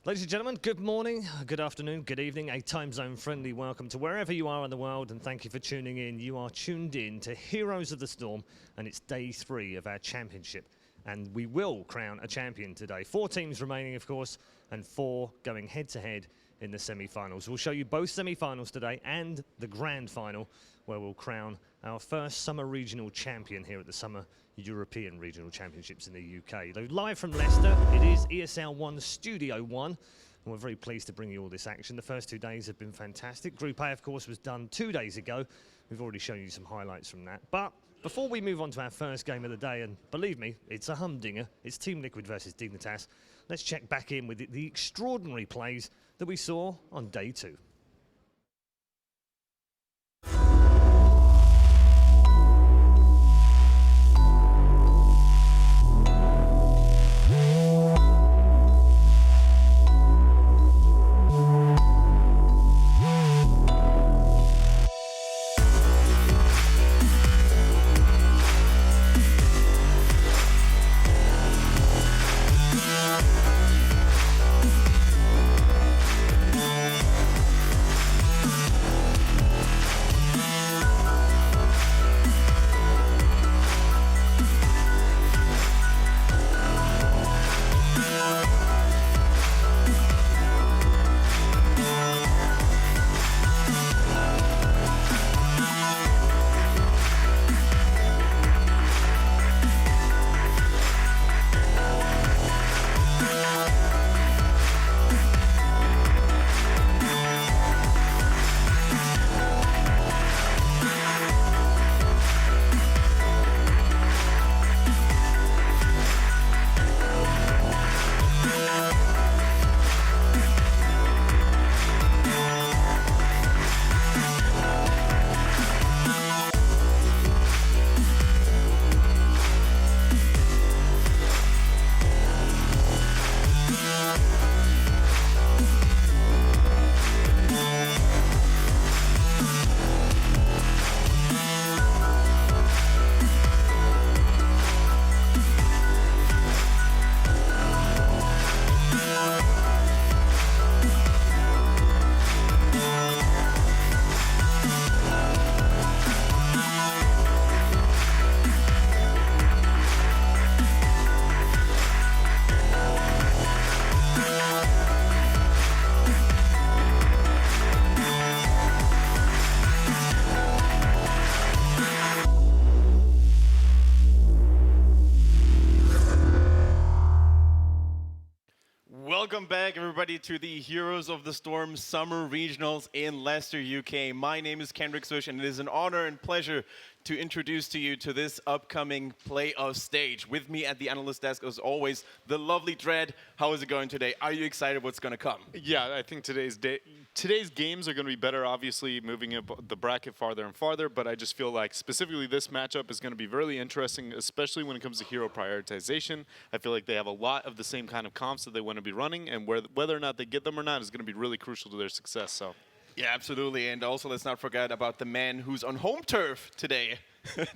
Ladies and gentlemen, good morning, good afternoon, good evening, a time zone friendly welcome to wherever you are in the world, and thank you for tuning in. You are tuned in to Heroes of the Storm, and it's day 3 of our championship. And we will crown a champion today. 4 teams remaining, of course, and 4 going head-to-head in the semi-finals. We'll show you both semi-finals today and the grand final, where we'll crown our first summer regional champion here at the Summer European Regional Championships in the UK. Though live from Leicester, it is ESL 1 Studio 1, and we're very pleased to bring you all this action. The first 2 days have been fantastic. Group A, of course, was done 2 days ago. We've already shown you some highlights from that. But before we move on to our first game of the day, and believe me, it's a humdinger, it's Team Liquid versus Dignitas, let's check back in with the extraordinary plays that we saw on day 2. Welcome back, everybody, to the Heroes of the Storm Summer Regionals in Leicester, UK. My name is Kendrick Swish, and it is an honor and pleasure to introduce to you to this upcoming playoff stage. With me at the analyst desk, as always, the lovely Dread. How is it going today? Are you excited what's going to come? Yeah, I think today's games are going to be better, obviously, moving up the bracket farther and farther, but I just feel like specifically this matchup is going to be really interesting, especially when it comes to hero prioritization. I feel like they have a lot of the same kind of comps that they want to be running, and whether or not they get them or not is going to be really crucial to their success. So. Yeah, absolutely. And also, let's not forget about the man who's on home turf today.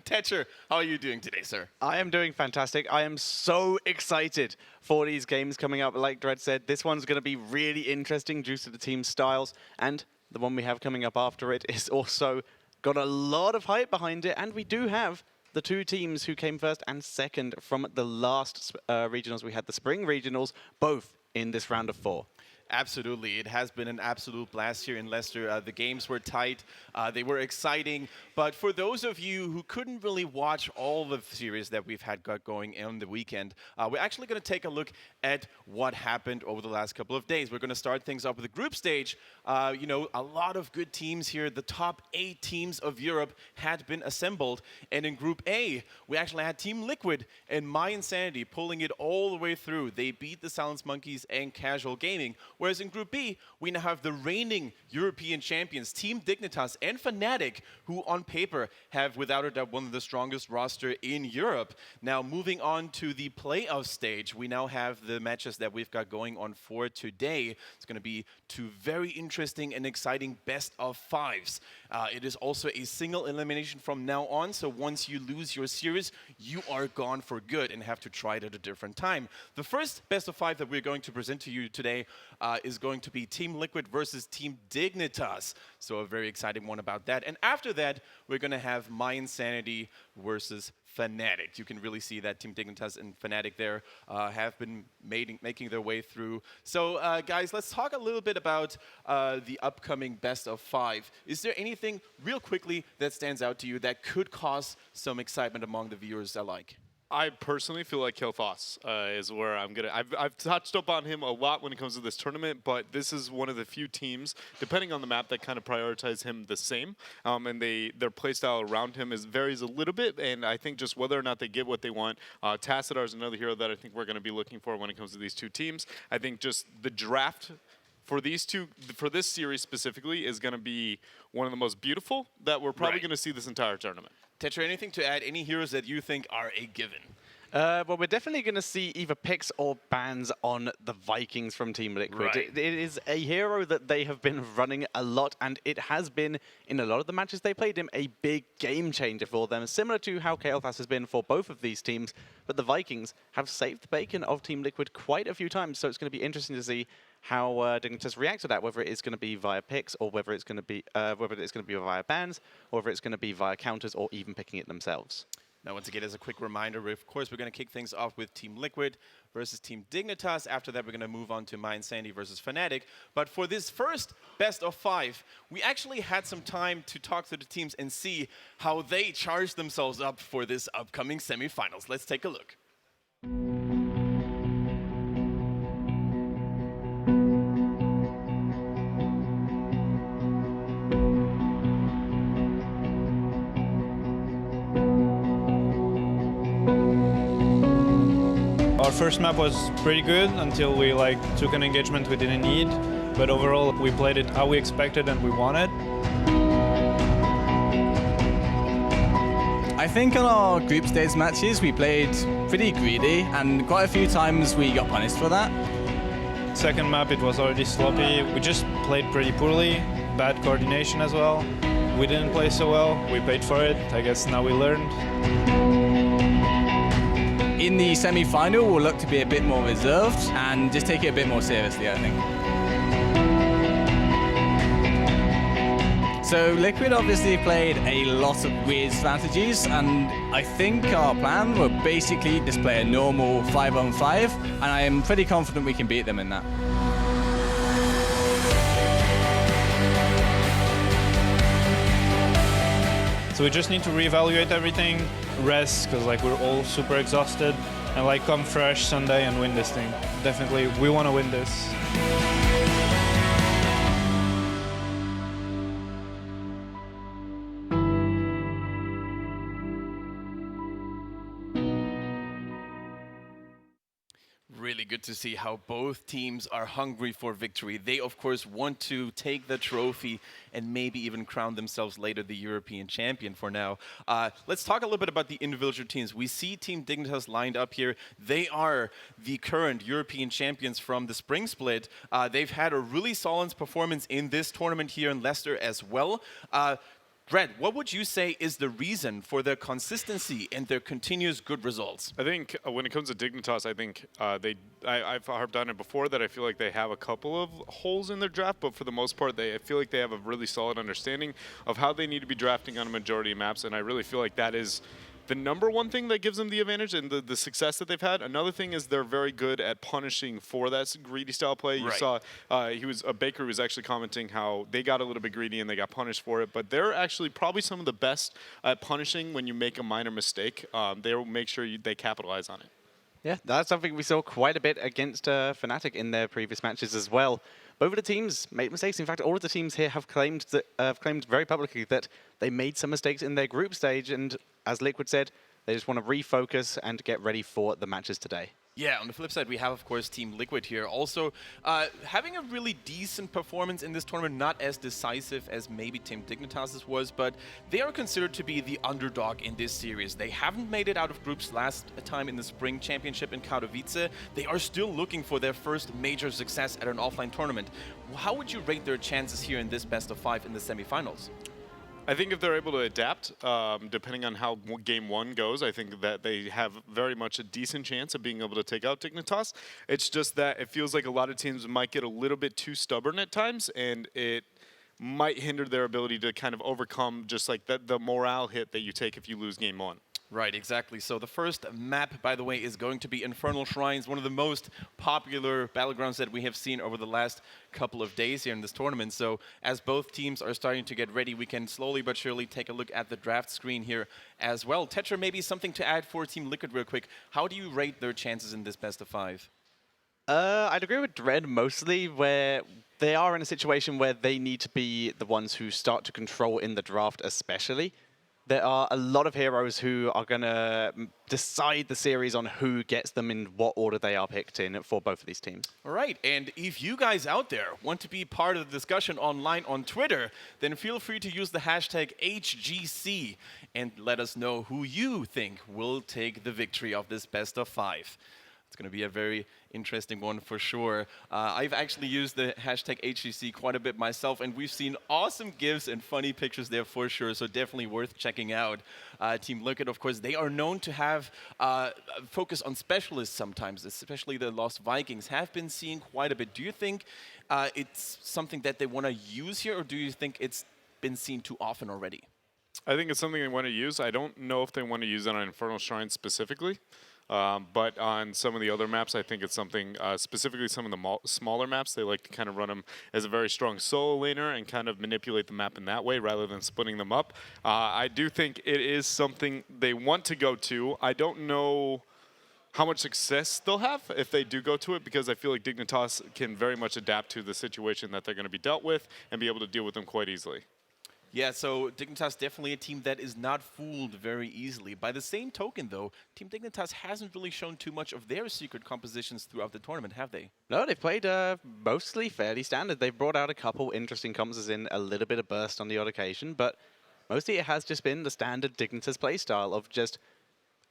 Tetcher, how are you doing today, sir? I am doing fantastic. I am so excited for these games coming up. Like Dredd said, this one's going to be really interesting due to the team styles. And the one we have coming up after it is also got a lot of hype behind it. And we do have the 2 teams who came first and second from the last regionals. We had the spring regionals, both in this round of 4. Absolutely. It has been an absolute blast here in Leicester. The games were tight. They were exciting. But for those of you who couldn't really watch all the series that we've had got going on the weekend, we're actually going to take a look at what happened over the last couple of days. We're going to start things up with the group stage. You know, a lot of good teams here. The top 8 teams of Europe had been assembled. And in Group A, we actually had Team Liquid and My Insanity pulling it all the way through. They beat the Silence Monkeys and Casual Gaming. Whereas in Group B, we now have the reigning European champions, Team Dignitas and Fnatic, who on paper have, without a doubt, one of the strongest roster in Europe. Now, moving on to the playoff stage, we now have the matches that we've got going on for today. It's going to be 2 very interesting and exciting best of 5s. It is also a single elimination from now on, so once you lose your series, you are gone for good and have to try it at a different time. The first best of 5 that we're going to present to you today is going to be Team Liquid versus Team Dignitas. So a very exciting one about that. And after that, we're going to have My Insanity versus Fnatic. You can really see that Team Dignitas and Fnatic there have been making their way through. So guys, let's talk a little bit about the upcoming best of 5. Is there anything real quickly that stands out to you that could cause some excitement among the viewers alike? I personally feel like Kilfoss is where I'm gonna. I've touched up on him a lot when it comes to this tournament, but this is one of the few teams, depending on the map, that kind of prioritize him the same, and their playstyle around him varies a little bit. And I think just whether or not they get what they want, Tassadar is another hero that I think we're going to be looking for when it comes to these two teams. I think just the draft for these two, for this series specifically, is going to be one of the most beautiful that we're probably going to see this entire tournament. Tetra, anything to add? Any heroes that you think are a given? Well, we're definitely going to see either picks or bans on the Vikings from Team Liquid. Right. It is a hero that they have been running a lot, and it has been, in a lot of the matches they played him, a big game changer for them, similar to how Kael'thas has been for both of these teams. But the Vikings have saved the bacon of Team Liquid quite a few times, so it's going to be interesting to see how Dignitas react to that, whether it is going to be via picks or whether it's going to be via bans, or whether it's going to be via counters or even picking it themselves. Now, once again, as a quick reminder, of course, we're going to kick things off with Team Liquid versus Team Dignitas. After that, we're going to move on to My Insanity versus Fnatic. But for this first best of 5, we actually had some time to talk to the teams and see how they charged themselves up for this upcoming semifinals. Let's take a look. Our first map was pretty good until we took an engagement we didn't need, but overall we played it how we expected and we wanted. I think on our group stage matches we played pretty greedy, and quite a few times we got punished for that. Second map it was already sloppy, we just played pretty poorly, bad coordination as well. We didn't play so well, we paid for it, I guess now we learned. In the semi-final, we'll look to be a bit more reserved and just take it a bit more seriously, I think. So Liquid obviously played a lot of weird strategies, and I think our plan will basically just play a normal 5-on-5, and I am pretty confident we can beat them in that. So we just need to reevaluate everything, rest, because we're all super exhausted, and come fresh Sunday and win this thing. Definitely, we want to win this. Really good to see how both teams are hungry for victory. They, of course, want to take the trophy and maybe even crown themselves later the European champion for now. Let's talk a little bit about the individual teams. We see Team Dignitas lined up here. They are the current European champions from the spring split. They've had a really solid performance in this tournament here in Leicester as well. Brad, what would you say is the reason for their consistency and their continuous good results? I think when it comes to Dignitas, I think I've harped on it before that I feel like they have a couple of holes in their draft, but for the most part, I feel like they have a really solid understanding of how they need to be drafting on a majority of maps, and I really feel like that is the number one thing that gives them the advantage and the success that they've had. Another thing is they're very good at punishing for that greedy style play. You saw Baker was actually commenting how they got a little bit greedy and they got punished for it, but they're actually probably some of the best at punishing when you make a minor mistake. They will make sure they capitalize on it. Yeah, that's something we saw quite a bit against Fnatic in their previous matches as well. Both of the teams made mistakes. In fact, all of the teams here have claimed very publicly that they made some mistakes in their group stage, and as Liquid said, they just want to refocus and get ready for the matches today. Yeah, on the flip side, we have, of course, Team Liquid here. Also, having a really decent performance in this tournament, not as decisive as maybe Team Dignitas' was, but they are considered to be the underdog in this series. They haven't made it out of groups last time in the Spring Championship in Katowice. They are still looking for their first major success at an offline tournament. How would you rate their chances here in this best of 5 in the semifinals? I think if they're able to adapt, depending on how game one goes, I think that they have very much a decent chance of being able to take out Dignitas. It's just that it feels like a lot of teams might get a little bit too stubborn at times, and it might hinder their ability to kind of overcome just like the morale hit that you take if you lose game one. Right, exactly. So the first map, by the way, is going to be Infernal Shrines, one of the most popular battlegrounds that we have seen over the last couple of days here in this tournament. So as both teams are starting to get ready, we can slowly but surely take a look at the draft screen here as well. Tetra, maybe something to add for Team Liquid real quick. How do you rate their chances in this best of 5? I'd agree with Dread mostly, where they are in a situation where they need to be the ones who start to control in the draft especially. There are a lot of heroes who are going to decide the series on who gets them in what order they are picked in for both of these teams. All right, and if you guys out there want to be part of the discussion online on Twitter, then feel free to use the hashtag HGC and let us know who you think will take the victory of this best of 5. It's going to be a very interesting one for sure. I've actually used the hashtag HGC quite a bit myself, and we've seen awesome GIFs and funny pictures there for sure, so definitely worth checking out. Team Liquid, of course, they are known to have focus on specialists sometimes, especially the Lost Vikings have been seen quite a bit. Do you think it's something that they want to use here, or do you think it's been seen too often already? I think it's something they want to use. I don't know if they want to use it on Infernal Shrine specifically. But on some of the other maps, I think it's something, specifically some of the smaller maps, they like to kind of run them as a very strong solo laner and kind of manipulate the map in that way rather than splitting them up. I do think it is something they want to go to. I don't know how much success they'll have if they do go to it, because I feel like Dignitas can very much adapt to the situation that they're going to be dealt with and be able to deal with them quite easily. Yeah, so Dignitas definitely a team that is not fooled very easily. By the same token, though, Team Dignitas hasn't really shown too much of their secret compositions throughout the tournament, have they? No, they've played mostly fairly standard. They've brought out a couple interesting combos in, a little bit of burst on the odd occasion, but mostly it has just been the standard Dignitas playstyle of just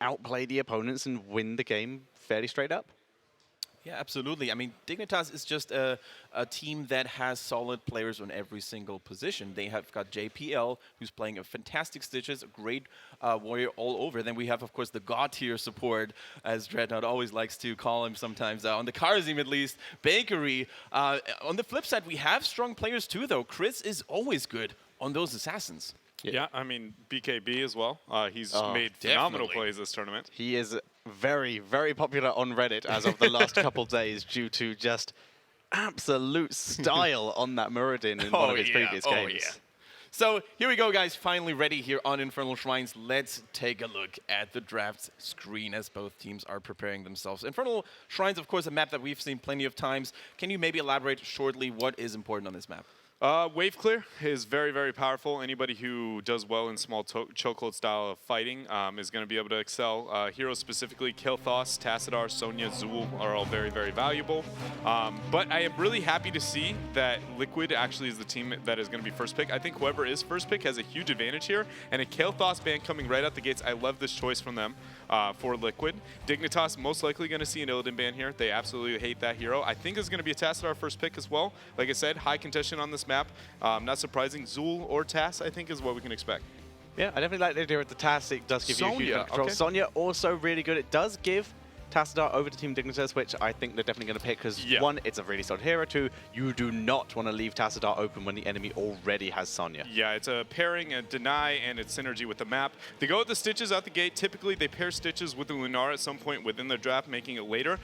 outplay the opponents and win the game fairly straight up. Yeah, absolutely. I mean, Dignitas is just a team that has solid players on every single position. They have got JPL, who's playing a fantastic Stitches, a great warrior all over. Then we have, of course, the God tier support, as Dreadnought always likes to call him sometimes, on the Karzim at least, Bakery. On the flip side, we have strong players too, though. Chris is always good on those assassins. Yeah, I mean, BKB as well. He's made phenomenal plays this tournament. He is very, very popular on Reddit as of the last couple days due to just absolute style on that Muradin in one of his previous games. Yeah. So here we go, guys. Finally ready here on Infernal Shrines. Let's take a look at the draft screen as both teams are preparing themselves. Infernal Shrines, of course, a map that we've seen plenty of times. Can you maybe elaborate shortly what is important on this map? Wave clear is very, very powerful. Anybody who does well in small chokehold style of fighting is going to be able to excel. Heroes specifically, Kael'thas, Tassadar, Sonya, Zul are all very, very valuable. But I am really happy to see that Liquid actually is the team that is going to be first pick. I think whoever is first pick has a huge advantage here. And a Kael'thas ban coming right out the gates, I love this choice from them for Liquid. Dignitas most likely going to see an Illidan ban here. They absolutely hate that hero. I think it's going to be a Tassadar first pick as well. Like I said, high contention on this map. Not surprising, Zul or Tass, I think, is what we can expect. Yeah, I definitely like the idea of the Tass. It does give you a huge amount of control. Okay. Sonya also really good. It does give Tassadar over to Team Dignitas, which I think they're definitely going to pick because, one, it's a really solid hero. Two, you do not want to leave Tassadar open when the enemy already has Sonya. Yeah, it's a pairing, a deny, and it's synergy with the map. They go with the Stitches out the gate. Typically, they pair Stitches with the Lunar at some point within their draft, making it later.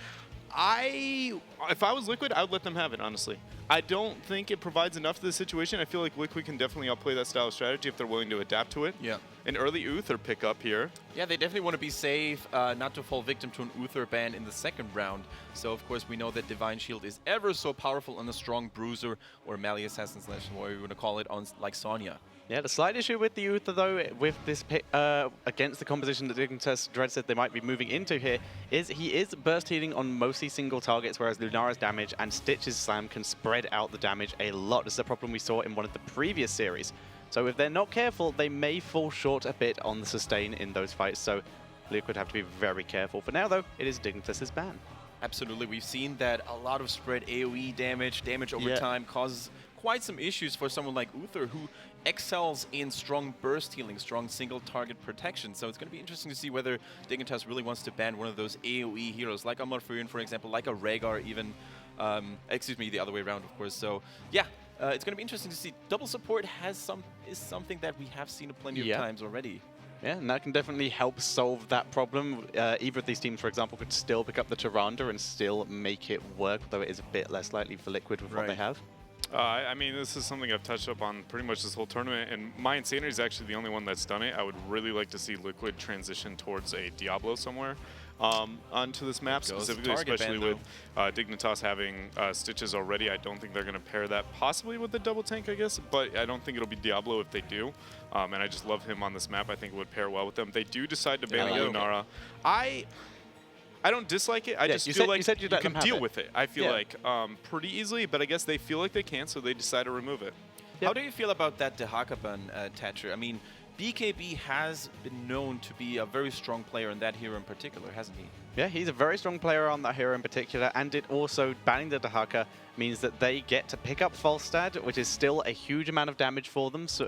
If I was Liquid, I would let them have it, honestly. I don't think it provides enough to the situation. I feel like Liquid can definitely outplay that style of strategy if they're willing to adapt to it. Yeah. An early Uther pickup here. Yeah, they definitely want to be safe, not to fall victim to an Uther ban in the second round. So, of course, we know that Divine Shield is ever so powerful on a strong Bruiser or Melee Assassin / whatever you want to call it, on like Sonya. Yeah, the slight issue with the Uther, though, with this pick, against the composition that Dignitas Dread said they might be moving into here, is he is burst healing on mostly single targets, whereas Lunara's damage and Stitch's slam can spread out the damage a lot. This is a problem we saw in one of the previous series. So if they're not careful, they may fall short a bit on the sustain in those fights. So Liquid have to be very careful. For now, though, it is Dignitas' ban. Absolutely. We've seen that a lot of spread AoE damage over time causes quite some issues for someone like Uther, who excels in strong burst healing, strong single target protection. So it's going to be interesting to see whether Dignitas really wants to ban one of those AoE heroes, like a Morphurian, for example, like a Rhaegar even. Excuse me, the other way around, of course. So yeah, it's going to be interesting to see. Double support is something that we have seen plenty of times already. Yeah, and that can definitely help solve that problem. Either of these teams, for example, could still pick up the Tyrande and still make it work, though it is a bit less likely for Liquid with what they have. I mean, this is something I've touched up on pretty much this whole tournament, and my Insanity is actually the only one that's done it. I would really like to see Liquid transition towards a Diablo somewhere onto this map, specifically, especially with Dignitas having Stitches already. I don't think they're going to pair that possibly with the double tank, I guess, but I don't think it'll be Diablo if they do. And I just love him on this map. I think it would pair well with them. They do decide to ban Lunara. I don't dislike it. I just feel like you can deal with it. I feel like pretty easily, but I guess they feel like they can, so they decide to remove it. How do you feel about that Dehaka ban, Thatcher? I mean, BKB has been known to be a very strong player in that hero in particular, hasn't he? Yeah, he's a very strong player on that hero in particular, and it also, banning the Dehaka means that they get to pick up Falstad, which is still a huge amount of damage for them, so,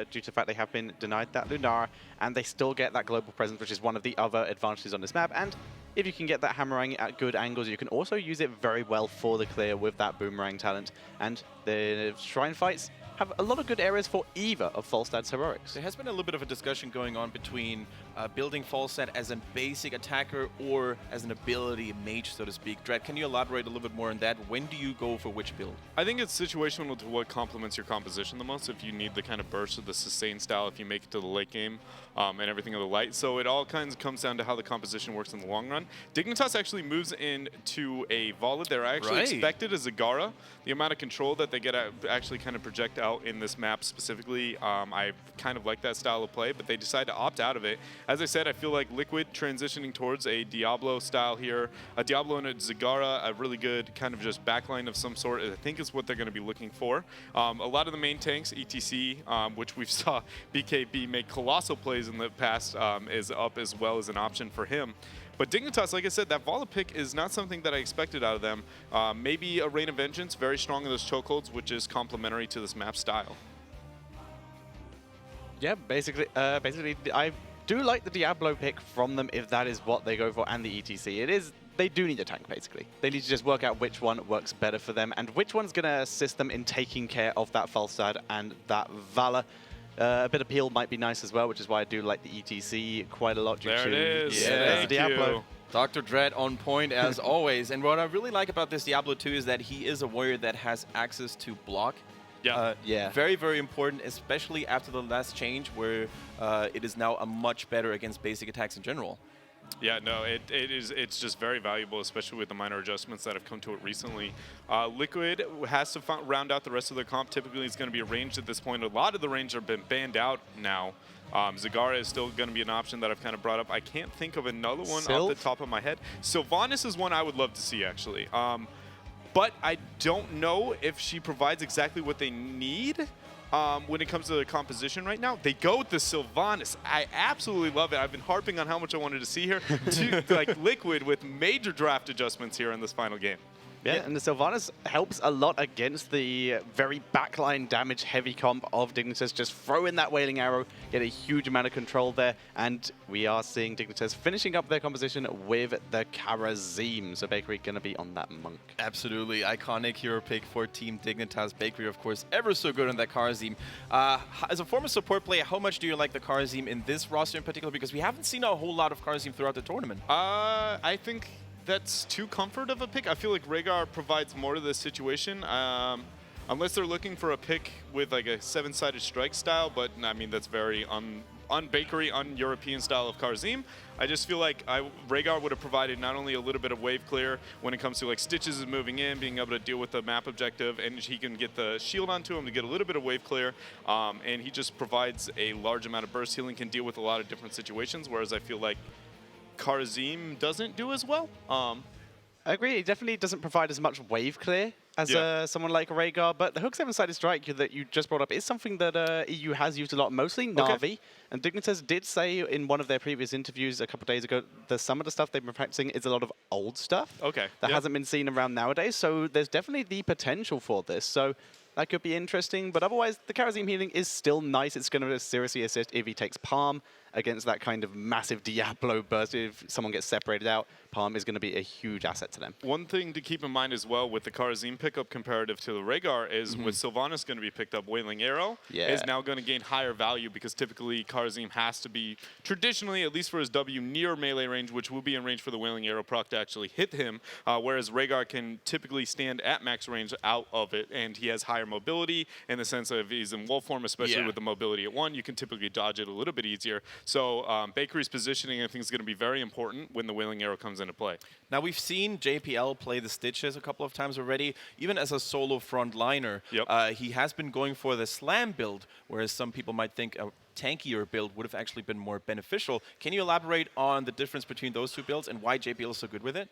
due to the fact they have been denied that Lunara, and they still get that global presence, which is one of the other advantages on this map. And if you can get that hammering at good angles, you can also use it very well for the clear with that boomerang talent. And the Shrine fights have a lot of good areas for either of Falstad's heroics. There has been a little bit of a discussion going on between building Falstad as a basic attacker or as an ability mage, so to speak. Dread, can you elaborate a little bit more on that? When do you go for which build? I think it's situational to what complements your composition the most. If you need the kind of burst of the sustain style, if you make it to the late game, and everything of the light. So it all kinds of comes down to how the composition works in the long run. Dignitas actually moves into a Vala. They're actually expected as Zagara. The amount of control that they get actually kind of project out in this map specifically, I kind of like that style of play, but they decide to opt out of it. As I said, I feel like Liquid transitioning towards a Diablo style here. A Diablo and a Zagara, a really good kind of just backline of some sort, I think is what they're going to be looking for. A lot of the main tanks, ETC, which we've saw BKB make colossal plays in the past, is up as well as an option for him. But Dignitas, like I said, that Vala pick is not something that I expected out of them. Maybe a Rain of Vengeance, very strong in those chokeholds, which is complementary to this map style. Yeah, basically, I do like the Diablo pick from them if that is what they go for, and the ETC. It is, they do need a tank, basically. They need to just work out which one works better for them and which one's going to assist them in taking care of that Falstad and that Vala. A bit of peel might be nice as well, which is why I do like the ETC quite a lot. There it is. Yeah, Thank Diablo. you. Dr. Dread on point as always. And what I really like about this Diablo 2 is that he is a warrior that has access to block. Yeah. Very, very important, especially after the last change where it is now a much better against basic attacks in general. Yeah, no, it's just very valuable, especially with the minor adjustments that have come to it recently. Liquid has to round out the rest of their comp. Typically, it's going to be a range at this point. A lot of the range have been banned out now. Zagara is still going to be an option that I've kind of brought up. I can't think of another one off the top of my head. Sylvanas is one I would love to see, actually. But I don't know if she provides exactly what they need. When it comes to the composition right now, they go with the Sylvanas. I absolutely love it. I've been harping on how much I wanted to see her. Like Liquid with major draft adjustments here in this final game. Yeah, and the Sylvanas helps a lot against the very backline damage heavy comp of Dignitas. Just throw in that Wailing Arrow, get a huge amount of control there, and we are seeing Dignitas finishing up their composition with the Kharazim. So Bakery going to be on that Monk. Absolutely. Iconic hero pick for Team Dignitas. Bakery, of course, ever so good on that Kharazim. As a former support player, how much do you like the Kharazim in this roster in particular? Because we haven't seen a whole lot of Kharazim throughout the tournament. I think that's too comfort of a pick. I feel like Rhaegar provides more to this situation. Unless they're looking for a pick with like a 7-sided strike style, but I mean, that's very un-Bakery, un-European style of Kharazim. I just feel like Rhaegar would have provided not only a little bit of wave clear when it comes to like Stitches is moving in, being able to deal with the map objective, and he can get the shield onto him to get a little bit of wave clear, and he just provides a large amount of burst healing, can deal with a lot of different situations, whereas I feel like Kharazim doesn't do as well. I agree. It definitely doesn't provide as much wave clear as someone like Rhaegar, but the hook 7-sided strike that you just brought up is something that EU has used a lot, mostly Na'Vi. And Dignitas did say in one of their previous interviews a couple of days ago that some of the stuff they've been practicing is a lot of old stuff that hasn't been seen around nowadays. So there's definitely the potential for this. So that could be interesting. But otherwise, the Karazim healing is still nice. It's going to seriously assist if he takes Palm against that kind of massive Diablo burst. If someone gets separated out, Palm is going to be a huge asset to them. One thing to keep in mind as well with the Karazim pickup comparative to the Rhaegar is with Sylvanas going to be picked up, Wailing Arrow is now going to gain higher value because typically Karazim has to be traditionally, at least for his W, near melee range, which will be in range for the Wailing Arrow proc to actually hit him, whereas Rhaegar can typically stand at max range out of it, and he has higher mobility in the sense of he's in wolf form, especially with the mobility at 1. You can typically dodge it a little bit easier. So Bakery's positioning, I think, is going to be very important when the Wailing Arrow comes into play. Now, we've seen JPL play the Stitches a couple of times already, even as a solo frontliner. He has been going for the Slam build, whereas some people might think a tankier build would have actually been more beneficial. Can you elaborate on the difference between those two builds and why JPL is so good with it?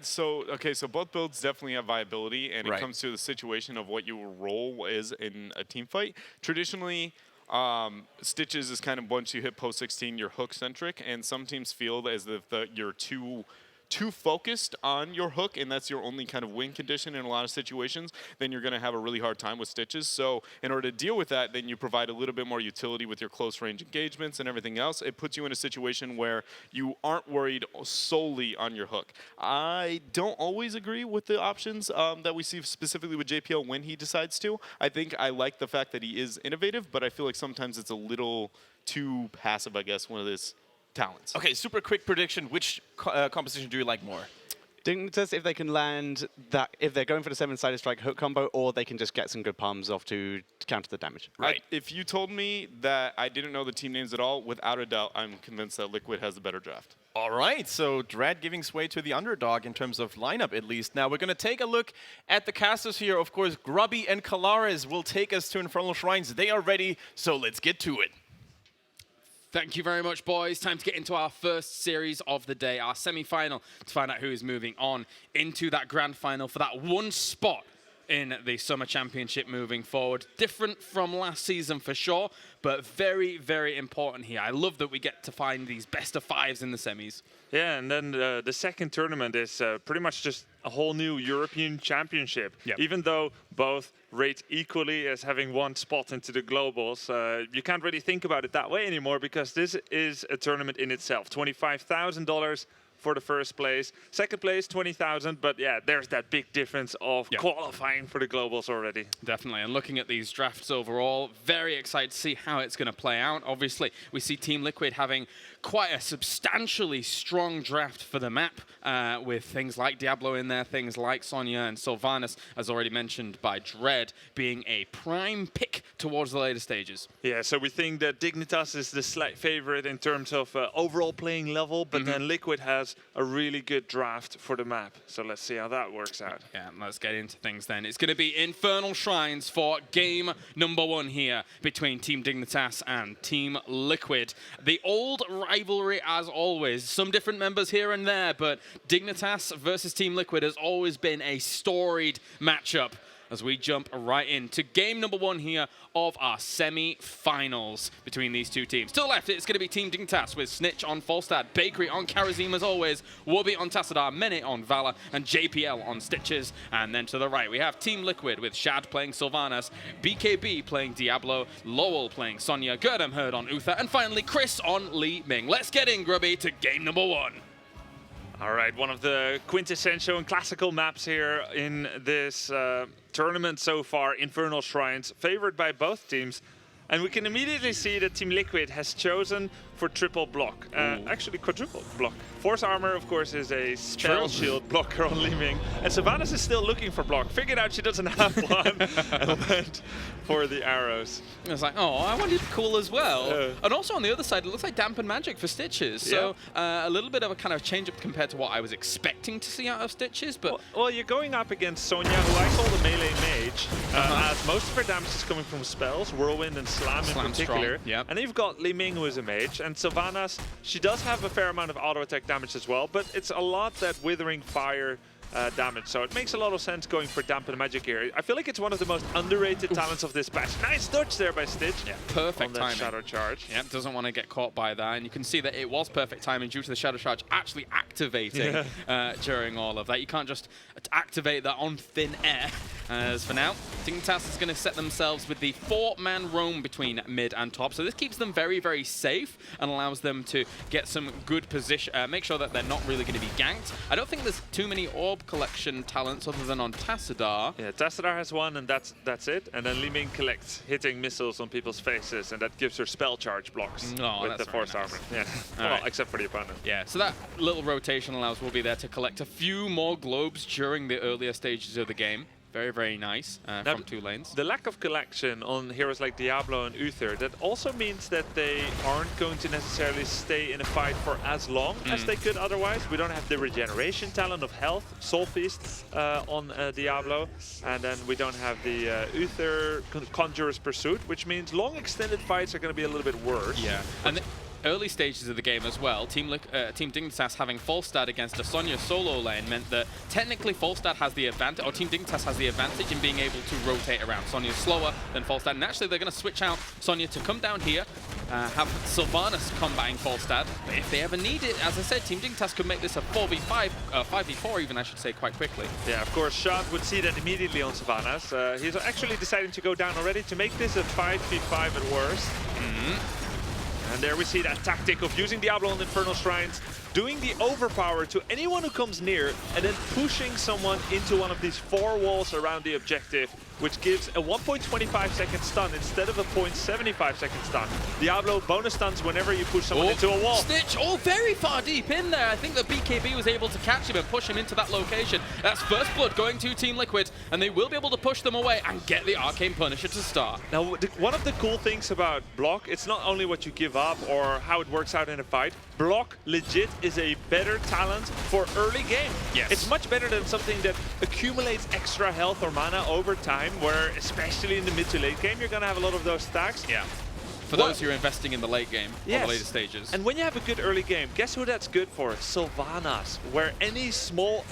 So both builds definitely have viability, and it comes to the situation of what your role is in a team fight. Traditionally, Stitches is kind of once you hit post 16, you're hook centric, and some teams feel as if you're too focused on your hook, and that's your only kind of win condition in a lot of situations, then you're going to have a really hard time with Stitches. So in order to deal with that, then you provide a little bit more utility with your close range engagements and everything else. It puts you in a situation where you aren't worried solely on your hook. I don't always agree with the options that we see specifically with JPL when he decides to. I think I like the fact that he is innovative, but I feel like sometimes it's a little too passive, I guess, one of his talents. Okay, super quick prediction. Which composition do you like more? Dignitas, if they can land that, if they're going for the 7-sided strike hook combo, or they can just get some good palms off to counter the damage. If you told me that I didn't know the team names at all, without a doubt, I'm convinced that Liquid has the better draft. All right, so Dread giving sway to the underdog in terms of lineup, at least. Now, we're going to take a look at the casters here. Of course, Grubby and Kalares will take us to Infernal Shrines. They are ready, so let's get to it. Thank you very much, boys. Time to get into our first series of the day, our semi-final, to find out who is moving on into that grand final for that one spot in the Summer Championship moving forward. Different from last season for sure, but very, very important here. I love that we get to find these best of fives in the semis. Yeah, and then the second tournament is pretty much just a whole new European Championship. Even though both rate equally as having one spot into the globals, you can't really think about it that way anymore, because this is a tournament in itself. $25,000 for the first place. Second place, 20,000. But yeah, there's that big difference of qualifying for the globals already. Definitely. And looking at these drafts overall, very excited to see how it's going to play out. Obviously, we see Team Liquid having quite a substantially strong draft for the map, with things like Diablo in there, things like Sonya and Sylvanas, as already mentioned by Dread, being a prime pick towards the later stages. Yeah, so we think that Dignitas is the slight favorite in terms of overall playing level, but then Liquid has a really good draft for the map. So let's see how that works out. Yeah, let's get into things then. It's going to be Infernal Shrines for game number 1 here between Team Dignitas and Team Liquid. The old rivalry as always. Some different members here and there, but Dignitas versus Team Liquid has always been a storied matchup. As we jump right into game number 1 here of our semi-finals between these two teams. To the left, it's going to be Team Dignitas with Snitch on Falstad, Bakery on Karazim as always, Wubby on Tassadar, Mene on Valor, and JPL on Stitches. And then to the right, we have Team Liquid with Shad playing Sylvanas, BKB playing Diablo, Lowell playing Sonya, Gerdem Herd on Uther, and finally Chris on Li Ming. Let's get in, Grubby, to game number 1. All right, one of the quintessential and classical maps here in this tournament so far, Infernal Shrines, favored by both teams. And we can immediately see that Team Liquid has chosen for triple block, actually quadruple block. Force Armor, of course, is a spell shield blocker on Li Ming. And Sylvanas is still looking for block. Figured out she doesn't have one and went for the arrows. I was like, oh, I wanted cool as well. And also on the other side, it looks like Dampen Magic for Stitches. So a little bit of a kind of change up compared to what I was expecting to see out of Stitches. But well, you're going up against Sonya, who I call the melee mage. As most of her damage is coming from spells, Whirlwind and Slam in particular. And then you've got Li Ming, who is a mage. And Sylvanas, she does have a fair amount of auto attack damage as well, but it's a lot that Withering Fire damage, so it makes a lot of sense going for Dampen Magic here. I feel like it's one of the most underrated talents of this patch. Nice dodge there by Stitch. Yeah, perfect timing. Shadow Charge. Yeah, doesn't want to get caught by that, and you can see that it was perfect timing due to the Shadow Charge actually activating during all of that. You can't just activate that on thin air As for now, Dignitas is going to set themselves with the 4-man roam between mid and top. So this keeps them very, very safe and allows them to get some good position, make sure that they're not really going to be ganked. I don't think there's too many orb collection talents other than on Tassadar. Yeah, Tassadar has one, and that's it. And then Li Ming collects hitting missiles on people's faces, and that gives her spell charge blocks with the force armor. Yeah, well, except for the opponent. Yeah, so that little rotation allows Wubby there to collect a few more globes during the earlier stages of the game. Very, very nice from 2 lanes. The lack of collection on heroes like Diablo and Uther, that also means that they aren't going to necessarily stay in a fight for as long as they could otherwise. We don't have the regeneration talent of health, Soul Feast on Diablo, and then we don't have the Uther Conjurer's Pursuit, which means long extended fights are going to be a little bit worse. Yeah, and early stages of the game as well, Team Dignitas having Falstad against a Sonya solo lane meant that technically Falstad has the advantage, or Team Dignitas has the advantage in being able to rotate around. Sonya's slower than Falstad, and actually they're going to switch out Sonya to come down here, have Sylvanas combating Falstad. But if they ever need it, as I said, Team Dignitas could make this a 4v5, 5v4 even, I should say, quite quickly. Yeah, of course, Shad would see that immediately on Sylvanas. He's actually deciding to go down already to make this a 5v5 at worst. And there we see that tactic of using Diablo on Infernal Shrines, doing the overpower to anyone who comes near, and then pushing someone into one of these 4 walls around the objective, which gives a 1.25 second stun instead of a 0.75 second stun. Diablo bonus stuns whenever you push someone into a wall. Stitch, very far deep in there. I think the BKB was able to catch him and push him into that location. That's first blood going to Team Liquid, and they will be able to push them away and get the Arcane Punisher to start. Now, one of the cool things about Block, it's not only what you give up or how it works out in a fight. Block legit is a better talent for early game. Yes. It's much better than something that accumulates extra health or mana over time, where especially in the mid to late game, you're gonna have a lot of those stacks. Yeah. For those who are investing in the late game, or the later stages. And when you have a good early game, guess who that's good for? Sylvanas, where any small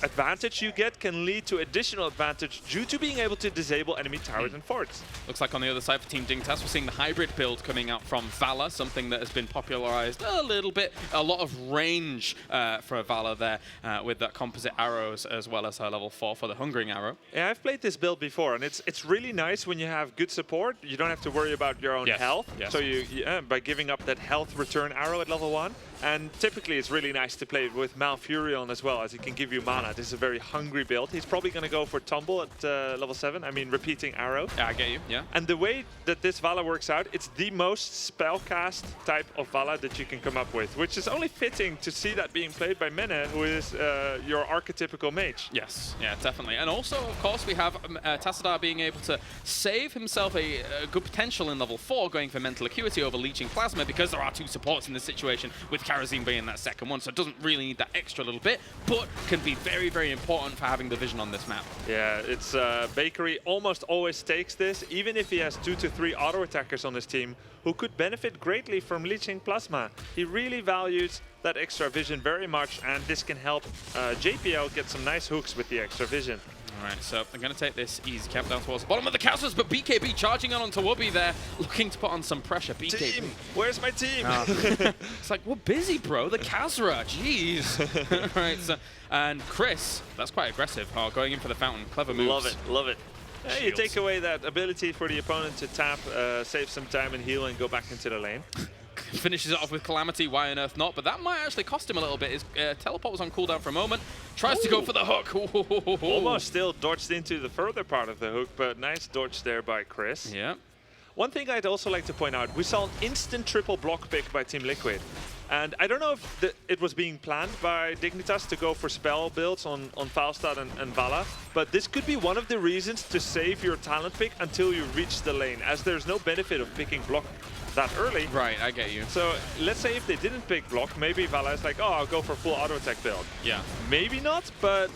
advantage you get can lead to additional advantage due to being able to disable enemy towers and forts. Looks like on the other side for Team Dignitas, we're seeing the hybrid build coming out from Vala, something that has been popularized a little bit. A lot of range for Vala there with that composite arrows as well as her level 4 for the Hungering Arrow. Yeah, I've played this build before, and it's really nice when you have good support. You don't have to worry about your own health. Yes. So by giving up that health return arrow at level 1. And typically it's really nice to play with Malfurion as well, as he can give you mana. This is a very hungry build. He's probably going to go for Tumble at level 7. I mean, repeating arrow. Yeah, I get you, yeah. And the way that this Vala works out, it's the most spellcast type of Vala that you can come up with, which is only fitting to see that being played by Mene, who is your archetypical mage. Yes, yeah, definitely. And also, of course, we have Tassadar being able to save himself a good potential in level 4, going for Mental Acuity over Leeching Plasma, because there are 2 supports in this situation, with Karazim being that second one, so it doesn't really need that extra little bit, but can be very, very important for having the vision on this map. Yeah, it's Bakery almost always takes this, even if he has 2 to 3 auto attackers on his team who could benefit greatly from Leeching Plasma. He really values that extra vision very much, and this can help JPL get some nice hooks with the extra vision. All right, so I'm going to take this easy camp down towards the bottom of the castles, but BKB charging on onto Wubby there, looking to put on some pressure. BKB. Team, where's my team? It's like, we're busy, bro. The Khazra, jeez. All right, so, and Chris, that's quite aggressive. Oh, going in for the fountain. Clever moves. Love it, love it. Yeah, you take away that ability for the opponent to tap, save some time and heal and go back into the lane. Finishes it off with Calamity, why on earth not? But that might actually cost him a little bit. His teleport was on cooldown for a moment. Tries to go for the hook. Almost still dodged into the further part of the hook, but nice dodge there by Chris. Yeah. One thing I'd also like to point out, we saw an instant triple block pick by Team Liquid. And I don't know if it was being planned by Dignitas to go for spell builds on Falstad and Vala, but this could be one of the reasons to save your talent pick until you reach the lane, as there's no benefit of picking block that early. Right, I get you. So let's say if they didn't pick block, maybe Vala is like, oh, I'll go for full auto attack build. Yeah. Maybe not, but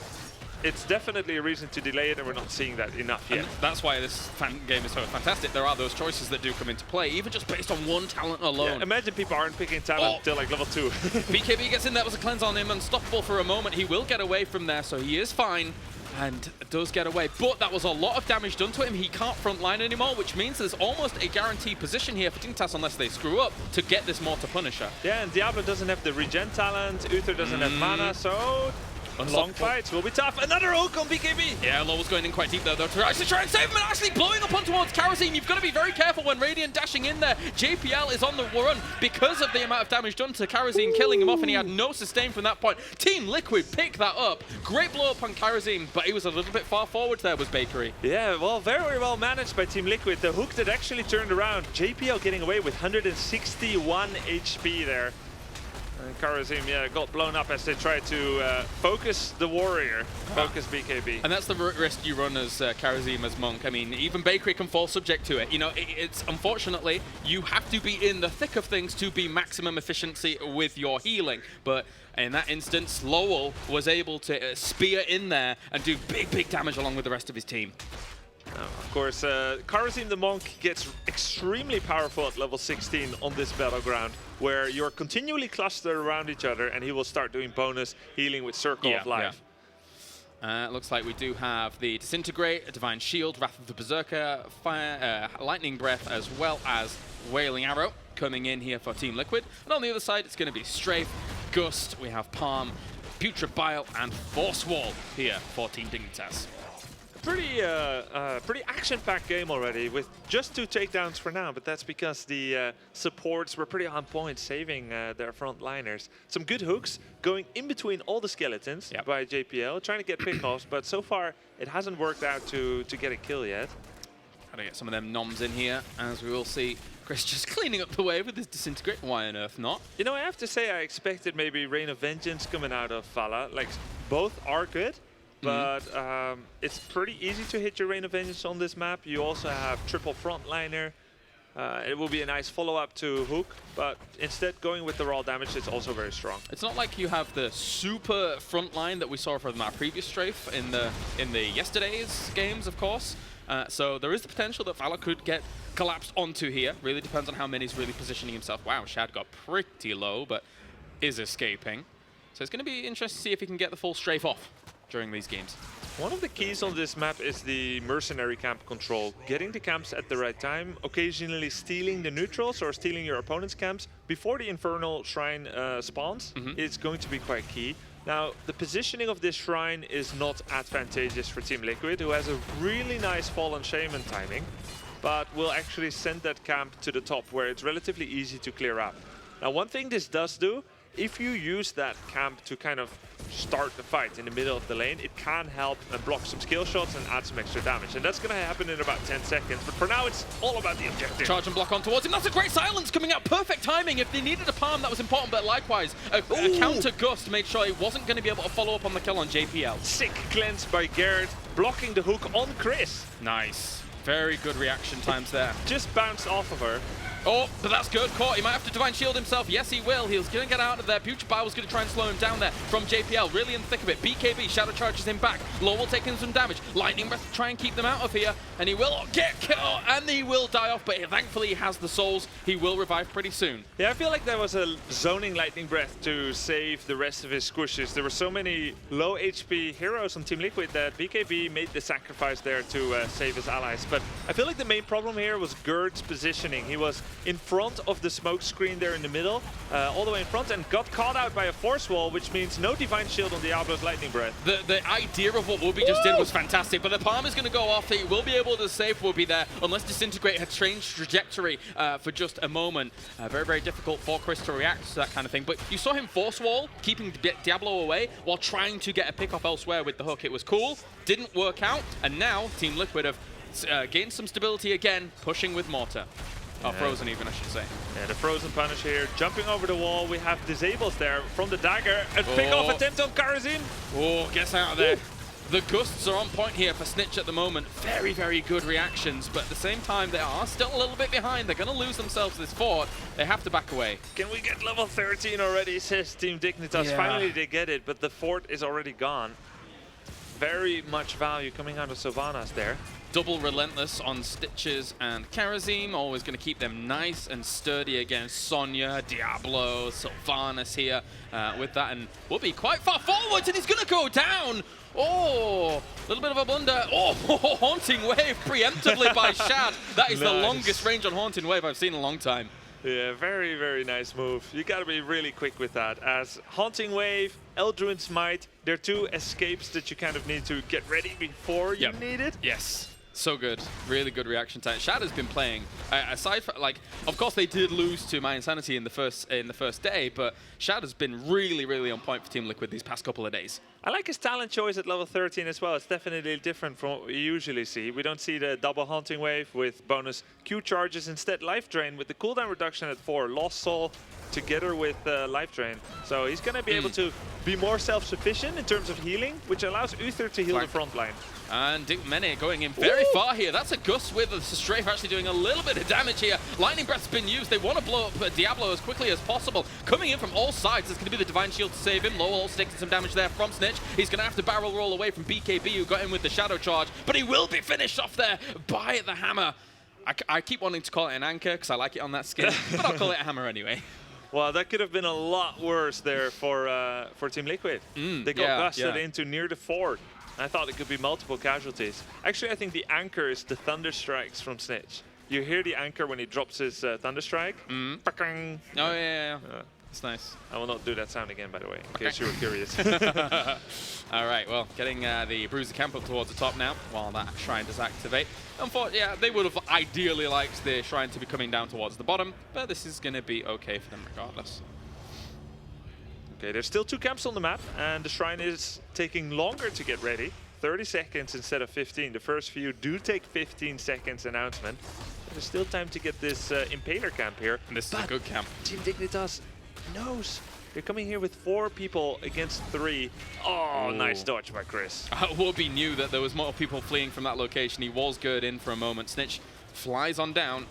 it's definitely a reason to delay it, and we're not seeing that enough yet. And that's why this game is so fantastic. There are those choices that do come into play, even just based on one talent alone. Yeah, imagine people aren't picking talent until like level 2. BKB gets in, that was a cleanse on him, unstoppable for a moment. He will get away from there, so he is fine. And does get away, but that was a lot of damage done to him. He can't frontline anymore, which means there's almost a guaranteed position here for Dignitas, unless they screw up, to get this Mortar Punisher. Yeah, and Diablo doesn't have the regen talent, Uther doesn't have mana, so Long fights will be tough. Another hook on BKB. Yeah, Lowell's going in quite deep though to actually try and save him, and actually blowing up on towards Karazim. You've got to be very careful when Radiant dashing in there. JPL is on the run because of the amount of damage done to Karazim, killing him off, and he had no sustain from that point. Team Liquid picked that up. Great blow up on Karazim, but he was a little bit far forward there, was Bakery. Yeah, well, very well managed by Team Liquid. The hook that actually turned around. JPL getting away with 161 HP there. And Karazim, yeah, got blown up as they tried to focus the warrior, focus BKB. And that's the risk you run as Karazim, as Monk. I mean, even Bakery can fall subject to it. You know, it's unfortunately, you have to be in the thick of things to be maximum efficiency with your healing. But in that instance, Lowell was able to spear in there and do big damage along with the rest of his team. Of course, Karazim the Monk gets extremely powerful at level 16 on this battleground, where you're continually clustered around each other, and he will start doing bonus healing with Circle of Life. Yeah. Looks like we do have the Disintegrate, a Divine Shield, Wrath of the Berserker, Fire, Lightning Breath, as well as Wailing Arrow coming in here for Team Liquid. And on the other side, it's going to be Strafe, Gust, we have Palm, Putrid Bile, and Force Wall here for Team Dignitas. Pretty action-packed game already, with just 2 takedowns for now, but that's because the supports were pretty on point, saving their frontliners. Some good hooks going in between all the skeletons by JPL, trying to get pickoffs, but so far it hasn't worked out to get a kill yet. Gotta get some of them noms in here, as we will see Chris just cleaning up the wave with his Disintegrate. Why on earth not? You know, I have to say I expected maybe Rain of Vengeance coming out of Vala. Like, both are good. But it's pretty easy to hit your Rain of Vengeance on this map. You also have triple frontliner. It will be a nice follow-up to Hook, but instead going with the raw damage, it's also very strong. It's not like you have the super front line that we saw from our previous strafe in the yesterday's games, of course. So there is the potential that Vala could get collapsed onto here. Really depends on how Mini's really positioning himself. Wow, Shad got pretty low, but is escaping. So it's going to be interesting to see if he can get the full strafe off during these games. One of the keys on this map is the mercenary camp control. Getting the camps at the right time, occasionally stealing the neutrals or stealing your opponent's camps before the Infernal Shrine spawns is going to be quite key. Now, the positioning of this shrine is not advantageous for Team Liquid, who has a really nice Fallen Shaman timing, but will actually send that camp to the top where it's relatively easy to clear out. Now, one thing this does do, if you use that camp to kind of start the fight in the middle of the lane, it can help and block some skill shots and add some extra damage. And that's going to happen in about 10 seconds. But for now, it's all about the objective. Charge and block on towards him. That's a great silence coming out. Perfect timing. If they needed a palm, that was important. But likewise, a counter Gust made sure he wasn't going to be able to follow up on the kill on JPL. Sick cleanse by Garrett, blocking the hook on Chris. Nice. Very good reaction times there. Just bounced off of her. Oh, but that's good. Caught. He might have to Divine Shield himself. Yes, he will. He's going to get out of there. Putrid Bile was going to try and slow him down there from JPL. Really in the thick of it. BKB, Shadow charges him back. Lowell taking some damage. Lightning Breath to try and keep them out of here. And he will get killed. And he will die off. But thankfully, he has the souls. He will revive pretty soon. Yeah, I feel like that was a zoning Lightning Breath to save the rest of his squishes. There were so many low HP heroes on Team Liquid that BKB made the sacrifice there to save his allies. But I feel like the main problem here was Gerd's positioning. He was in front of the smoke screen there in the middle, all the way in front, and got caught out by a Force Wall, which means no Divine Shield on Diablo's Lightning Breath. The idea of what Wooby just did was fantastic, but the palm is going to go off. He will be able to save Wooby there, unless Disintegrate had changed trajectory for just a moment. Very, very difficult for Chris to react to that kind of thing, but you saw him Force Wall, keeping Diablo away, while trying to get a pick off elsewhere with the hook. It was cool, didn't work out, and now Team Liquid have gained some stability again, pushing with Mortar. Oh, Frozen even, I should say. Yeah, the Frozen Punish here, jumping over the wall. We have Disables there from the dagger. A pick-off attempt on Karazim. Oh, gets out of there. The Gusts are on point here for Snitch at the moment. Very, very good reactions, but at the same time, they are still a little bit behind. They're going to lose themselves this fort. They have to back away. Can we get level 13 already, says Team Dignitas. Yeah. Finally, they get it, but the fort is already gone. Very much value coming out of Sylvanas there. Double Relentless on Stitches and Karazim, always going to keep them nice and sturdy against Sonya, Diablo, Sylvanas here with that, and will be quite far forwards, and he's going to go down. Oh, a little bit of a blunder. Oh, Haunting Wave preemptively by Shad. That is the longest range on Haunting Wave I've seen in a long time. Yeah, very, very nice move. You gotta be really quick with that. As Haunting Wave, Eldruin's Might, they're two escapes that you kind of need to get ready before you need it. Yes. So good. Really good reaction time. Shad has been playing, aside from, like, of course they did lose to My Insanity in the first day, but Shad has been really, really on point for Team Liquid these past couple of days. I like his talent choice at level 13 as well. It's definitely different from what we usually see. We don't see the double Haunting Wave with bonus Q charges. Instead, Life Drain with the cooldown reduction at 4. Lost Soul together with Life Drain. So he's going to be able to be more self-sufficient in terms of healing, which allows Uther to heal the front line. And Mene going in very far here. That's a Gust with the Strafe actually doing a little bit of damage here. Lightning Breath's been used. They want to blow up Diablo as quickly as possible. Coming in from all sides, it's going to be the Divine Shield to save him. Low ult taking some damage there from Snitch. He's going to have to barrel roll away from BKB, who got in with the Shadow Charge, but he will be finished off there by the hammer. I keep wanting to call it an anchor because I like it on that skin, but I'll call it a hammer anyway. Well, that could have been a lot worse there for Team Liquid. They got busted into near the fort. I thought it could be multiple casualties. Actually, I think the anchor is the Thunder Strikes from Snitch. You hear the anchor when he drops his Thunder Strike. Oh, yeah. It's nice. I will not do that sound again, by the way, in case you were curious. All right, well, getting the Bruiser camp up towards the top now while that shrine does activate. Unfortunately, yeah, they would have ideally liked the shrine to be coming down towards the bottom, but this is going to be okay for them regardless. Okay, there's still 2 camps on the map, and the shrine is taking longer to get ready. 30 seconds instead of 15. The first few do take 15 seconds announcement. There's still time to get this Impaler camp here. And this is a good camp. Team Dignitas knows. They're coming here with 4 people against 3. Oh, nice dodge by Chris. Warby knew that there was more people fleeing from that location. He was good in for a moment. Snitch flies on down.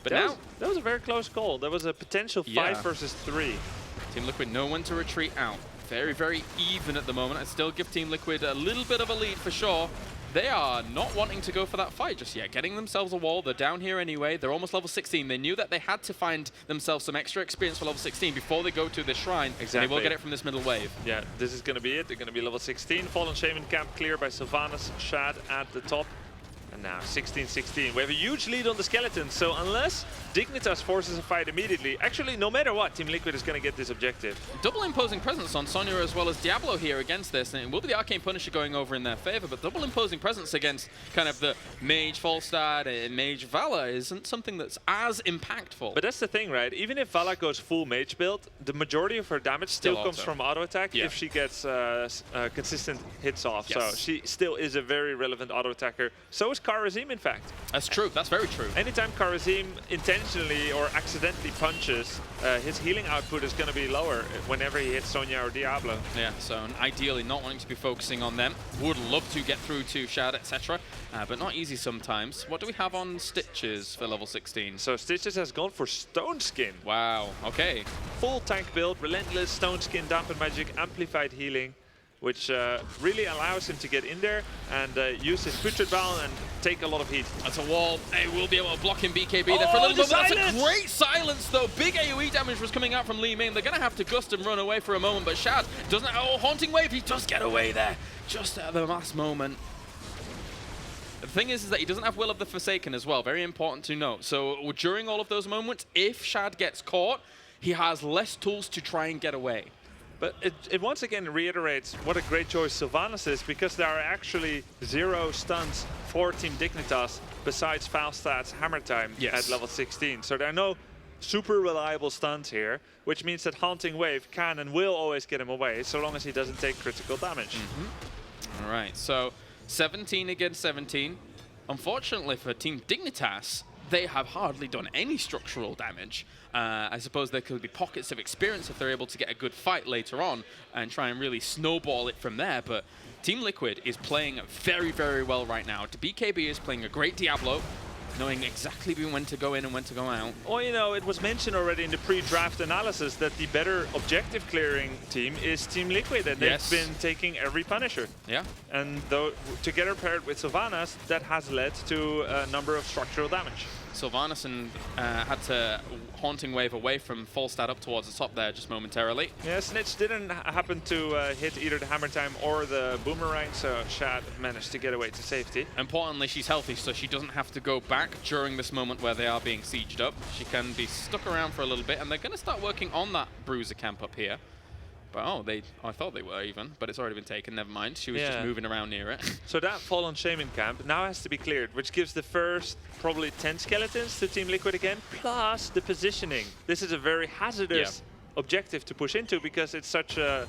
But that was a very close call. There was a potential 5 versus 3. Team Liquid know when to retreat out. Very, very even at the moment. I still give Team Liquid a little bit of a lead for sure. They are not wanting to go for that fight just yet. Getting themselves a wall. They're down here anyway. They're almost level 16. They knew that they had to find themselves some extra experience for level 16 before they go to the shrine. Exactly. And they will get it from this middle wave. Yeah, this is going to be it. They're going to be level 16. Fallen Shaman camp clear by Sylvanas, Shad at the top. And now 16-16. We have a huge lead on the skeletons, so unless Dignitas forces a fight immediately, actually no matter what, Team Liquid is going to get this objective. Double imposing presence on Sonya as well as Diablo here against this, and it will be the Arcane Punisher going over in their favor, but double imposing presence against kind of the Mage Falstad and Mage Vala isn't something that's as impactful. But that's the thing, right? Even if Vala goes full Mage build, the majority of her damage still comes from auto attack if she gets consistent hits off. So she still is a very relevant auto attacker. So is Kharazim, in fact. That's true. That's very true. Anytime Kharazim intentionally or accidentally punches, his healing output is going to be lower whenever he hits Sonya or Diablo. Yeah, so ideally not wanting to be focusing on them. Would love to get through to Shad, etc. But not easy sometimes. What do we have on Stitches for level 16? So Stitches has gone for Stone Skin. Wow, okay. Full tank build, Relentless, Stone Skin, Dampen Magic, Amplified Healing, which really allows him to get in there and use his Putrid Bowl and take a lot of heat. That's a wall. They will be able to block him BKB there for a little bit. That's a great silence, though. Big AoE damage was coming out from Li Ming. They're going to have to gust and run away for a moment, but Shad doesn't... Oh, Haunting Wave. He does get away there just at the last moment. The thing is that he doesn't have Will of the Forsaken as well. Very important to note. So during all of those moments, if Shad gets caught, he has less tools to try and get away. But it once again reiterates what a great choice Sylvanas is, because there are actually 0 stuns for Team Dignitas besides Falstad's Hammer Time at level 16. So there are no super reliable stuns here, which means that Haunting Wave can and will always get him away, so long as he doesn't take critical damage. All right, so 17 against 17. Unfortunately for Team Dignitas, they have hardly done any structural damage. I suppose there could be pockets of experience if they're able to get a good fight later on and try and really snowball it from there, but Team Liquid is playing very, very well right now. BKB is playing a great Diablo, knowing exactly when to go in and when to go out. Well, you know, it was mentioned already in the pre-draft analysis that the better objective clearing team is Team Liquid, and they've been taking every Punisher. Yeah. And though together paired with Sylvanas, that has led to a number of structural damage. Sylvanas had to Haunting Wave away from Falstad up towards the top there just momentarily. Yeah, Snitch didn't happen to hit either the Hammer Time or the Boomerang, so Shad managed to get away to safety. Importantly, she's healthy, so she doesn't have to go back during this moment where they are being sieged up. She can be stuck around for a little bit, and they're going to start working on that Bruiser camp up here. But I thought they were even, but it's already been taken. Never mind. She was just moving around near it. So that Fallen Shaman camp now has to be cleared, which gives the first probably 10 skeletons to Team Liquid again, plus the positioning. This is a very hazardous objective to push into because it's such a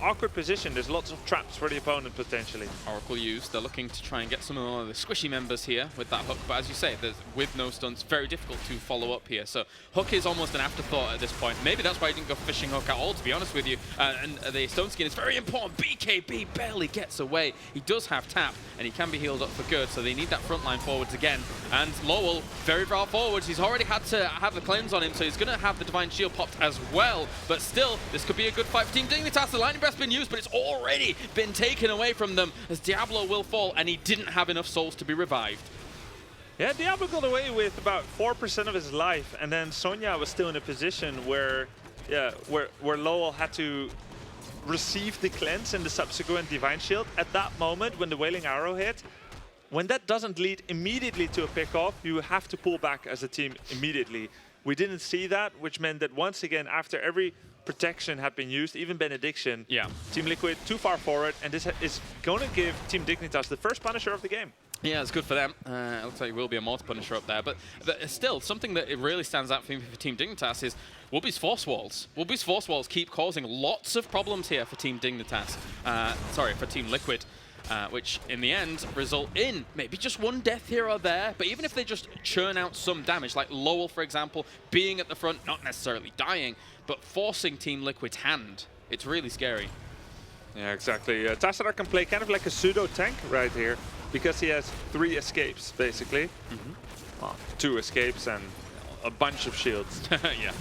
awkward position. There's lots of traps for the opponent potentially. Oracle used. They're looking to try and get some of the squishy members here with that hook. But as you say, with no stuns, very difficult to follow up here. So hook is almost an afterthought at this point. Maybe that's why he didn't go fishing hook at all, to be honest with you. And the stone skin is very important. BKB barely gets away. He does have tap, and he can be healed up for good. So they need that front line forwards again. And Lowell, very far forwards. He's already had to have the cleanse on him, so he's going to have the Divine Shield popped as well. But still, this could be a good fight for Team Dignitas. The Lightning Breath's been used, but it's already been taken away from them as Diablo will fall, and he didn't have enough souls to be revived. Yeah, Diablo got away with about 4% of his life, and then Sonya was still in a position where Lowell had to receive the cleanse and the subsequent Divine Shield. At that moment, when the Wailing Arrow hit, when that doesn't lead immediately to a pick-off, you have to pull back as a team immediately. We didn't see that, which meant that once again, after every protection had been used, even Benediction, Team Liquid too far forward, and this is going to give Team Dignitas the first Punisher of the game. Yeah, it's good for them. It looks like it will be a Mortar Punisher up there, but still, something that it really stands out for Team Dignitas is Wubby's Force Walls. Wubby's Force Walls keep causing lots of problems here for Team Dignitas. For Team Liquid. Which in the end result in maybe just one death here or there, but even if they just churn out some damage, like Lowell, for example, being at the front, not necessarily dying, but forcing Team Liquid's hand, it's really scary. Yeah, exactly. Tassadar can play kind of like a pseudo-tank right here, because he has 3 escapes, basically. Well, 2 escapes and a bunch of shields. Yeah.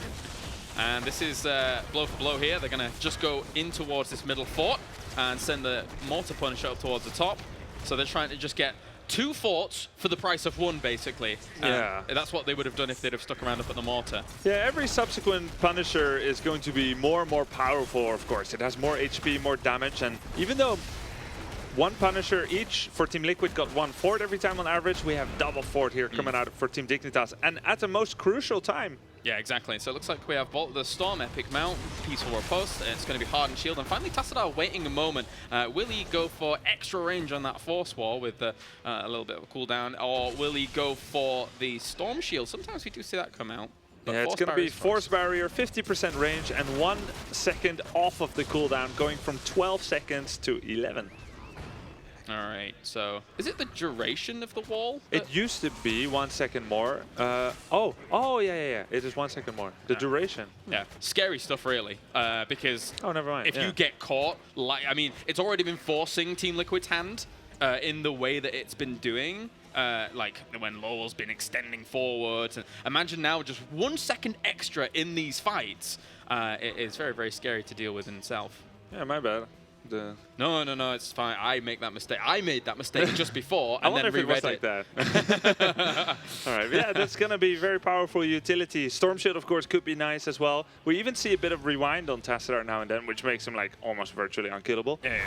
And this is blow for blow here. They're going to just go in towards this middle fort and send the Mortar Punisher up towards the top. So they're trying to just get 2 forts for the price of 1, basically. Yeah. That's what they would have done if they'd have stuck around up at the Mortar. Yeah, every subsequent Punisher is going to be more and more powerful, of course. It has more HP, more damage, and even though 1 Punisher each for Team Liquid got 1 fort every time on average, we have double fort here coming out for Team Dignitas, and at the most crucial time. Yeah, exactly. So it looks like we have Bolt of the Storm, Epic Mount, Peaceful Riposte. It's going to be Hardened Shield. And finally, Tassadar waiting a moment. Will he go for extra range on that Force Wall with a little bit of a cooldown? Or will he go for the Storm Shield? Sometimes we do see that come out. Yeah, it's going to be Force Barrier, 50% range, and 1 second off of the cooldown, going from 12 seconds to 11. All right, so is it the duration of the wall? It used to be 1 second more. Yeah. It is 1 second more. The duration. Yeah, scary stuff, really. Because never mind. If you get caught, it's already been forcing Team Liquid's hand in the way that it's been doing. Like when Lowell's been extending forwards. And imagine now just 1 second extra in these fights. It is very, very scary to deal with in itself. Yeah, my bad. No, it's fine. I make that mistake. I made that mistake just before and then reread like that. All right, yeah, that's going to be very powerful utility. Storm Shield, of course, could be nice as well. We even see a bit of rewind on Tassadar now and then, which makes him like almost virtually unkillable. Yeah.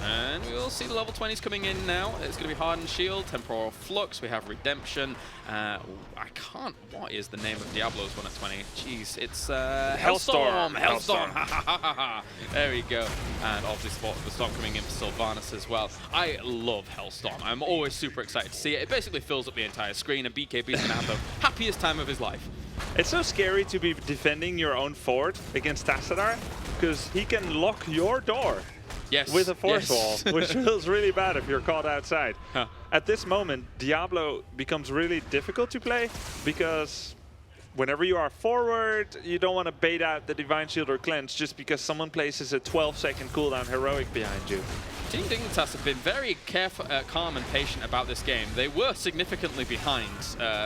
And we'll see the level 20s coming in now. It's going to be Hardened Shield, Temporal Flux, we have Redemption. What is the name of Diablo's one at 20? Jeez, it's Hellstorm. There we go. And obviously the Storm coming in for Sylvanas as well. I love Hellstorm. I'm always super excited to see it. It basically fills up the entire screen, and BKB's going to have the happiest time of his life. It's so scary to be defending your own fort against Tassadar, because he can lock your door. Yes. With a force wall, which feels really bad if you're caught outside. Huh. At this moment, Diablo becomes really difficult to play because whenever you are forward, you don't want to bait out the Divine Shield or Cleanse just because someone places a 12-second cooldown heroic behind you. Team Dignitas have been very careful, calm and patient about this game. They were significantly behind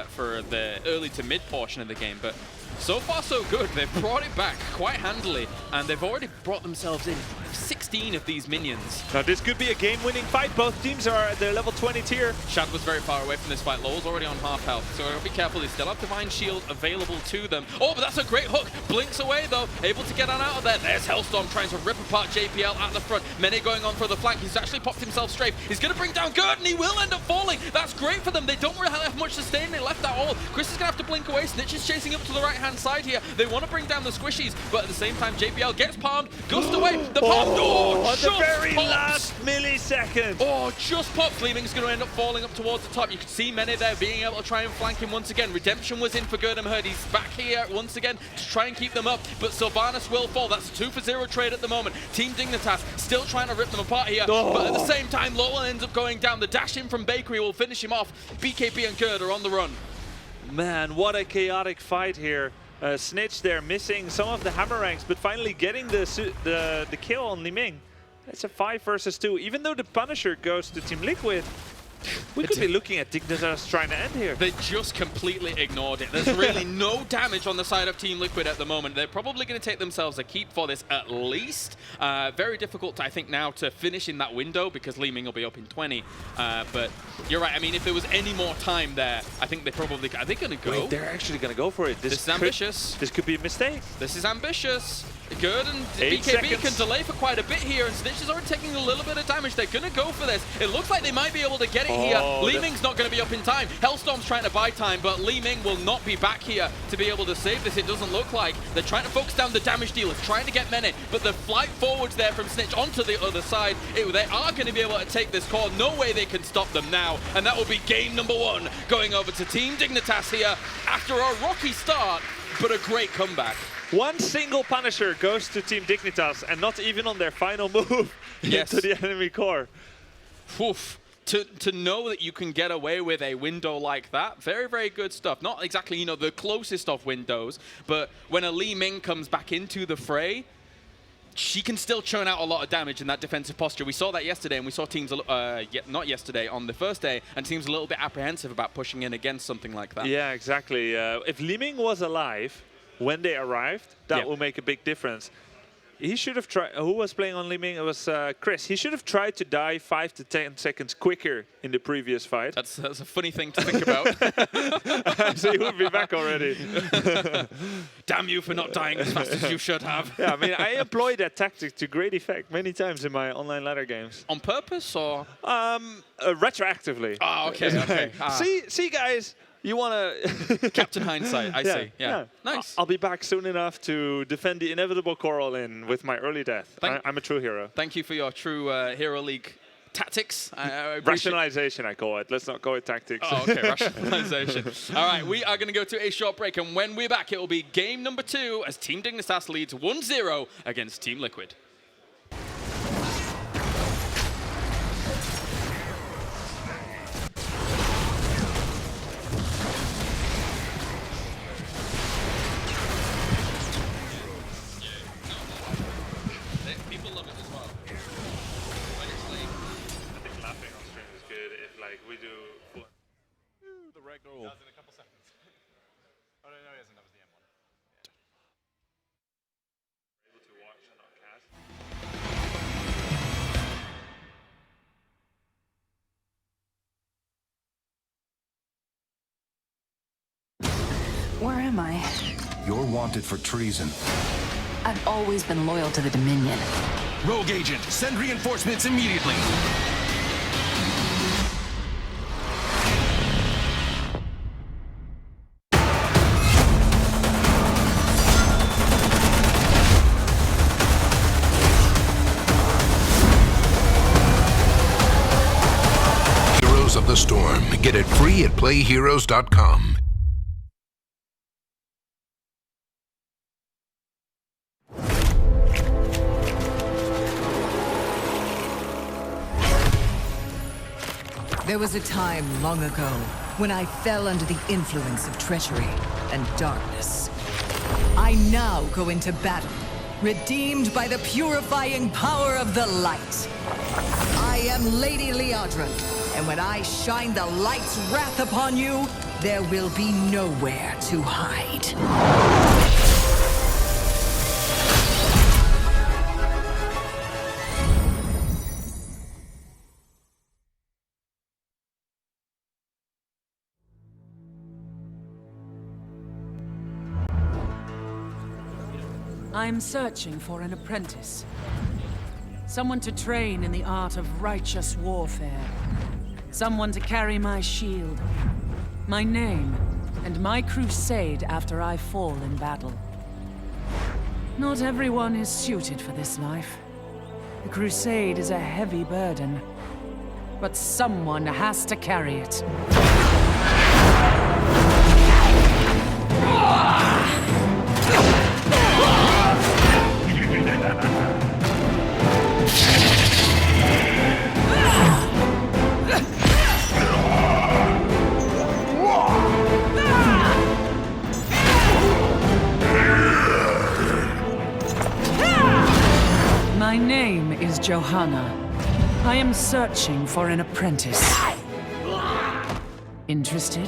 for the early to mid portion of the game, but So far, so good. They've brought it back quite handily, and they've already brought themselves in 16 of these minions. Now this could be a game-winning fight. Both teams are at their level 20 tier. Shad was very far away from this fight. Lowell's already on half health, so be careful. They still have Divine Shield available to them. Oh, but that's a great hook. Blinks away, though. Able to get on out of there. There's Hellstorm trying to rip apart JPL at the front. Mene going on for the flank. He's actually popped himself strafe. He's going to bring down Gerd, and he will end up falling. That's great for them. They don't really have much sustaining left at all. Chris is going to have to blink away. Snitch is chasing up to the right-hand side here. They want to bring down the squishies, but at the same time, JPL gets palmed. Gust away. The palm. Oh, at the very last millisecond. Oh, just pops. Leaving's going to end up falling up towards the top. You can see Mene there being able to try and flank him once again. Redemption was in for Gerd and Herd. He's back here once again to try and keep them up, but Sylvanas will fall. That's a 2-for-0 trade at the moment. Team Dignitas still trying to rip them apart here, but at the same time, Lowell ends up going down. The dash in from Bakery will finish him off. BKB and Gerd are on the run. Man, what a chaotic fight here. Snitch there missing some of the hammer ranks, but finally getting the kill on Li Ming. It's a 5 versus 2. Even though the Punisher goes to Team Liquid, we could be looking at Dignitas trying to end here. They just completely ignored it. There's really no damage on the side of Team Liquid at the moment. They're probably going to take themselves a keep for this at least. Very difficult, I think, now to finish in that window because Li Ming will be up in 20. But you're right. I mean, if there was any more time there, I think they probably... Are they going to go? Wait, they're actually going to go for it. This is ambitious. This could be a mistake. This is ambitious. Gerd and 8 BKB seconds. can delay for quite a bit here, and Snitch is already taking a little bit of damage. They're going to go for this. It looks like they might be able to get it here. Li Ming's not going to be up in time. Hellstorm's trying to buy time, but Li Ming will not be back here to be able to save this, it doesn't look like. They're trying to focus down the damage dealers, trying to get Mene, but the flight forwards there from Snitch onto the other side, they are going to be able to take this core. No way they can stop them now, and that will be game number 1 going over to Team Dignitas here after a rocky start, but a great comeback. One single Punisher goes to Team Dignitas, and not even on their final move into the enemy core. Oof. To know that you can get away with a window like that, very, very good stuff. Not exactly, you know, the closest of windows, but when a Li Ming comes back into the fray, she can still churn out a lot of damage in that defensive posture. We saw that yesterday, and we saw teams, not yesterday, on the first day, and teams a little bit apprehensive about pushing in against something like that. Yeah, exactly. If Li Ming was alive when they arrived, that will make a big difference. He should have tried. Who was playing on Li Ming? It was Chris. He should have tried to die 5 to 10 seconds quicker in the previous fight. That's a funny thing to think about. So he would be back already. Damn you for not dying as fast as you should have. Yeah, I mean, I employed that tactic to great effect many times in my online ladder games. On purpose or? Retroactively. Oh, okay, okay. See, guys. You want to... Captain Hindsight, I see. Yeah. Nice. I'll be back soon enough to defend the inevitable core all-in with my early death. I'm a true hero. Thank you for your true Hero League tactics. Rationalization, I call it. Let's not call it tactics. Oh, okay, rationalization. All right, we are going to go to a short break, and when we're back, it will be game number 2 as Team Dignitas leads 1-0 against Team Liquid. Where am I? You're wanted for treason. I've always been loyal to the Dominion. Rogue agent, send reinforcements immediately. Heroes of the Storm. Get it free at playheroes.com. There was a time long ago when I fell under the influence of treachery and darkness. I now go into battle, redeemed by the purifying power of the light. I am Lady Liadra, and when I shine the light's wrath upon you, there will be nowhere to hide. I'm searching for an apprentice. Someone to train in the art of righteous warfare. Someone to carry my shield, my name, and my crusade after I fall in battle. Not everyone is suited for this life. The crusade is a heavy burden, but someone has to carry it. My name is Johanna. I am searching for an apprentice. Interested?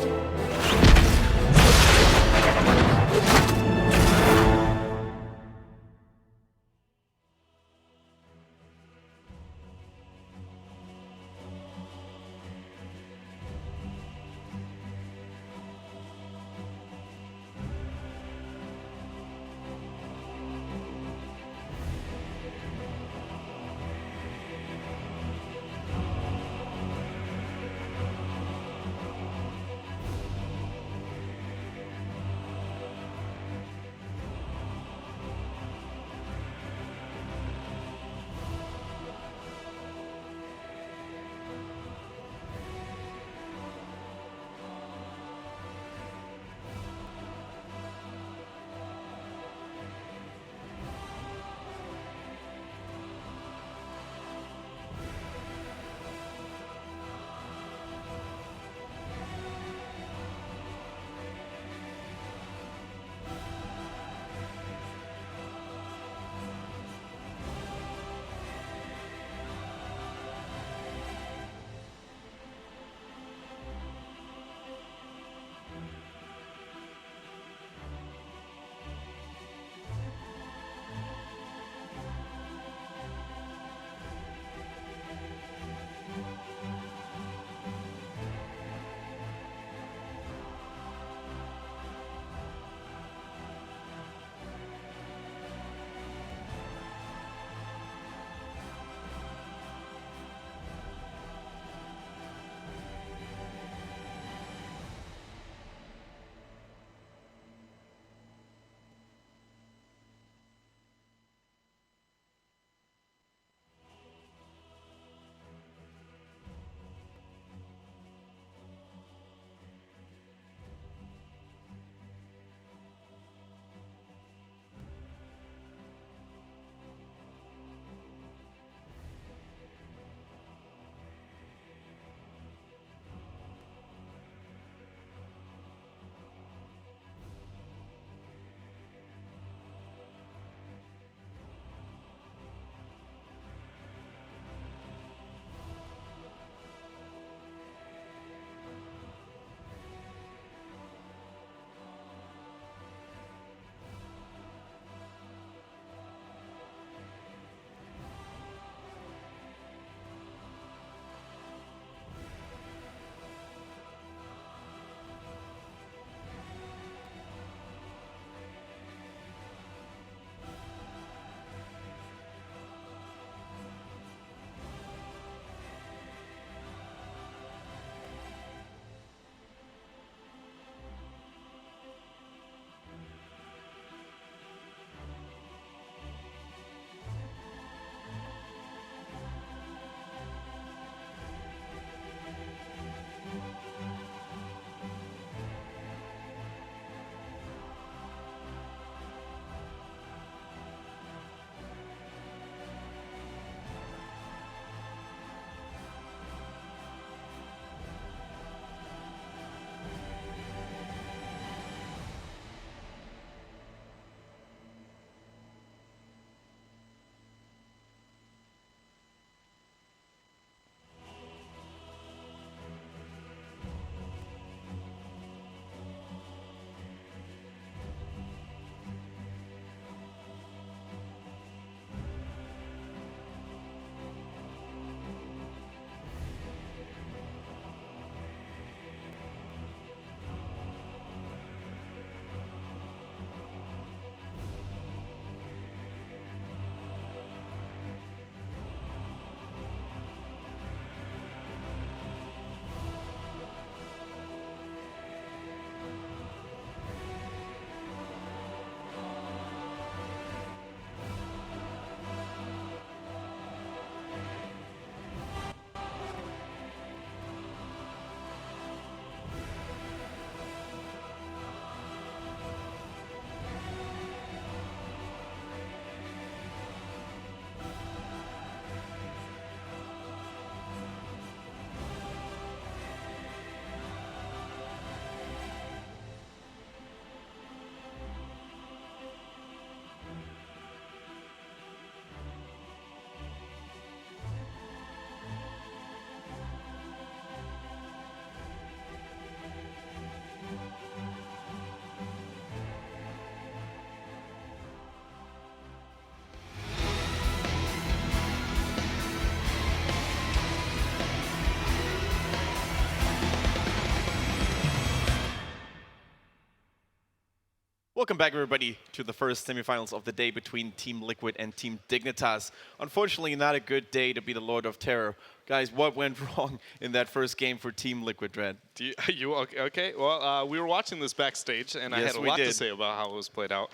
Welcome back, everybody, to the first semifinals of the day between Team Liquid and Team Dignitas. Unfortunately, not a good day to be the Lord of Terror. Guys, what went wrong in that first game for Team Liquid, Dread? You okay? Well, we were watching this backstage, and I had a lot to say about how it was played out.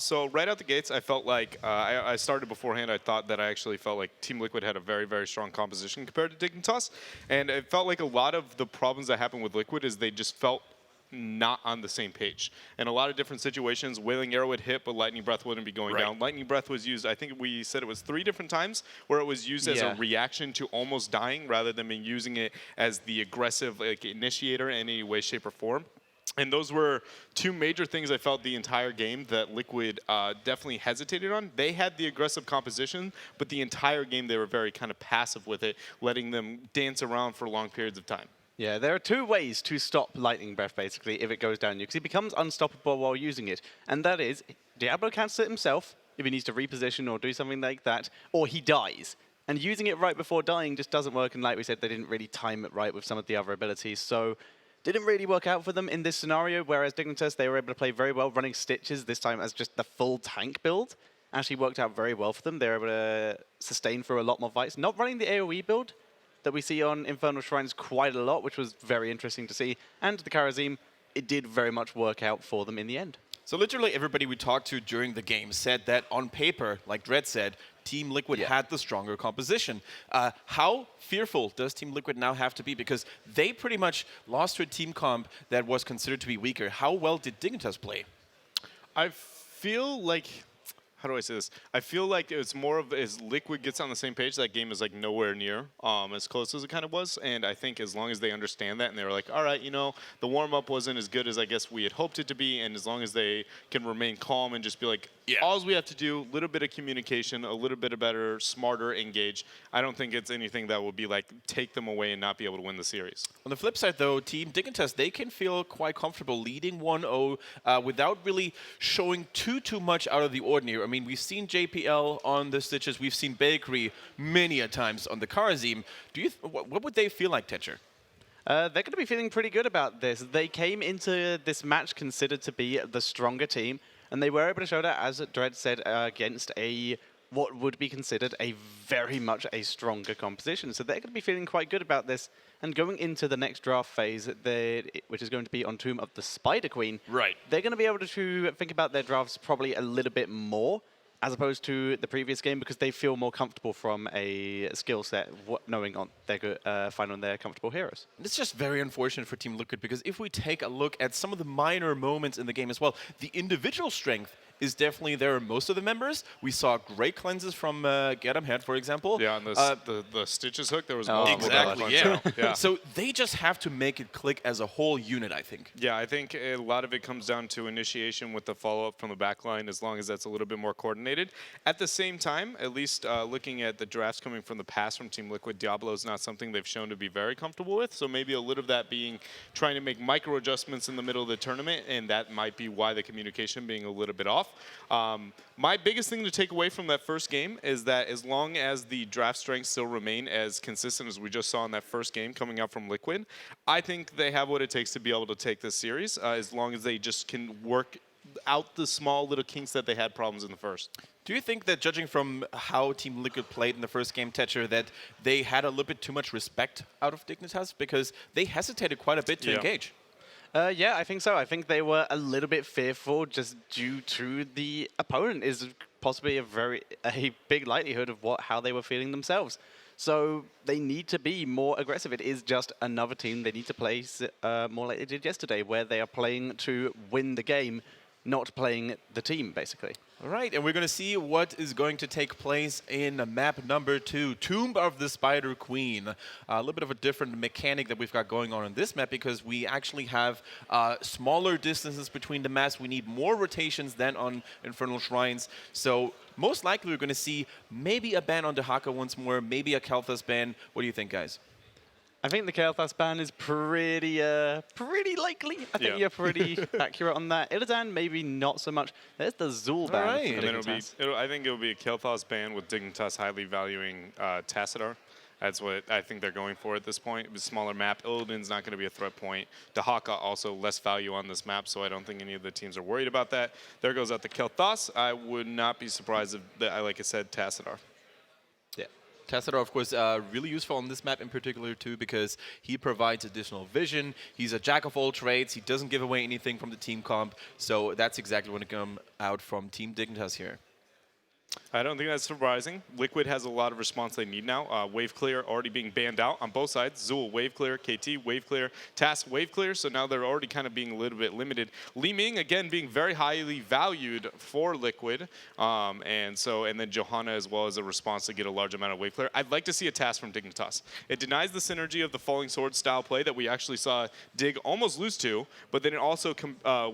So right out the gates, I felt like I started beforehand. I thought that I actually felt like Team Liquid had a very, very strong composition compared to Dignitas, and it felt like a lot of the problems that happened with Liquid is they just felt not on the same page. In a lot of different situations, Wailing Arrow would hit, but Lightning Breath wouldn't be going down. Lightning Breath was used, I think we said it was 3 different times, where it was used as a reaction to almost dying rather than being using it as the aggressive initiator in any way, shape, or form. And those were 2 major things I felt the entire game that Liquid definitely hesitated on. They had the aggressive composition, but the entire game they were very kind of passive with it, letting them dance around for long periods of time. Yeah, there are 2 ways to stop Lightning Breath, basically, if it goes down you, because he becomes unstoppable while using it. And that is, Diablo cancels it himself, if he needs to reposition or do something like that, or he dies. And using it right before dying just doesn't work, and like we said, they didn't really time it right with some of the other abilities, so didn't really work out for them in this scenario, whereas Dignitas, they were able to play very well, running Stitches, this time as just the full tank build. Actually worked out very well for them. They were able to sustain through a lot more fights. Not running the AoE build that we see on Infernal Shrines quite a lot, which was very interesting to see. And the Kharazim, it did very much work out for them in the end. So literally everybody we talked to during the game said that on paper, like Dread said, Team Liquid had the stronger composition. How fearful does Team Liquid now have to be? Because they pretty much lost to a team comp that was considered to be weaker. How well did Dignitas play? I feel like... How do I say this? I feel like it's more of as Liquid gets on the same page, that game is like nowhere near as close as it kind of was. And I think as long as they understand that and they're like, all right, you know, the warm-up wasn't as good as I guess we had hoped it to be. And as long as they can remain calm and just be like, all we have to do, a little bit of communication, a little bit of better, smarter engage. I don't think it's anything that will be like take them away and not be able to win the series. On the flip side, though, Team Dignitas, they can feel quite comfortable leading 1-0 without really showing too much out of the ordinary. I mean, we've seen JPL on the Stitches. We've seen Bakery many a times on the Kharazim. What would they feel like, Tetcher? They're going to be feeling pretty good about this. They came into this match considered to be the stronger team, and they were able to show that, as Dread said, against what would be considered a very much a stronger composition. So they're going to be feeling quite good about this. And going into the next draft phase, which is going to be on Tomb of the Spider Queen, they're going to be able to think about their drafts probably a little bit more, as opposed to the previous game, because they feel more comfortable from a skill set, knowing they're good, finding their comfortable heroes. It's just very unfortunate for Team Liquid, because if we take a look at some of the minor moments in the game as well, the individual strength is definitely there in most of the members. We saw great cleanses from Get 'em Head, for example. Yeah, and the Stitches hook, there was multiple. Exactly, yeah. So they just have to make it click as a whole unit, I think. Yeah, I think a lot of it comes down to initiation with the follow-up from the backline, as long as that's a little bit more coordinated. At the same time, at least looking at the drafts coming from the past from Team Liquid, Diablo is not something they've shown to be very comfortable with. So maybe a little of that being trying to make micro adjustments in the middle of the tournament, and that might be why the communication being a little bit off. My biggest thing to take away from that first game is that as long as the draft strengths still remain as consistent as we just saw in that first game coming out from Liquid, I think they have what it takes to be able to take this series, as long as they just can work out the small little kinks that they had problems in the first. Do you think that, judging from how Team Liquid played in the first game, Tetcher, that they had a little bit too much respect out of Dignitas? Because they hesitated quite a bit to engage. Yeah, I think so. I think they were a little bit fearful just due to the opponent is possibly a big likelihood of how they were feeling themselves. So they need to be more aggressive. It is just another team they need to play more like they did yesterday, where they are playing to win the game, not playing the team, basically. All right, and we're going to see what is going to take place in map number 2, Tomb of the Spider Queen. A little bit of a different mechanic that we've got going on this map, because we actually have smaller distances between the maps. We need more rotations than on Infernal Shrines. So most likely we're going to see maybe a ban on Dehaka once more, maybe a Kalthas ban. What do you think, guys? I think the Kalthas ban is pretty likely. I think you're pretty accurate on that. Illidan, maybe not so much. There's the Zul ban. Right. And then I think it'll be a Kalthas ban with Dignitas highly valuing Tassadar. That's what I think they're going for at this point. It was a smaller map. Illidan's not going to be a threat point. Dahaka also less value on this map, so I don't think any of the teams are worried about that. There goes out the Kel'Thas. I would not be surprised if, like I said, Tassadar. Yeah. Tassadar, of course, really useful on this map in particular, too, because he provides additional vision. He's a jack of all trades. He doesn't give away anything from the team comp. So that's exactly what comes out from Team Dignitas here. I don't think that's surprising. Liquid has a lot of response they need now. Wave clear already being banned out on both sides. Zul, wave clear. KT, wave clear. TAS, wave clear. So now they're already kind of being a little bit limited. Li Ming, again, being very highly valued for Liquid. And then Johanna as well as a response to get a large amount of wave clear. I'd like to see a TAS from Dignitas. It denies the synergy of the Falling Sword style play that we actually saw Dig almost lose to, but then it also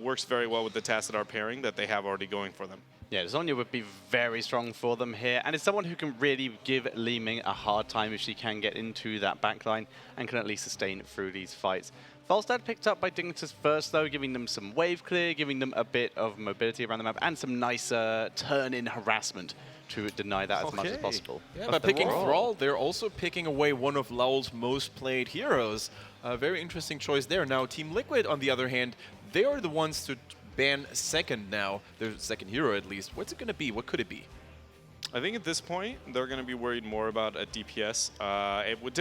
works very well with the Tassadar pairing that they have already going for them. Yeah, Zhonya would be very strong for them here, and it's someone who can really give Li Ming a hard time if she can get into that backline and can at least sustain it through these fights. Falstad picked up by Dignitas first, though, giving them some wave clear, giving them a bit of mobility around the map, and some nice turn-in harassment to deny that as much as possible. Yeah, by picking Thrall, they're also picking away one of LoL's most played heroes. A very interesting choice there. Now, Team Liquid, on the other hand, they are the ones to ban second now, their second hero at least. What's it going to be? What could it be? I think at this point, they're going to be worried more about a DPS.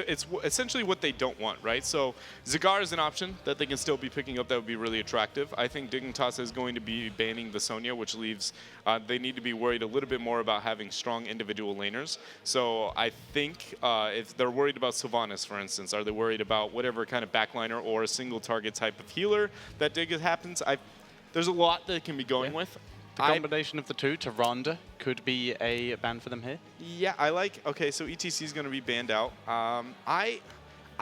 It's essentially what they don't want, right? So Zagar is an option that they can still be picking up that would be really attractive. I think Dignitas is going to be banning the Sonya, which leaves they need to be worried a little bit more about having strong individual laners. So I think if they're worried about Sylvanas, for instance, are they worried about whatever kind of backliner or a single target type of healer that Dig happens? There's a lot that it can be going with. The combination of the two, Tyrande, could be a ban for them here. Yeah, okay, so ETC is going to be banned out. I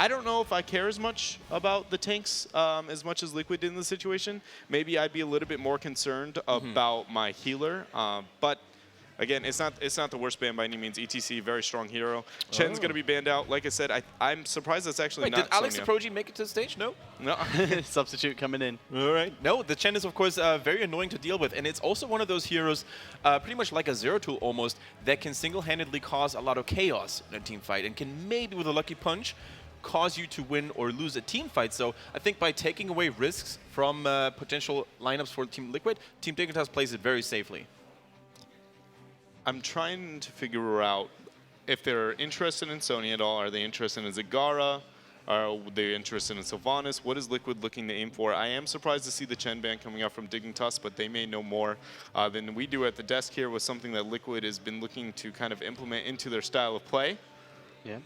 don't know if I care as much about the tanks as much as Liquid did in the situation. Maybe I'd be a little bit more concerned about my healer, but again, it's not the worst ban by any means. ETC, very strong hero. Chen's going to be banned out. Like I said, I'm surprised that's actually not did Alex Sonya. the Proji make it to the stage? No. No. Substitute coming in. All right. No, the Chen is, of course, very annoying to deal with. And it's also one of those heroes, pretty much like a Zero Tool almost, that can single-handedly cause a lot of chaos in a team fight and can maybe, with a lucky punch, cause you to win or lose a team fight. So I think by taking away risks from potential lineups for Team Liquid, Team Dignitas plays it very safely. I'm trying to figure out if they're interested in Sonya at all. Are they interested in Zagara? Are they interested in Sylvanas? What is Liquid looking to aim for? I am surprised to see the Chen ban coming out from Dignitas, but they may know more than we do at the desk here with something that Liquid has been looking to kind of implement into their style of play. Yeah.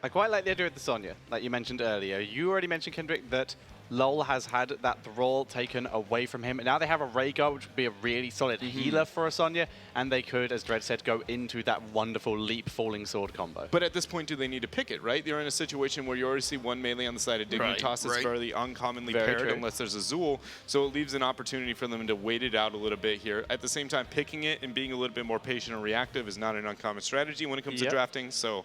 I quite like the idea of the Sonya, like you mentioned earlier. You already mentioned, Kendrick, that LoL has had that Thrall taken away from him. Now they have a Rhaegar, which would be a really solid healer for a Sonya, and they could, as Dredd said, go into that wonderful Leap Falling Sword combo. But at this point, do they need to pick it, right? You're in a situation where you already see one melee on the side of Dignitas. It's fairly uncommonly paired unless there's a Zul, so it leaves an opportunity for them to wait it out a little bit here. At the same time, picking it and being a little bit more patient and reactive is not an uncommon strategy when it comes to drafting, so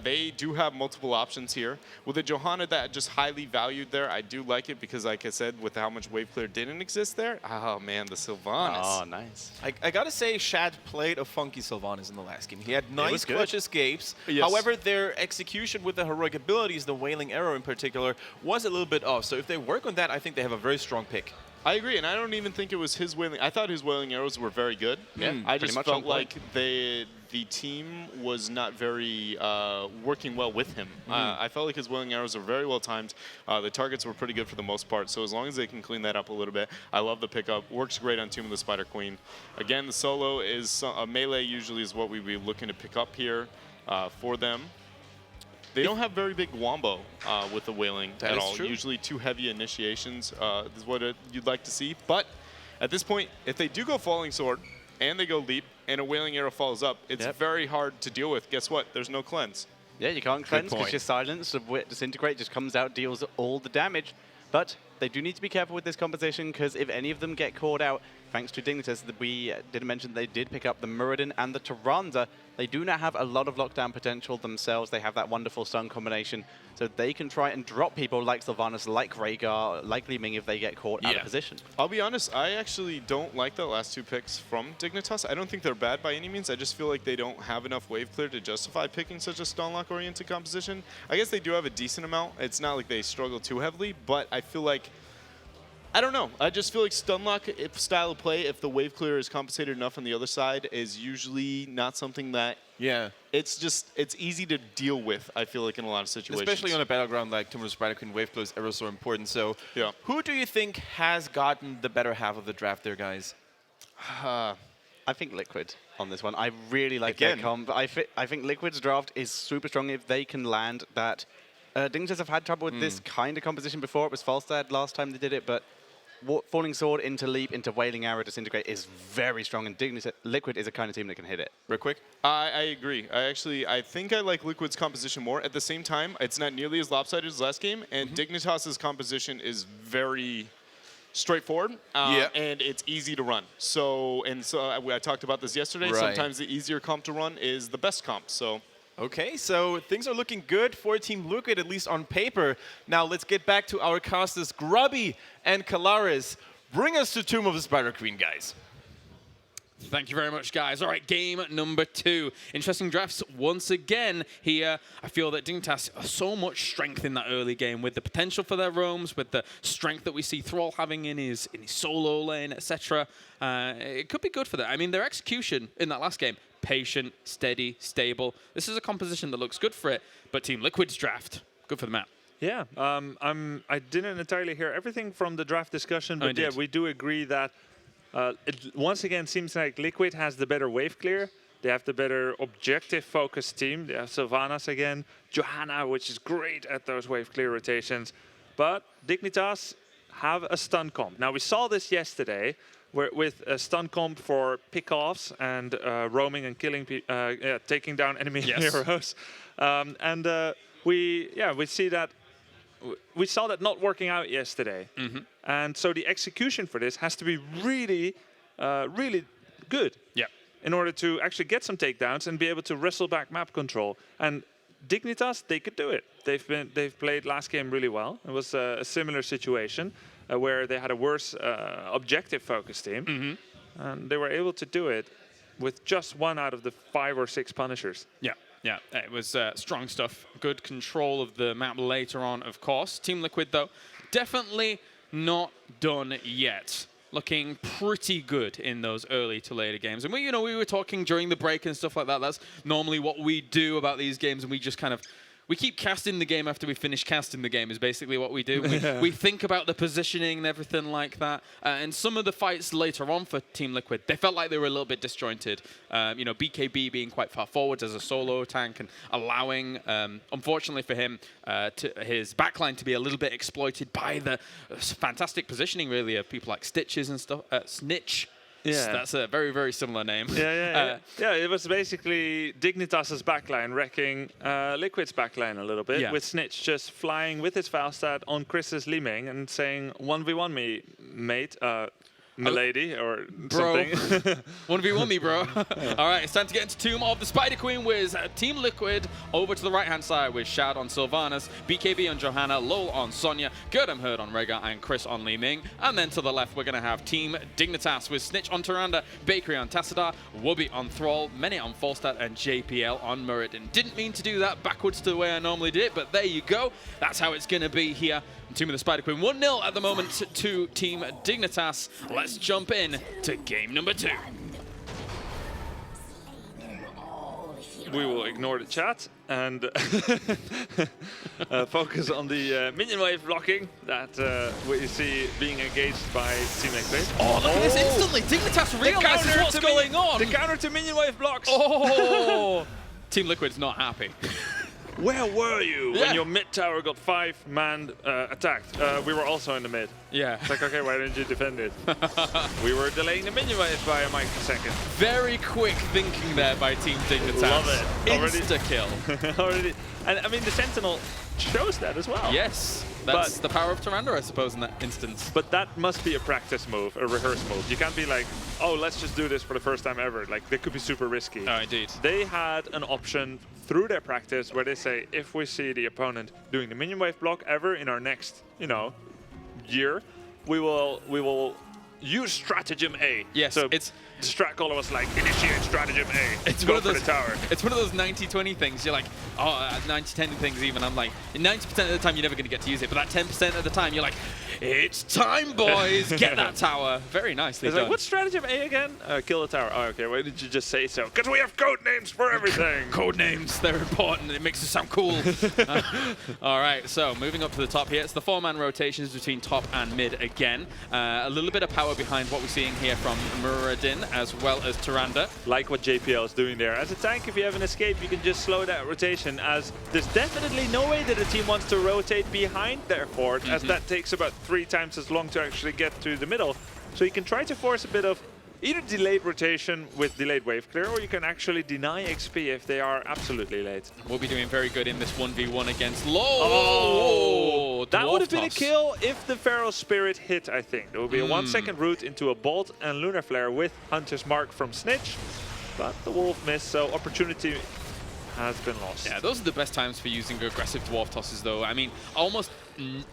they do have multiple options here. With a Johanna that just highly valued there, I do like it because, like I said, with how much wave clear didn't exist there, oh man, the Sylvanas. Oh, nice. I gotta say, Shad played a funky Sylvanas in the last game. He had nice clutch escapes. Yes. However, their execution with the heroic abilities, the Wailing Arrow in particular, was a little bit off. So if they work on that, I think they have a very strong pick. I agree, and I don't even think it was his Wailing. I thought his Wailing Arrows were very good. Yeah, I just felt like the team was not very working well with him. I felt like his Wailing Arrows were very well timed. The targets were pretty good for the most part, so as long as they can clean that up a little bit, I love the pickup. Works great on Tomb of the Spider Queen. Again, the solo is a melee usually is what we'd be looking to pick up here for them. They don't have very big wombo with the Wailing at all. True. Usually 2 heavy initiations is what you'd like to see. But at this point, if they do go Falling Sword and they go Leap and a Wailing Arrow falls up, it's very hard to deal with. Guess what? There's no cleanse. Yeah, you can't cleanse because your silence of Disintegrate just comes out, deals all the damage. But they do need to be careful with this composition because if any of them get caught out, thanks to Dignitas, that we didn't mention they did pick up the Muradin and the Tyrande. They do now have a lot of lockdown potential themselves. They have that wonderful stun combination, so they can try and drop people like Sylvanas, like Rhaegar, like Li Ming if they get caught out of position. I'll be honest, I actually don't like the last 2 picks from Dignitas. I don't think they're bad by any means. I just feel like they don't have enough wave clear to justify picking such a Stunlock-oriented composition. I guess they do have a decent amount. It's not like they struggle too heavily, but I feel like, I don't know. I just feel like Stunlock style of play, if the wave clear is compensated enough on the other side, is usually not something that, it's easy to deal with, I feel like, in a lot of situations. Especially on a battleground like Tomb of the Spider Queen, wave clear is ever so important. So who do you think has gotten the better half of the draft there, guys? I think Liquid on this one. I really like their comp. I think Liquid's draft is super strong if they can land that. Dignitas have had trouble with this kind of composition before. It was Falstad last time they did it, but Falling Sword into Leap into Wailing Arrow Disintegrate is very strong, and Liquid is a kind of team that can hit it. Real quick? I agree. I think I like Liquid's composition more. At the same time, it's not nearly as lopsided as last game, and Dignitas's composition is very straightforward, and it's easy to run. So I talked about this yesterday. Sometimes the easier comp to run is the best comp. So. Okay, so things are looking good for Team Liquid, at least on paper. Now let's get back to our casters, Grubby and Kalaris. Bring us to Tomb of the Spider Queen, guys. Thank you very much, guys. All right, game number 2. Interesting drafts once again here. I feel that Dignitas has so much strength in that early game with the potential for their roams, with the strength that we see Thrall having in his solo lane, etc. It could be good for them. I mean, their execution in that last game, patient, steady, stable. This is a composition that looks good for it, but Team Liquid's draft, good for the map. Yeah, I didn't entirely hear everything from the draft discussion, but yeah, we do agree that it once again seems like Liquid has the better wave clear. They have the better objective-focused team. They have Sylvanas again, Johanna, which is great at those wave clear rotations. But Dignitas have a stun comp. Now, we saw this yesterday with a stun comp for pickoffs and roaming and killing, taking down enemy heroes. We saw that not working out yesterday. And so the execution for this has to be really, really good. In order to actually get some takedowns and be able to wrestle back map control. And Dignitas, they could do it. They've played last game really well. It was a similar situation where they had a worse objective-focused team. And they were able to do it with just 1 out of the 5 or 6 Punishers. Yeah, it was strong stuff. Good control of the map later on, of course. Team Liquid, though, definitely not done yet. Looking pretty good in those early to later games. And we were talking during the break and stuff like that. That's normally what we do about these games, and we just kind of we keep casting the game after we finish casting the game is basically what we do. We think about the positioning and everything like that. And some of the fights later on for Team Liquid, they felt like they were a little bit disjointed. BKB being quite far forward as a solo tank and allowing, unfortunately for him, his backline to be a little bit exploited by the fantastic positioning, really, of people like Stitches and stuff. Snitch. Yeah, that's a very, very similar name. Yeah, it was basically Dignitas' backline wrecking Liquid's backline a little bit, with Snitch just flying with his Falstad on Chris's Li Ming and saying, 1v1 me, mate, milady, or something. 1v1 me, bro. All right, it's time to get into Tomb of the Spider Queen with Team Liquid over to the right-hand side with Shad on Sylvanas, BKB on Johanna, Lol on Sonya, Gerdem Herd on Rhaegar, and Chris on Li Ming. And then to the left, we're going to have Team Dignitas with Snitch on Tyrande, Bakery on Tassadar, Wubby on Thrall, Menet on Falstad, and JPL on Muradin. Didn't mean to do that backwards to the way I normally did it, but there you go. That's how it's going to be here. Tomb of the Spider Queen 1-0 at the moment to Team Dignitas. Let's jump in to game number 2. We will ignore the chat and focus on the minion wave blocking that we see being engaged by Team Liquid. Oh, look at this instantly! Dignitas realizes what's going on! The counter to minion wave blocks! Oh! Team Liquid's not happy. Where were you when your mid tower got 5-man attacked? We were also in the mid. Yeah. It's like, okay, why didn't you defend it? We were delaying the minion wave by a microsecond. Very quick thinking there by Team Dignitas. Love it. Insta-kill. Already And I mean, the Sentinel shows that as well. Yes, that's the power of Tyrande, I suppose, in that instance. But that must be a practice move, a rehearse move. You can't be like, oh, let's just do this for the first time ever. Like, that could be super risky. Oh, indeed. They had an option through their practice where they say, if we see the opponent doing the minion wave block ever in our next, you know, year, we will use stratagem A. Yes, so it's Strat all of us like initiate stratagem A. It's Go one of those. for the tower. It's one of those 90-20 things. You're like, oh, 90-10 things. Even I'm like, 90% of the time you're never going to get to use it, but that 10% of the time you're like, it's time, boys. Get that tower. Very nicely It's done. like, what's stratagem A again? Kill the tower. Oh, okay. Why did you just say so? Because we have code names for everything. Code names, they're important. It makes it sound cool. All right, so moving up to the top here, it's the 4-man rotations between top and mid again. A little bit of power behind what we're seeing here from Muradin as well as Tyrande. Like what JPL is doing there. As a tank, if you have an escape, you can just slow that rotation, as there's definitely no way that a team wants to rotate behind their fort, as that takes about 3 times as long to actually get to the middle. So you can try to force a bit of either delayed rotation with delayed wave clear, or you can actually deny XP if they are absolutely late. We'll be doing very good in this 1v1 against Low. Oh, that would have been a Dwarf kill if the Pharaoh Spirit hit, I think. There would be a 1-second route into a Bolt and Lunar Flare with Hunter's Mark from Snitch, but the Wolf missed, so opportunity has been lost. Yeah, those are the best times for using aggressive Dwarf tosses, though. I mean, almost in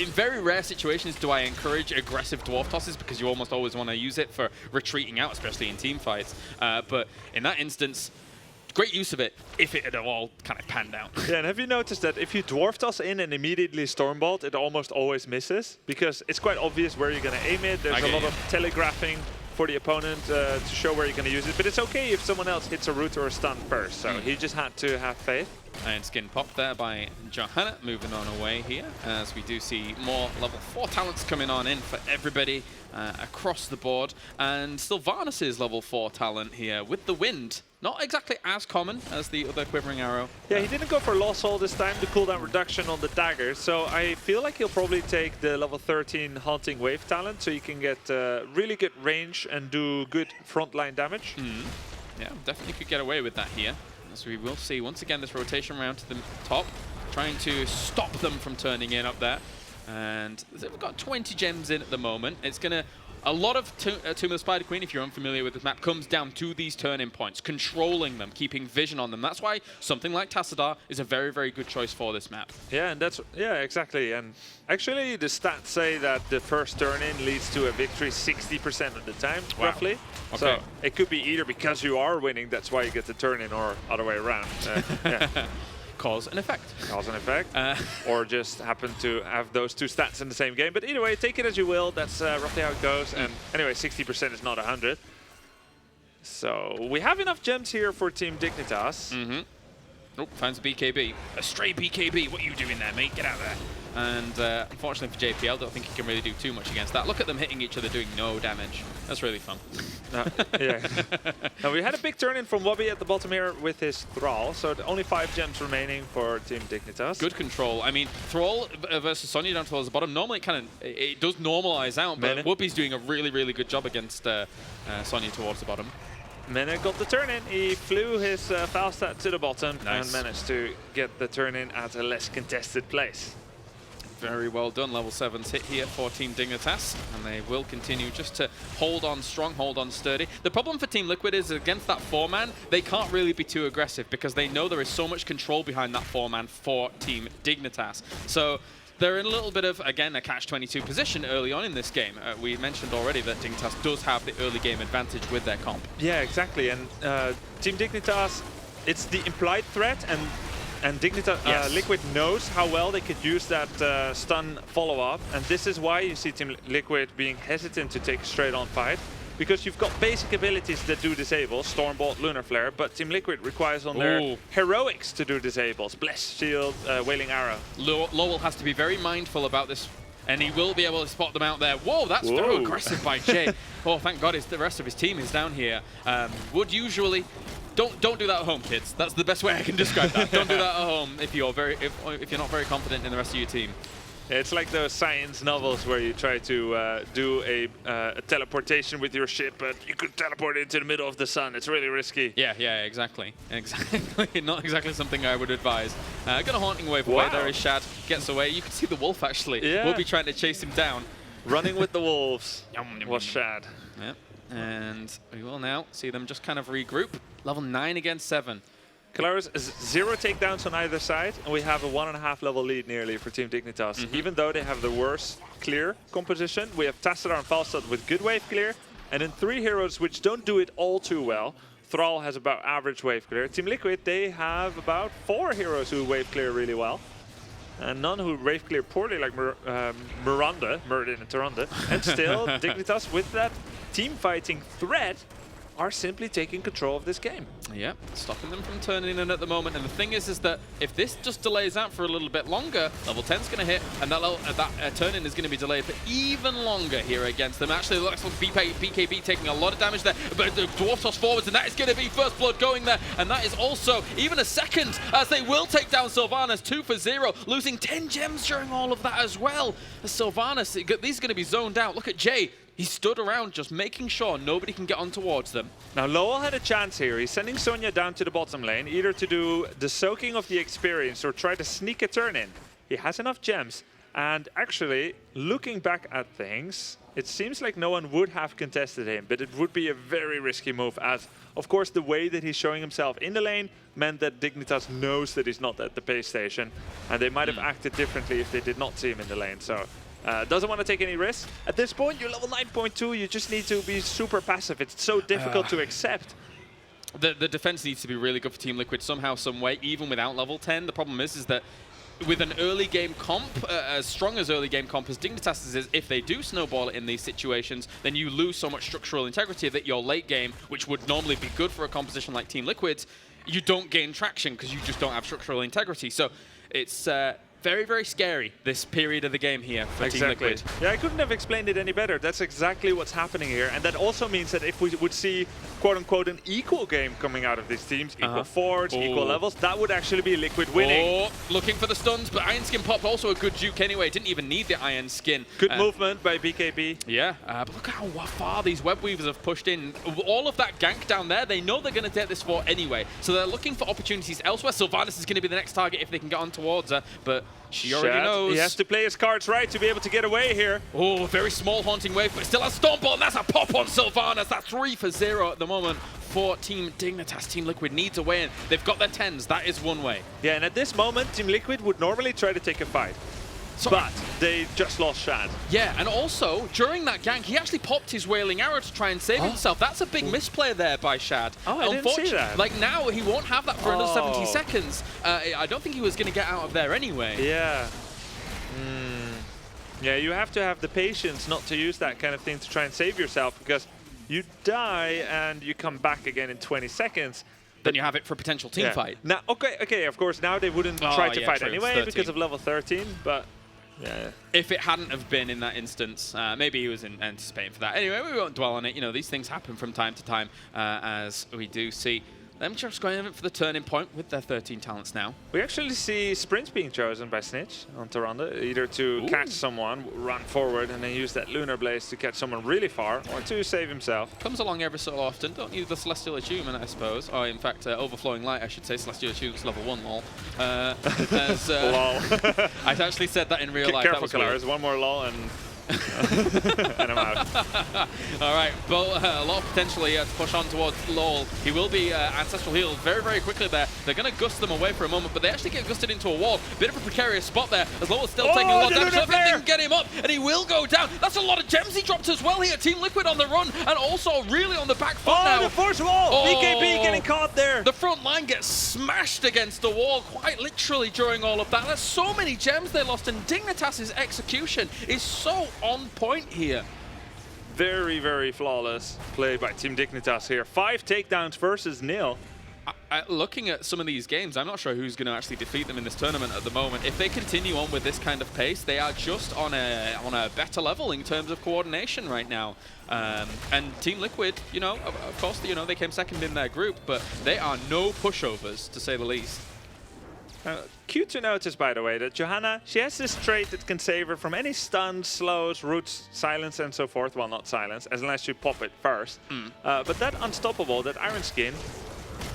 very rare situations do I encourage aggressive Dwarf tosses, because you almost always want to use it for retreating out, especially in team fights. But in that instance, great use of it if it had all kind of panned out. Yeah, and have you noticed that if you Dwarf toss in and immediately Stormbolt, it almost always misses? Because it's quite obvious where you're going to aim it. There's a lot of telegraphing for the opponent to show where you're going to use it. But it's okay if someone else hits a root or a stun first. So he just had to have faith. And skin popped there by Johanna, moving on away here, as we do see more level 4 talents coming on in for everybody across the board. And Sylvanas' level 4 talent here with the wind. Not exactly as common as the other Quivering Arrow. Yeah, he didn't go for Lost Soul this time, the cooldown reduction on the dagger. So I feel like he'll probably take the level 13 Haunting Wave talent, so you can get really good range and do good frontline damage. Yeah, definitely could get away with that here. As we will see, once again, this rotation round to the top, trying to stop them from turning in up there. And we've got 20 gems in at the moment. It's going to... A lot of Tomb of the Spider Queen, if you're unfamiliar with this map, comes down to these turn-in points, controlling them, keeping vision on them. That's why something like Tassadar is a very, very good choice for this map. Yeah, and that's... Yeah, exactly. And actually, the stats say that the first turn-in leads to a victory 60% of the time, roughly. Okay. So it could be either because you are winning, that's why you get the turn-in, or other way around. Yeah. Cause and effect. Cause and effect. Or just happen to have those two stats in the same game. But either way, take it as you will. That's roughly how it goes. And anyway, 60% is not 100. So we have enough gems here for Team Dignitas. Oh, finds a BKB. A stray BKB. What are you doing there, mate? Get out of there. And unfortunately for JPL, don't think he can really do too much against that. Look at them hitting each other, doing no damage. That's really fun. Yeah. Now we had a big turn in from Wobby at the bottom here with his Thrall. So only 5 gems remaining for Team Dignitas. Good control. I mean, Thrall versus Sonya down towards the bottom. Normally it does normalize out, but Whoopi's doing a really, really good job against Sonya towards the bottom. Mene got the turn in. He flew his Falstad to the bottom and managed to get the turn in at a less contested place. Very well done. Level 7's hit here for Team Dignitas, and they will continue just to hold on strong, hold on sturdy. The problem for Team Liquid is against that 4-man, they can't really be too aggressive because they know there is so much control behind that 4-man for Team Dignitas. So they're in a little bit of, again, a catch-22 position early on in this game. We mentioned already that Dignitas does have the early game advantage with their comp. Yeah, exactly. And Team Dignitas, it's the implied threat, and Dignitas, Liquid knows how well they could use that stun follow-up, and this is why you see Team Liquid being hesitant to take a straight-on fight, because you've got basic abilities that do disable, Stormbolt, Lunar Flare, but Team Liquid requires on their heroics to do disables, Bless, Shield, Wailing Arrow. Lowell has to be very mindful about this, and he will be able to spot them out there. Whoa, that's very aggressive by Jay. Oh, thank God the rest of his team is down here. Would usually... Don't do that at home, kids. That's the best way I can describe that. Don't do that at home if you're not very confident in the rest of your team. It's like those science novels where you try to do a teleportation with your ship, but you could teleport into the middle of the sun. It's really risky. Yeah, exactly. Exactly. Not exactly something I would advise. Got a Haunting Wave away there as Shad gets away. You can see the wolf actually. Yeah. We'll be trying to chase him down. Running with the wolves was Shad. Yep. And we will now see them just kind of regroup. Level 9 against 7. Kalaris is 0 takedowns on either side, and we have a 1.5 level lead nearly for Team Dignitas. Even though they have the worst clear composition, we have Tassadar and Falstad with good wave clear, and then 3 heroes which don't do it all too well. Thrall has about average wave clear. Team Liquid, they have about 4 heroes who wave clear really well, and none who wave clear poorly, like Miranda, Murden and Taronda. And still, Dignitas, with that team fighting threat, are simply taking control of this game. Yep, stopping them from turning in at the moment. And the thing is that if this just delays out for a little bit longer, level 10's going to hit, and that turn-in is going to be delayed for even longer here against them. Actually, it looks like BKB taking a lot of damage there, but the Dwarf toss forwards, and that is going to be first blood going there. And that is also even a second, as they will take down Sylvanas 2 for 0, losing 10 gems during all of that as well. As Sylvanas, these are going to be zoned out. Look at Jay. He stood around just making sure nobody can get on towards them. Now Lowell had a chance here. He's sending Sonya down to the bottom lane, either to do the soaking of the experience or try to sneak a turn in. He has enough gems, and actually, looking back at things, it seems like no one would have contested him, but it would be a very risky move, as of course the way that he's showing himself in the lane meant that Dignitas knows that he's not at the pay station, and they might have acted differently if they did not see him in the lane. So doesn't want to take any risks. At this point, you're level 9.2, you just need to be super passive. It's so difficult to accept. The defense needs to be really good for Team Liquid somehow, some way, even without level 10. The problem is that with an early game comp, as strong as early game comp as Dignitas is, if they do snowball it in these situations, then you lose so much structural integrity that your late game, which would normally be good for a composition like Team Liquid's, you don't gain traction because you just don't have structural integrity. So it's very, very scary, this period of the game here for Team Liquid. Yeah, I couldn't have explained it any better. That's exactly what's happening here. And that also means that if we would see, quote-unquote, an equal game coming out of these teams, equal forwards, equal levels, that would actually be Liquid winning. Oh, looking for the stuns, but Iron Skin popped also a good juke anyway. Didn't even need the Iron Skin. Good movement by BKB. Yeah, but look how far these web weavers have pushed in. All of that gank down there, they know they're going to take this fort anyway. So they're looking for opportunities elsewhere. Sylvanas is going to be the next target if they can get on towards her, but she already knows. He has to play his cards right to be able to get away here. Oh, very small Haunting Wave, but still has Stormbolt, and that's a pop on Sylvanas. That's 3 for 0 at the moment for Team Dignitas. Team Liquid needs a way in. They've got their 10s. That is one way. Yeah, and at this moment, Team Liquid would normally try to take a fight. But they just lost Shad. Yeah, and also, during that gank, he actually popped his Wailing Arrow to try and save himself. That's a big misplay there by Shad. Oh, I didn't see that. Like, now he won't have that for another 70 seconds. I don't think he was going to get out of there anyway. Yeah. Yeah, you have to have the patience not to use that kind of thing to try and save yourself, because you die and you come back again in 20 seconds. Then you have it for a potential team fight. Now, okay, of course, now they wouldn't try to fight anyway because of level 13, but... Yeah. If it hadn't have been in that instance, maybe he was anticipating for that. Anyway, we won't dwell on it. You know, these things happen from time to time, as we do see them just going for the turning point with their 13 talents now. We actually see sprints being chosen by Snitch on Taronda, either to catch someone, run forward, and then use that Lunar Blaze to catch someone really far, or to save himself. Comes along every so often. Don't use the Celestial Attunement, I suppose. Or, in fact, Overflowing Light, I should say. Celestial Attunement's level 1, lol. Lol. I actually said that in real life. Careful, Kalaris. One more lol and... and I'm out. All right, but a lot of potential here to push on towards Lowell. He will be Ancestral Heal very, very quickly there. They're going to gust them away for a moment, but they actually get gusted into a wall. Bit of a precarious spot there, as Lowell's still taking a lot of damage. So if they can get him up, and he will go down. That's a lot of gems he dropped as well here. Team Liquid on the run, and also really on the back foot now. The force wall! BKB getting caught there. The front line gets smashed against the wall, quite literally, during all of that. There's so many gems they lost, and Dignitas' execution is so on point here. Very, very flawless play by Team Dignitas here. 5 takedowns versus 0. Looking at some of these games, I'm not sure who's going to actually defeat them in this tournament at the moment. If they continue on with this kind of pace, they are just on a better level in terms of coordination right now. And Team Liquid, you know, of course, you know, they came second in their group, but they are no pushovers, to say the least. Cute to notice, by the way, that Johanna, she has this trait that can save her from any stuns, slows, roots, silence, and so forth. Well, not silence, unless you pop it first. But that Unstoppable, that Iron Skin,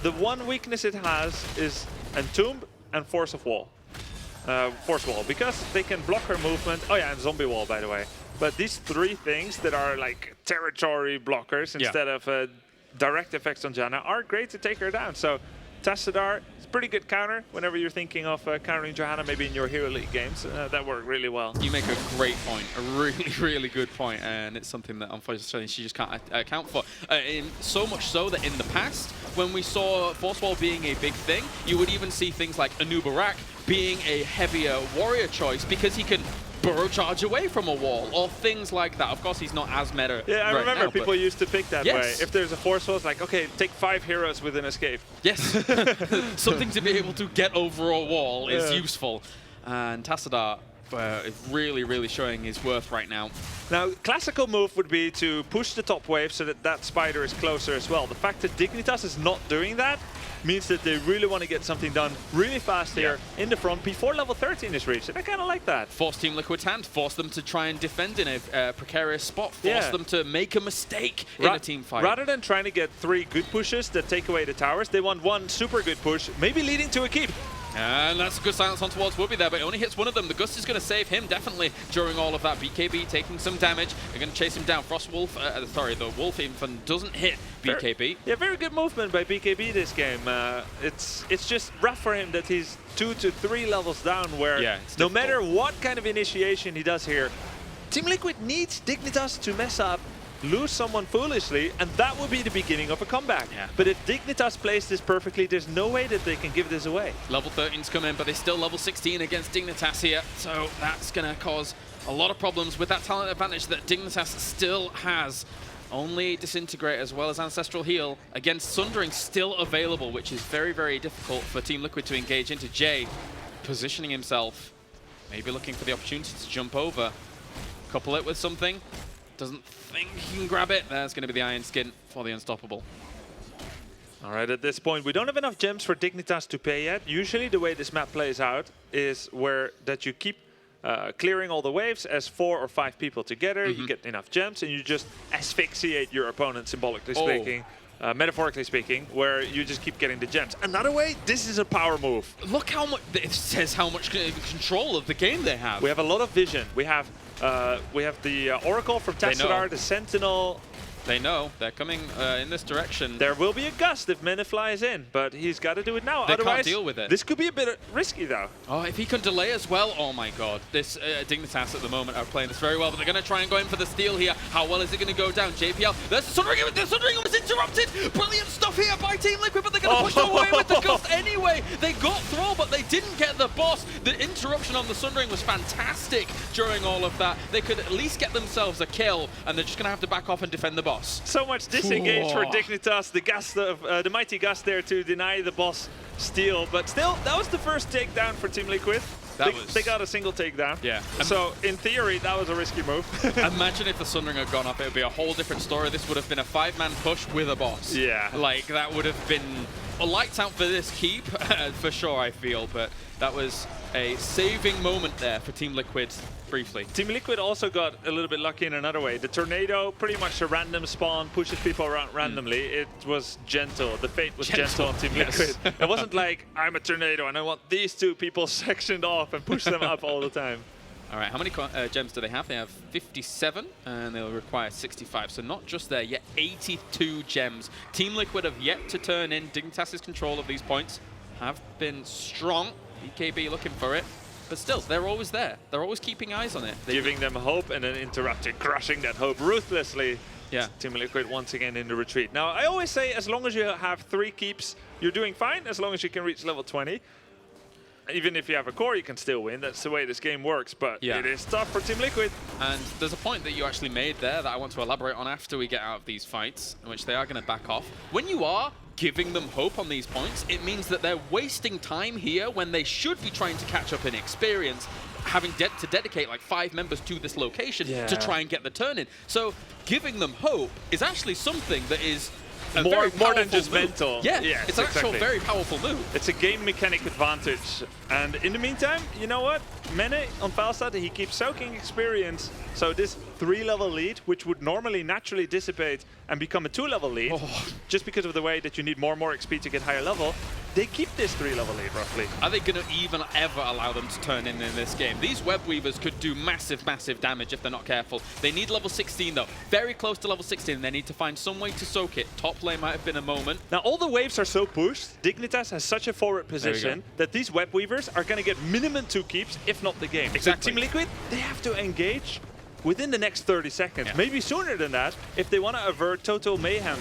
the one weakness it has is Entomb and Force of Wall. Force Wall, because they can block her movement. Oh yeah, and Zombie Wall, by the way. But these three things that are like territory blockers instead of direct effects on Johanna are great to take her down. So Tassadar is a pretty good counter whenever you're thinking of countering Johanna, maybe in your Hero League games. That worked really well. You make a great point, a really, really good point, and it's something that unfortunately she just can't account for. So much so that in the past, when we saw Force Wall being a big thing, you would even see things like Anubarak being a heavier warrior choice because he can burrow charge away from a wall or things like that. Of course, he's not as meta. Yeah, I remember now, people used to pick that way. If there's a Force Wall, it's like, okay, take 5 heroes with an escape. Yes, something to be able to get over a wall is useful. And Tassadar is really, really showing his worth right now. Now, classical move would be to push the top wave so that that spider is closer as well. The fact that Dignitas is not doing that means that they really want to get something done really fast here in the front before level 13 is reached, and I kind of like that. Force Team Liquid's hand, force them to try and defend in a precarious spot, force them to make a mistake in a team fight. Rather than trying to get 3 good pushes that take away the towers, they want 1 super good push, maybe leading to a keep. And that's a good silence on towards Whoopi there, but it only hits one of them. The Gust is going to save him, definitely, during all of that. BKB taking some damage. They're going to chase him down. Frostwolf, the Wolf even doesn't hit BKB. Very good movement by BKB this game. It's just rough for him that he's 2 to 3 levels down, where no matter what kind of initiation he does here, Team Liquid needs Dignitas to mess up, lose someone foolishly, and that would be the beginning of a comeback. But if Dignitas plays this perfectly, there's no way that they can give this away. Level 13's come in, but they're still level 16 against Dignitas here, so that's going to cause a lot of problems with that talent advantage that Dignitas still has. Only Disintegrate as well as Ancestral Heal against Sundering still available, which is very, very difficult for Team Liquid to engage into. Jay positioning himself, maybe looking for the opportunity to jump over, couple it with something. Doesn't think he can grab it. There's going to be the Iron Skin for the Unstoppable. All right, at this point, we don't have enough gems for Dignitas to pay yet. Usually the way this map plays out is that you keep clearing all the waves as 4 or 5 people together. You get enough gems, and you just asphyxiate your opponent, symbolically speaking. Metaphorically speaking, where you just keep getting the gems. Another way, this is a power move. Look how much, it says how much control of the game they have. We have a lot of vision. We have the Oracle from Tassadar, the Sentinel. They know. They're coming in this direction. There will be a gust if Mena flies in, but he's got to do it now. They Otherwise, can't deal with it. This could be a bit risky, though. Oh, if he can delay as well. Oh, my God. This Dignitas at the moment are playing this very well, but they're going to try and go in for the steal here. How well is it going to go down? JPL, there's the Sundering. The Sundering was interrupted. Brilliant stuff here by Team Liquid, but they're going to push away with the gust anyway. They got Thrall, but they didn't get the boss. The interruption on the Sundering was fantastic during all of that. They could at least get themselves a kill, and they're just going to have to back off and defend the boss. So much disengage for Dignitas, the mighty gust there to deny the boss steal, but still, that was the first takedown for Team Liquid. They got a single takedown. Yeah. So in theory, that was a risky move. Imagine if the Sundering had gone up, it would be a whole different story. This would have been a 5-man push with a boss. Yeah. Like, that would have been a lights out for this keep, for sure, I feel, but that was a saving moment there for Team Liquid. Briefly. Team Liquid also got a little bit lucky in another way. The Tornado, pretty much a random spawn, pushes people around randomly. It was gentle. The fate was gentle on Team Liquid. It wasn't like, I'm a Tornado and I want these 2 people sectioned off and push them up all the time. All right, how many gems do they have? They have 57, and they'll require 65. So not just there, yet 82 gems. Team Liquid have yet to turn in. Dignitas' control of these points have been strong. BKB looking for it. But still, they're always there. They're always keeping eyes on it. Giving them hope and then interrupting, crushing that hope ruthlessly. Yeah. Team Liquid once again in the retreat. Now, I always say as long as you have 3 keeps, you're doing fine, as long as you can reach level 20. Even if you have a core, you can still win. That's the way this game works, but it is tough for Team Liquid. And there's a point that you actually made there that I want to elaborate on after we get out of these fights, in which they are going to back off. When you are giving them hope on these points, it means that they're wasting time here when they should be trying to catch up in experience, having to dedicate like 5 members to this location to try and get the turn in. So giving them hope is actually something that is more than just mental. Yeah, yes, it's an actual exactly. very powerful move. It's a game mechanic advantage. And in the meantime, you know what? Mene on Falstad, he keeps soaking experience. So this 3-level lead, which would normally naturally dissipate and become a 2-level lead, just because of the way that you need more and more XP to get higher level, they keep this 3-level lead roughly. Are they going to even ever allow them to turn in this game? These web weavers could do massive, massive damage if they're not careful. They need level 16 though, very close to level 16, and they need to find some way to soak it. Top lane might have been a moment. Now all the waves are so pushed, Dignitas has such a forward position that these web weavers are going to get minimum 2 keeps, if not the game. Exactly. So Team Liquid, they have to engage within the next 30 seconds, maybe sooner than that, if they want to avert total mayhem.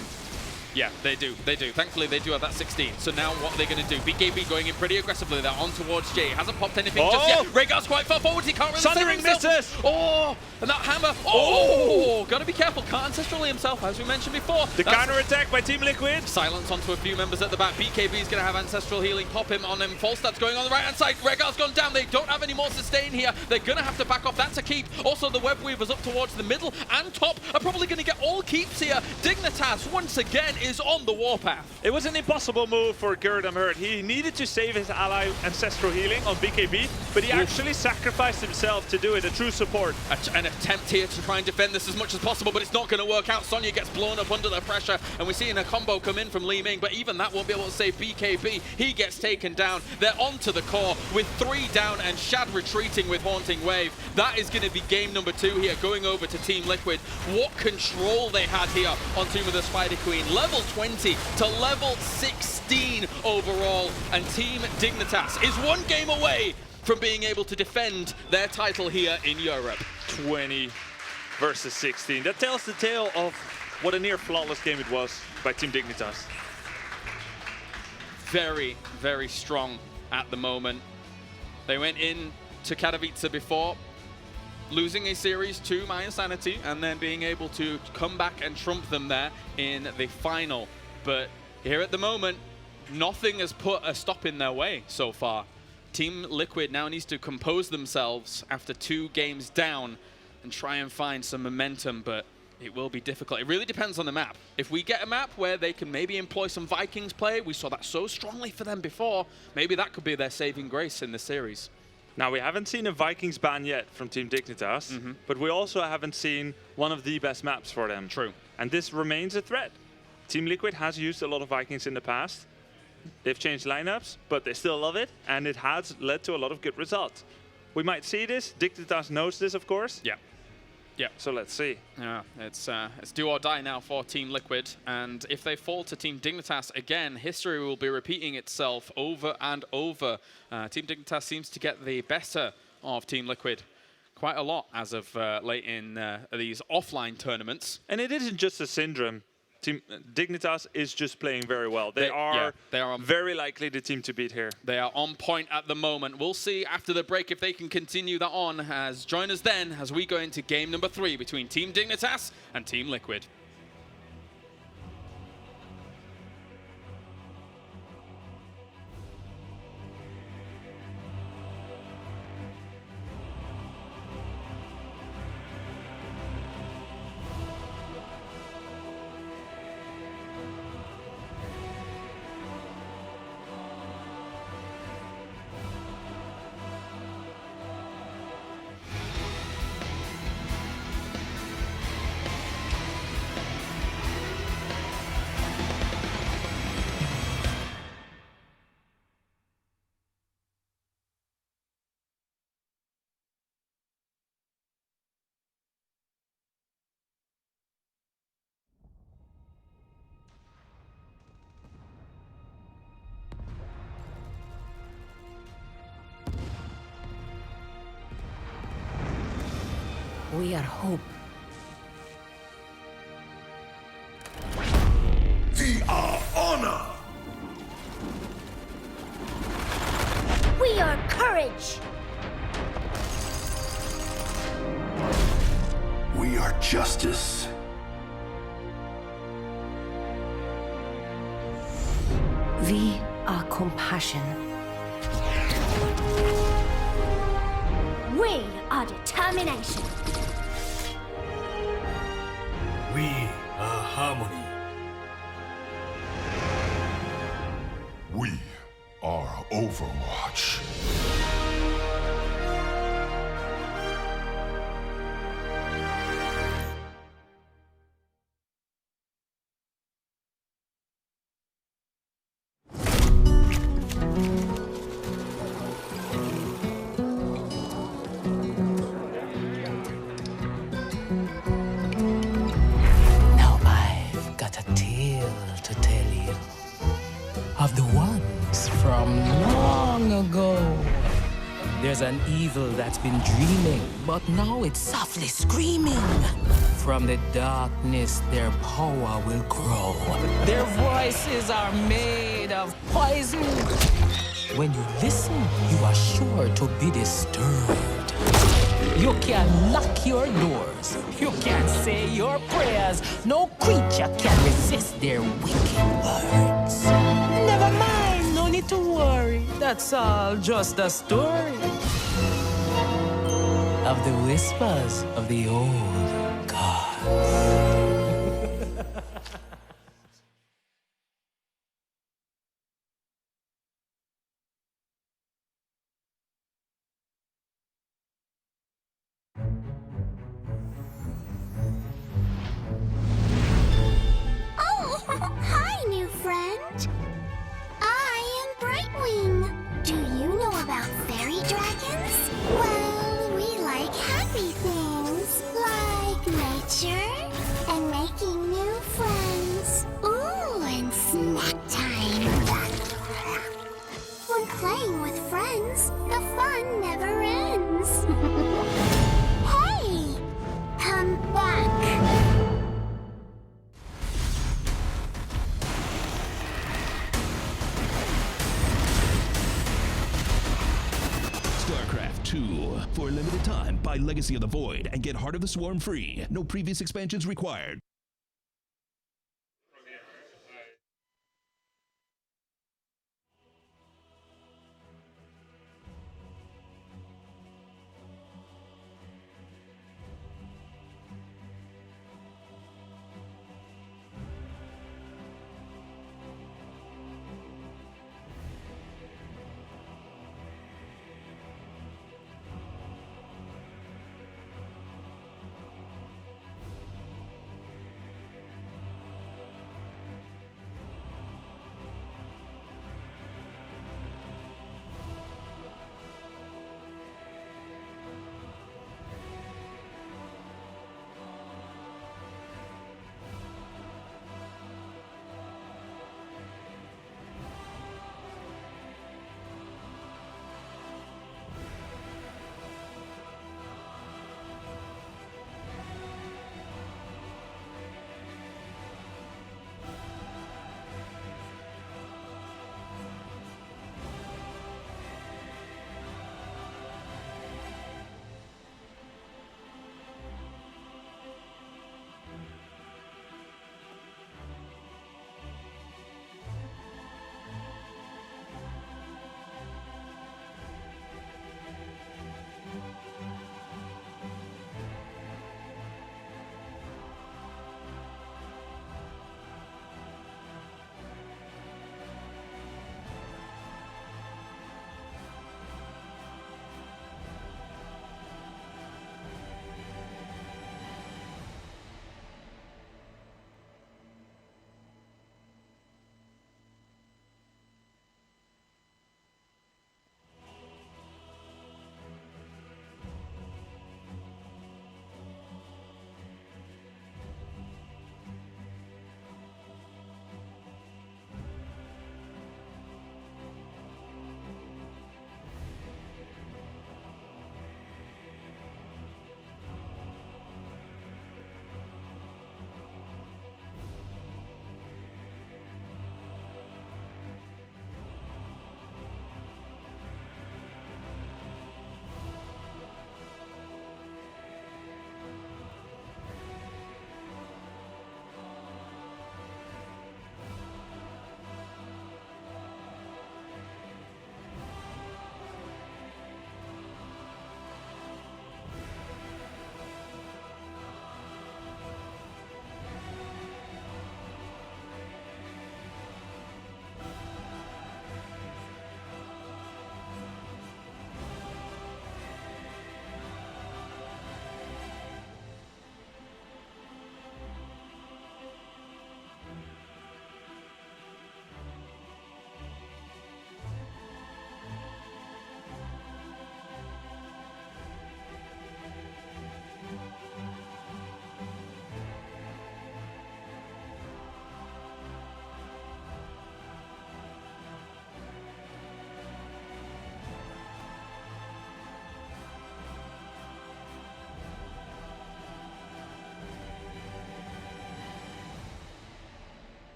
Yeah, they do. They do. Thankfully, they do have that 16. So now what are they going to do? BKB going in pretty aggressively. They're on towards Jay. Hasn't popped anything just yet. Rhaegar's quite far forward. He can't really save himself. Misses! Oh, and that hammer. Oh, got to be careful. Can't ancestrally himself, as we mentioned before. The counter-attack by Team Liquid. Silence onto a few members at the back. BKB is going to have ancestral healing pop him on him. Falstad's going on the right-hand side. Rhaegar's gone down. They don't have any more sustain here. They're going to have to back off. That's a keep. Also, the web weavers up towards the middle and top are probably going to get all keeps here. Dignitas, once again, is on the warpath. It was an impossible move for Gerdam Hurt. He needed to save his ally ancestral healing on BKB, but he actually sacrificed himself to do it, a true support. An attempt here to try and defend this as much as possible, but it's not going to work out. Sonya gets blown up under the pressure, and we're seeing a combo come in from Li Ming, but even that won't be able to save BKB. He gets taken down. They're onto the core with 3 down and Shad retreating with Haunting Wave. That is going to be game number 2 here, going over to Team Liquid. What control they had here on Tomb of the Spider Queen. Level 20 to level 16 overall, and Team Dignitas is 1 game away from being able to defend their title here in Europe. 20 versus 16. That tells the tale of what a near flawless game it was by Team Dignitas. Very, very strong at the moment. They went in to Katowice before, losing a series to My Insanity, and then being able to come back and trump them there in the final. But here at the moment, nothing has put a stop in their way so far. Team Liquid now needs to compose themselves after 2 games down and try and find some momentum, but it will be difficult. It really depends on the map. If we get a map where they can maybe employ some Vikings play, we saw that so strongly for them before, maybe that could be their saving grace in the series. Now, we haven't seen a Vikings ban yet from Team Dignitas, but we also haven't seen one of the best maps for them. True. And this remains a threat. Team Liquid has used a lot of Vikings in the past. They've changed lineups, but they still love it, and it has led to a lot of good results. We might see this. Dignitas knows this, of course. Yeah. Yeah. So let's see. Yeah, it's do or die now for Team Liquid, and if they fall to Team Dignitas again, history will be repeating itself over and over. Team Dignitas seems to get the better of Team Liquid quite a lot as of late in these offline tournaments. And it isn't just a syndrome. Team Dignitas is just playing very well. They are very likely the team to beat here. They are on point at the moment. We'll see after the break if they can continue that on. As join us then as we go into game number 3 between Team Dignitas and Team Liquid. We are hope. We are honor. We are courage. We are justice. We are compassion. We are determination. We are harmony. Overwatch. Now I've got a tale to tell you of the ones from long ago. There's an evil that's been dreaming, but now it's softly screaming. From the darkness, their power will grow. Their voices are made of poison. When you listen, you are sure to be disturbed. You can lock your doors. You can say your prayers. No creature can resist their wicked words. Never mind, no need to worry. That's all just a story of the whispers of the old gods. Oh, hi, new friend. I am Brightwing. Do you know about fairy dragons? Well, we like happy things, like nature and making new friends. Ooh, and snack time. When playing with friends, the fun never ends. Hey, come back. StarCraft 2. For a limited time, buy Legacy of the Void and get Heart of the Swarm free. No previous expansions required.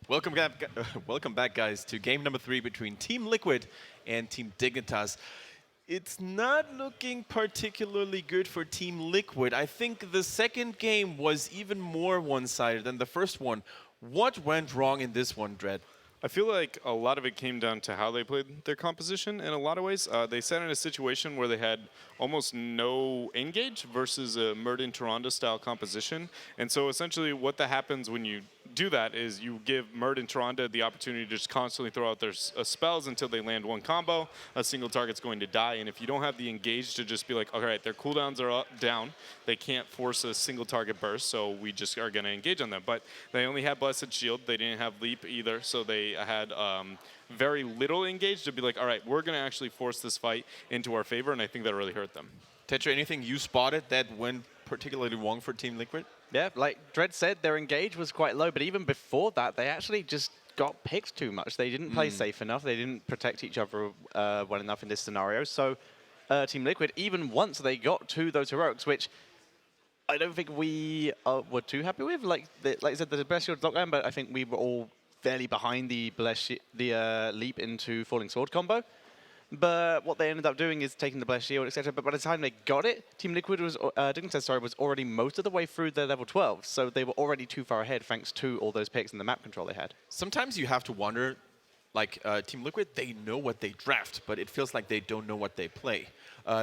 Welcome back, guys, to game number 3 between Team Liquid and Team Dignitas. It's not looking particularly good for Team Liquid. I think the second game was even more one-sided than the first one. What went wrong in this one, Dread? I feel like a lot of it came down to how they played their composition in a lot of ways. They sat in a situation where they had almost no engage versus a Murden Toronto style composition. And so essentially what that happens when you do that is you give Murden Toronto the opportunity to just constantly throw out their spells until they land one combo. A single target's going to die. And if you don't have the engage to just be like, all right, their cooldowns are down. They can't force a single target burst, so we just are going to engage on them. But they only had Blessed Shield. They didn't have Leap either, so they had very little engaged to be like, all right, we're going to actually force this fight into our favor, and I think that really hurt them. Tetra, anything you spotted that went particularly wrong for Team Liquid? Yeah, like Dread said, their engage was quite low, but even before that, they actually just got picked too much. They didn't play safe enough. They didn't protect each other well enough in this scenario. So Team Liquid, even once they got to those heroics, which I don't think we were too happy with. Like I said, the Blessed Shield lockdown, but I think we were all fairly behind the leap into Falling Sword combo. But what they ended up doing is taking the Blessed Shield, etc. But by the time they got it, Team Liquid was, Dignitas, was already most of the way through their level 12. So they were already too far ahead thanks to all those picks and the map control they had. Sometimes you have to wonder, like Team Liquid, they know what they draft, but it feels like they don't know what they play.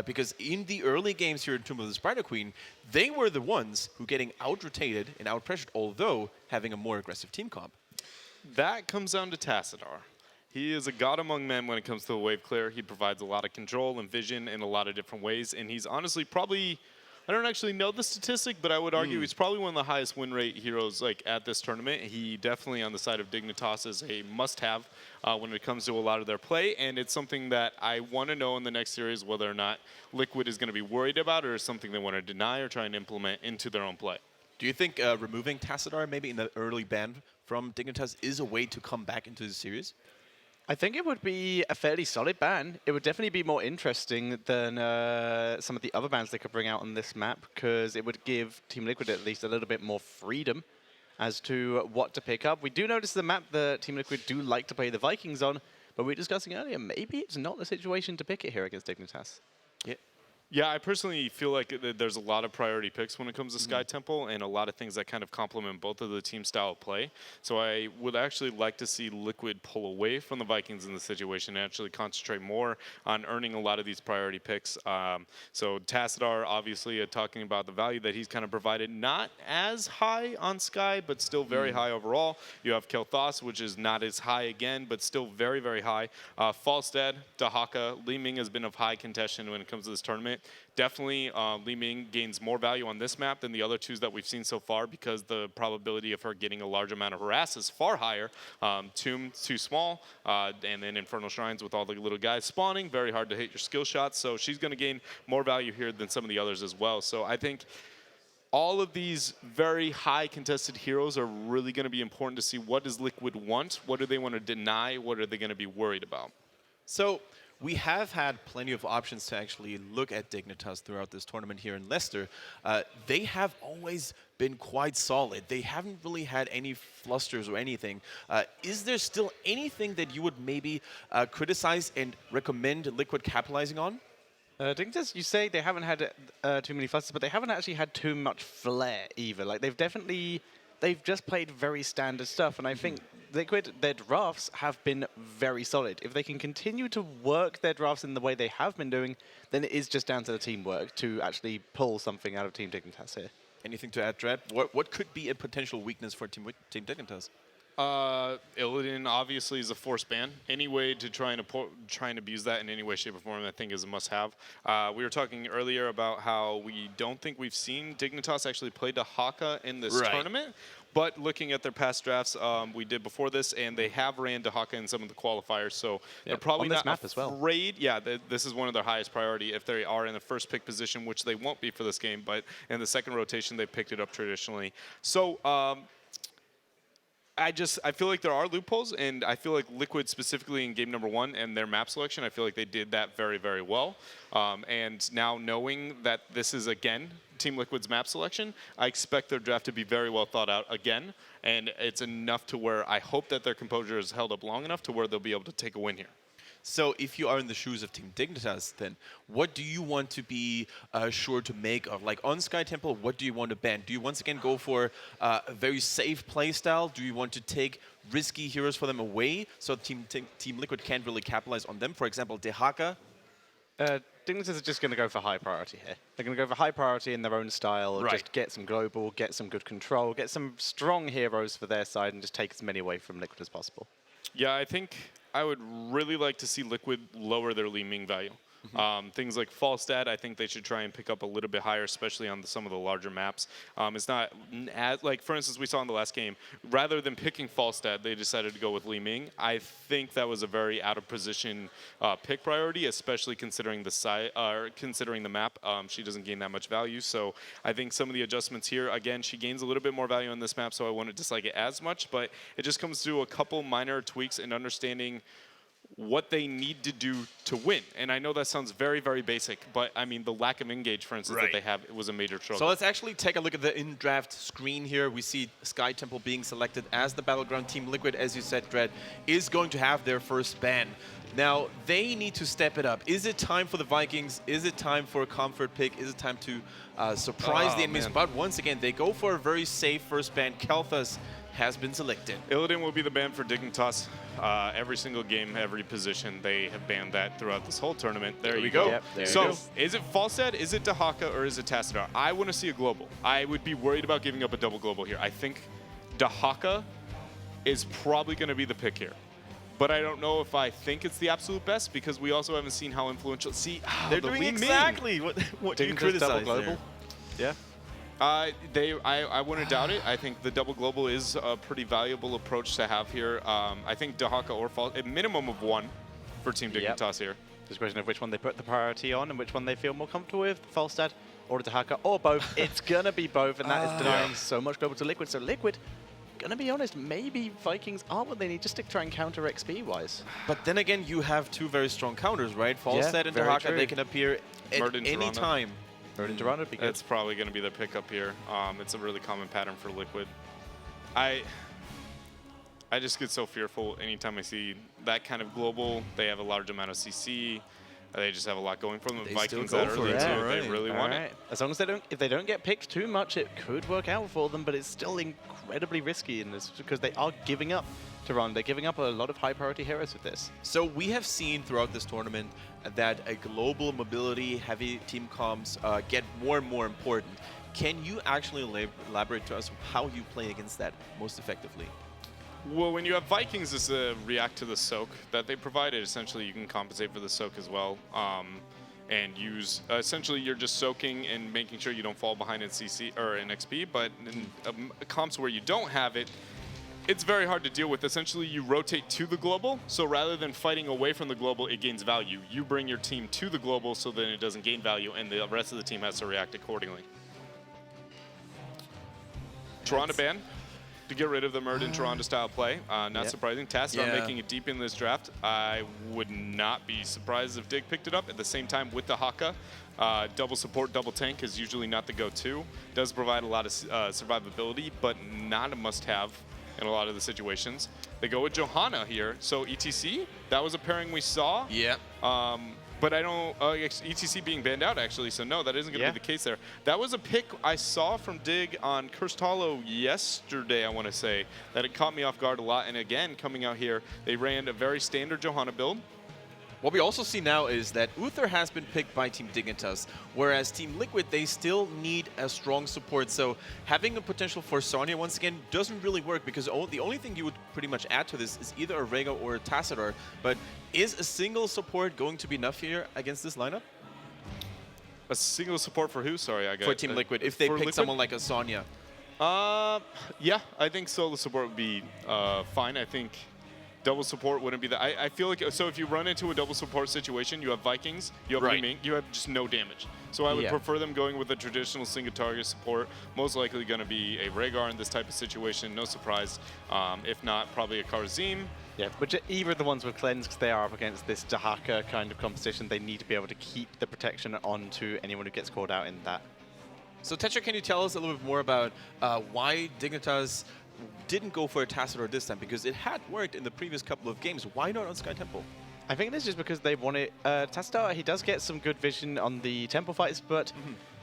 Because in the early games here in Tomb of the Spider Queen, they were the ones who getting out-rotated and out-pressured, although having a more aggressive team comp. That comes down to Tassadar. He is a god among men when it comes to the wave clear. He provides a lot of control and vision in a lot of different ways, and he's honestly probably, I don't actually know the statistic, but I would argue he's probably one of the highest win rate heroes like at this tournament. He definitely on the side of Dignitas is a must-have when it comes to a lot of their play, and it's something that I want to know in the next series whether or not Liquid is going to be worried about or is something they want to deny or try and implement into their own play. Do you think removing Tassadar maybe in the early ban from Dignitas is a way to come back into the series? I think it would be a fairly solid ban. It would definitely be more interesting than some of the other bans they could bring out on this map, because it would give Team Liquid at least a little bit more freedom as to what to pick up. We do notice the map that Team Liquid do like to play the Vikings on, but we were discussing earlier, maybe it's not the situation to pick it here against Dignitas. Yeah, I personally feel like there's a lot of priority picks when it comes to Sky Temple and a lot of things that kind of complement both of the team style of play. So I would actually like to see Liquid pull away from the Vikings in this situation and actually concentrate more on earning a lot of these priority picks. So Tassadar, obviously, talking about the value that he's kind of provided, not as high on Sky, but still very high overall. You have Kel'Thas, which is not as high again, but still very, very high. Falstad, Dahaka, Li Ming has been of high contention when it comes to this tournament. Definitely, Li Ming gains more value on this map than the other twos that we've seen so far because the probability of her getting a large amount of harass is far higher. Tomb, too small, and then Infernal Shrines with all the little guys spawning, very hard to hit your skill shots, so she's going to gain more value here than some of the others as well. So I think all of these very high contested heroes are really going to be important to see what does Liquid want, what do they want to deny, what are they going to be worried about. So we have had plenty of options to actually look at Dignitas throughout this tournament here in Leicester. They have always been quite solid. They haven't really had any flusters or anything. Is there still anything that you would maybe criticize and recommend Liquid capitalizing on? Dignitas, you say they haven't had too many flusters, but they haven't actually had too much flair either. Like they've just played very standard stuff, and I think Liquid, their drafts have been very solid. If they can continue to work their drafts in the way they have been doing, then it is just down to the teamwork to actually pull something out of Team Dignitas here. Anything to add, Dread? What could be a potential weakness for Team Dignitas? Illidan obviously is a forced ban. Any way to try and abuse that in any way, shape, or form, I think is a must-have. We were talking earlier about how we don't think we've seen Dignitas actually play Dahaka in this tournament. But looking at their past drafts, we did before this, and they have ran Dahaka in some of the qualifiers, so they're probably not afraid. Yeah, this is one of their highest priority if they are in the first pick position, which they won't be for this game, but in the second rotation, they picked it up traditionally. So I feel like there are loopholes, and I feel like Liquid specifically in game number 1 and their map selection, I feel like they did that very, very well. And now knowing that this is, again, Team Liquid's map selection, I expect their draft to be very well thought out again, and it's enough to where I hope that their composure is held up long enough to where they'll be able to take a win here. So if you are in the shoes of Team Dignitas, then what do you want to be sure to make of? Like on Sky Temple, what do you want to ban? Do you once again go for a very safe playstyle? Do you want to take risky heroes for them away so Team Liquid can't really capitalize on them? For example, Dehaka. Dignitas are just going to go for high priority here. They're going to go for high priority in their own style, just get some global, get some good control, get some strong heroes for their side, and just take as many away from Liquid as possible. Yeah, I think I would really like to see Liquid lower their Li Ming value. Things like Falstad, I think they should try and pick up a little bit higher, especially on some of the larger maps. It's not as, like, for instance, we saw in the last game, rather than picking Falstad, they decided to go with Li Ming. I think that was a very out of position pick priority, especially considering the map. She doesn't gain that much value, so I think some of the adjustments here, again, she gains a little bit more value on this map, so I wouldn't dislike it as much, but it just comes to a couple minor tweaks and understanding what they need to do to win. And I know that sounds very, very basic, but I mean, the lack of engage, for instance, that they have, it was a major struggle. So let's actually take a look at the in-draft screen here. We see Sky Temple being selected as the Battleground. Team Liquid, as you said, Dread, is going to have their first ban. Now, they need to step it up. Is it time for the Vikings? Is it time for a comfort pick? Is it time to surprise the enemies? But once again, they go for a very safe first ban. Kel'Thas has been selected. Illidan will be the ban for Dignitas. Every single game, every position, they have banned that throughout this whole tournament. There you go. Yep, so, is it Falstad, is it Dehaka, or is it Tassadar? I want to see a global. I would be worried about giving up a double global here. I think Dehaka is probably going to be the pick here. But I don't know if I think it's the absolute best, because we also haven't seen how influential. See, they're doing exactly what you criticize global. Yeah. I wouldn't doubt it. I think the double global is a pretty valuable approach to have here. I think Dehaka or Falstad, a minimum of one for Team Dignitas here. Just a question of which one they put the priority on and which one they feel more comfortable with, Falstad or Dehaka, or both. It's going to be both, and that is denying so much global to Liquid. So Liquid, gonna be honest, maybe Vikings are what they need just to try and counter XP-wise. But then again, you have two very strong counters, right? Falstad and Dehaka, they can appear at any time. It's probably going to be their pickup here. It's a really common pattern for Liquid. I just get so fearful anytime I see that kind of global. They have a large amount of CC. They just have a lot going for them. The Vikings that early too. They really want it. As long as if they don't get picked too much, it could work out for them. But it's still incredibly risky in this because they are giving up to run. They're giving up a lot of high priority heroes with this. So we have seen throughout this tournament that a global mobility heavy team comps get more and more important. Can you actually elaborate to us how you play against that most effectively? Well, when you have Vikings as a react to the soak that they provided, essentially you can compensate for the soak as well. And use, essentially you're just soaking and making sure you don't fall behind in CC or in XP, but in comps where you don't have it, it's very hard to deal with. Essentially, you rotate to the global, so rather than fighting away from the global, it gains value. You bring your team to the global so then it doesn't gain value, and the rest of the team has to react accordingly. Toronto ban to get rid of the Murd and Toronto style play. Not surprising. Tassadar making it deep in this draft. I would not be surprised if Dig picked it up. At the same time, with the Haka, double support, double tank is usually not the go-to. Does provide a lot of survivability, but not a must-have in a lot of the situations. They go with Johanna here. So ETC, that was a pairing we saw. Yeah. But I don't, ETC being banned out actually, so no, that isn't going to be the case there. That was a pick I saw from Dig on Cursed Hollow yesterday, I want to say, that it caught me off guard a lot. And again, coming out here, they ran a very standard Johanna build. What we also see now is that Uther has been picked by Team Dignitas, whereas Team Liquid, they still need a strong support. So having a potential for Sonya once again doesn't really work because the only thing you would pretty much add to this is either a Rega or a Tassadar. But is a single support going to be enough here against this lineup? A single support for who? Sorry, I got for Team Liquid, if they pick someone like a Sonya. Yeah, I think solo support would be fine. I think double support wouldn't be that. I feel like, so if you run into a double support situation, you have Vikings, you have Right. Liming, you have just no damage. So I would prefer them going with a traditional single target support. Most likely going to be a Rhaegar in this type of situation, no surprise. If not, probably a Karzim. Yeah, but either of the ones with cleanse, because they are up against this Dahaka kind of competition, they need to be able to keep the protection onto anyone who gets caught out in that. So Tetra, can you tell us a little bit more about why Dignitas didn't go for a Tassadar this time? Because it had worked in the previous couple of games. Why not on Sky Temple? I think it's just because they want it. Tassadar, he does get some good vision on the temple fights, but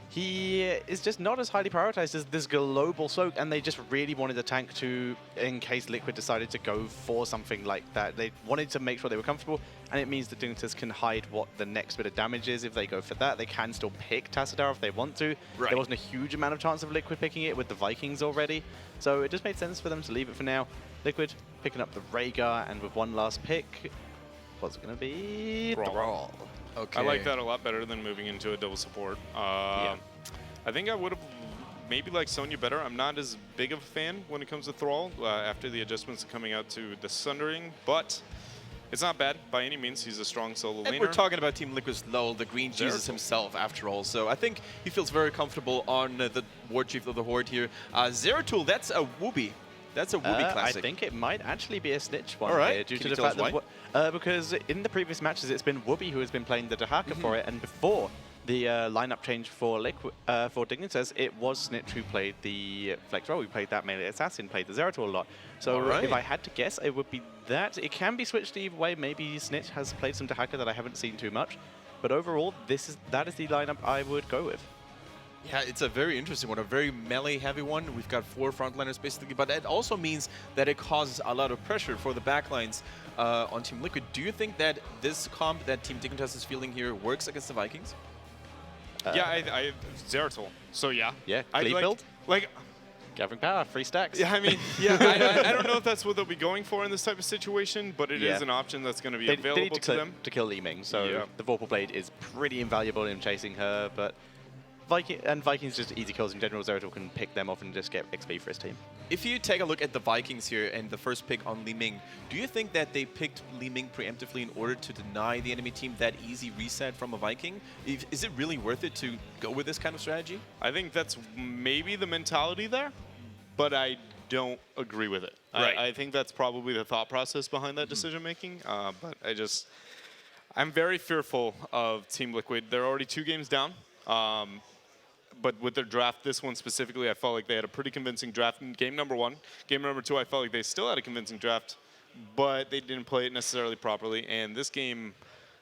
he is just not as highly prioritized as this global soak, and they just really wanted the tank to, in case Liquid decided to go for something like that. They wanted to make sure they were comfortable, and it means the Dignitas can hide what the next bit of damage is if they go for that. They can still pick Tassadar if they want to. Right. There wasn't a huge amount of chance of Liquid picking it with the Vikings already, so it just made sense for them to leave it for now. Liquid picking up the Rhaegar, and with one last pick, what's it going to be? Thrall. Okay. I like that a lot better than moving into a double support. I think I would have maybe liked Sonya better. I'm not as big of a fan when it comes to Thrall after the adjustments coming out to the Sundering, but it's not bad by any means. He's a strong solo laner. And we're talking about Team Liquid's Lull, the Green Jesus himself, after all. So I think he feels very comfortable on the War Chief of the Horde here. Zeratul, that's a Wooby. That's a Wooby classic. I think it might actually be a Snitch one All right. here, due Can to you the tell fact us that because in the previous matches it's been Wooby who has been playing the Dahaka for it, and before the lineup change for for Dignitas, it was Snitch who played the Flex role. We played that melee assassin, played the Zeratul a lot. So if I had to guess, it would be that. It can be switched either way. Maybe Snitch has played some Dahaka that I haven't seen too much, but overall, that is the lineup I would go with. Yeah, it's a very interesting one, a very melee-heavy one. We've got 4 frontliners basically, but it also means that it causes a lot of pressure for the backlines on Team Liquid. Do you think that this comp that Team Dignitas is feeling here works against the Vikings? Yeah, I Zeratul. So yeah. Yeah, I'd Cleave build? Like, Gathering power, 3 stacks. yeah, I mean, yeah, I don't know if that's what they'll be going for in this type of situation, but it is an option that's going to be available they need to them. To kill Li Ming, so the Vorpal Blade is pretty invaluable in chasing her, but Vikings just easy kills in general. Zeratul can pick them off and just get XP for his team. If you take a look at the Vikings here and the first pick on Li Ming, do you think that they picked Li Ming preemptively in order to deny the enemy team that easy reset from a Viking? Is it really worth it to go with this kind of strategy? I think that's maybe the mentality there, but I don't agree with it. Right. I think that's probably the thought process behind that decision making, but I'm very fearful of Team Liquid. They're already 2 games down. But with their draft, this one specifically, I felt like they had a pretty convincing draft in game number 1. Game number 2, I felt like they still had a convincing draft, but they didn't play it necessarily properly. And this game,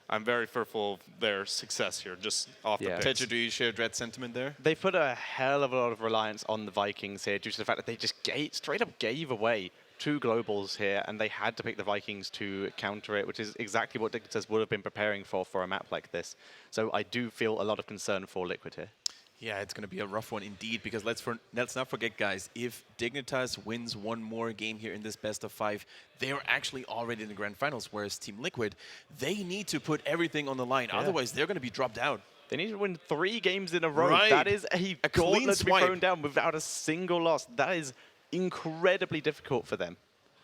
I'm very fearful of their success here, just off the pace. Tetra, do you share Dread's sentiment there? They put a hell of a lot of reliance on the Vikings here due to the fact that they just straight up gave away 2 globals here, and they had to pick the Vikings to counter it, which is exactly what Dignitas would have been preparing for a map like this. So I do feel a lot of concern for Liquid here. Yeah, it's going to be a rough one indeed, because let's not forget, guys, if Dignitas wins one more game here in this best of 5, they are actually already in the grand finals, whereas Team Liquid, they need to put everything on the line. Otherwise, they're going to be dropped out. They need to win 3 games in a row. Right. That is a gauntlet to be swipe. thrown down without a single loss. That is incredibly difficult for them.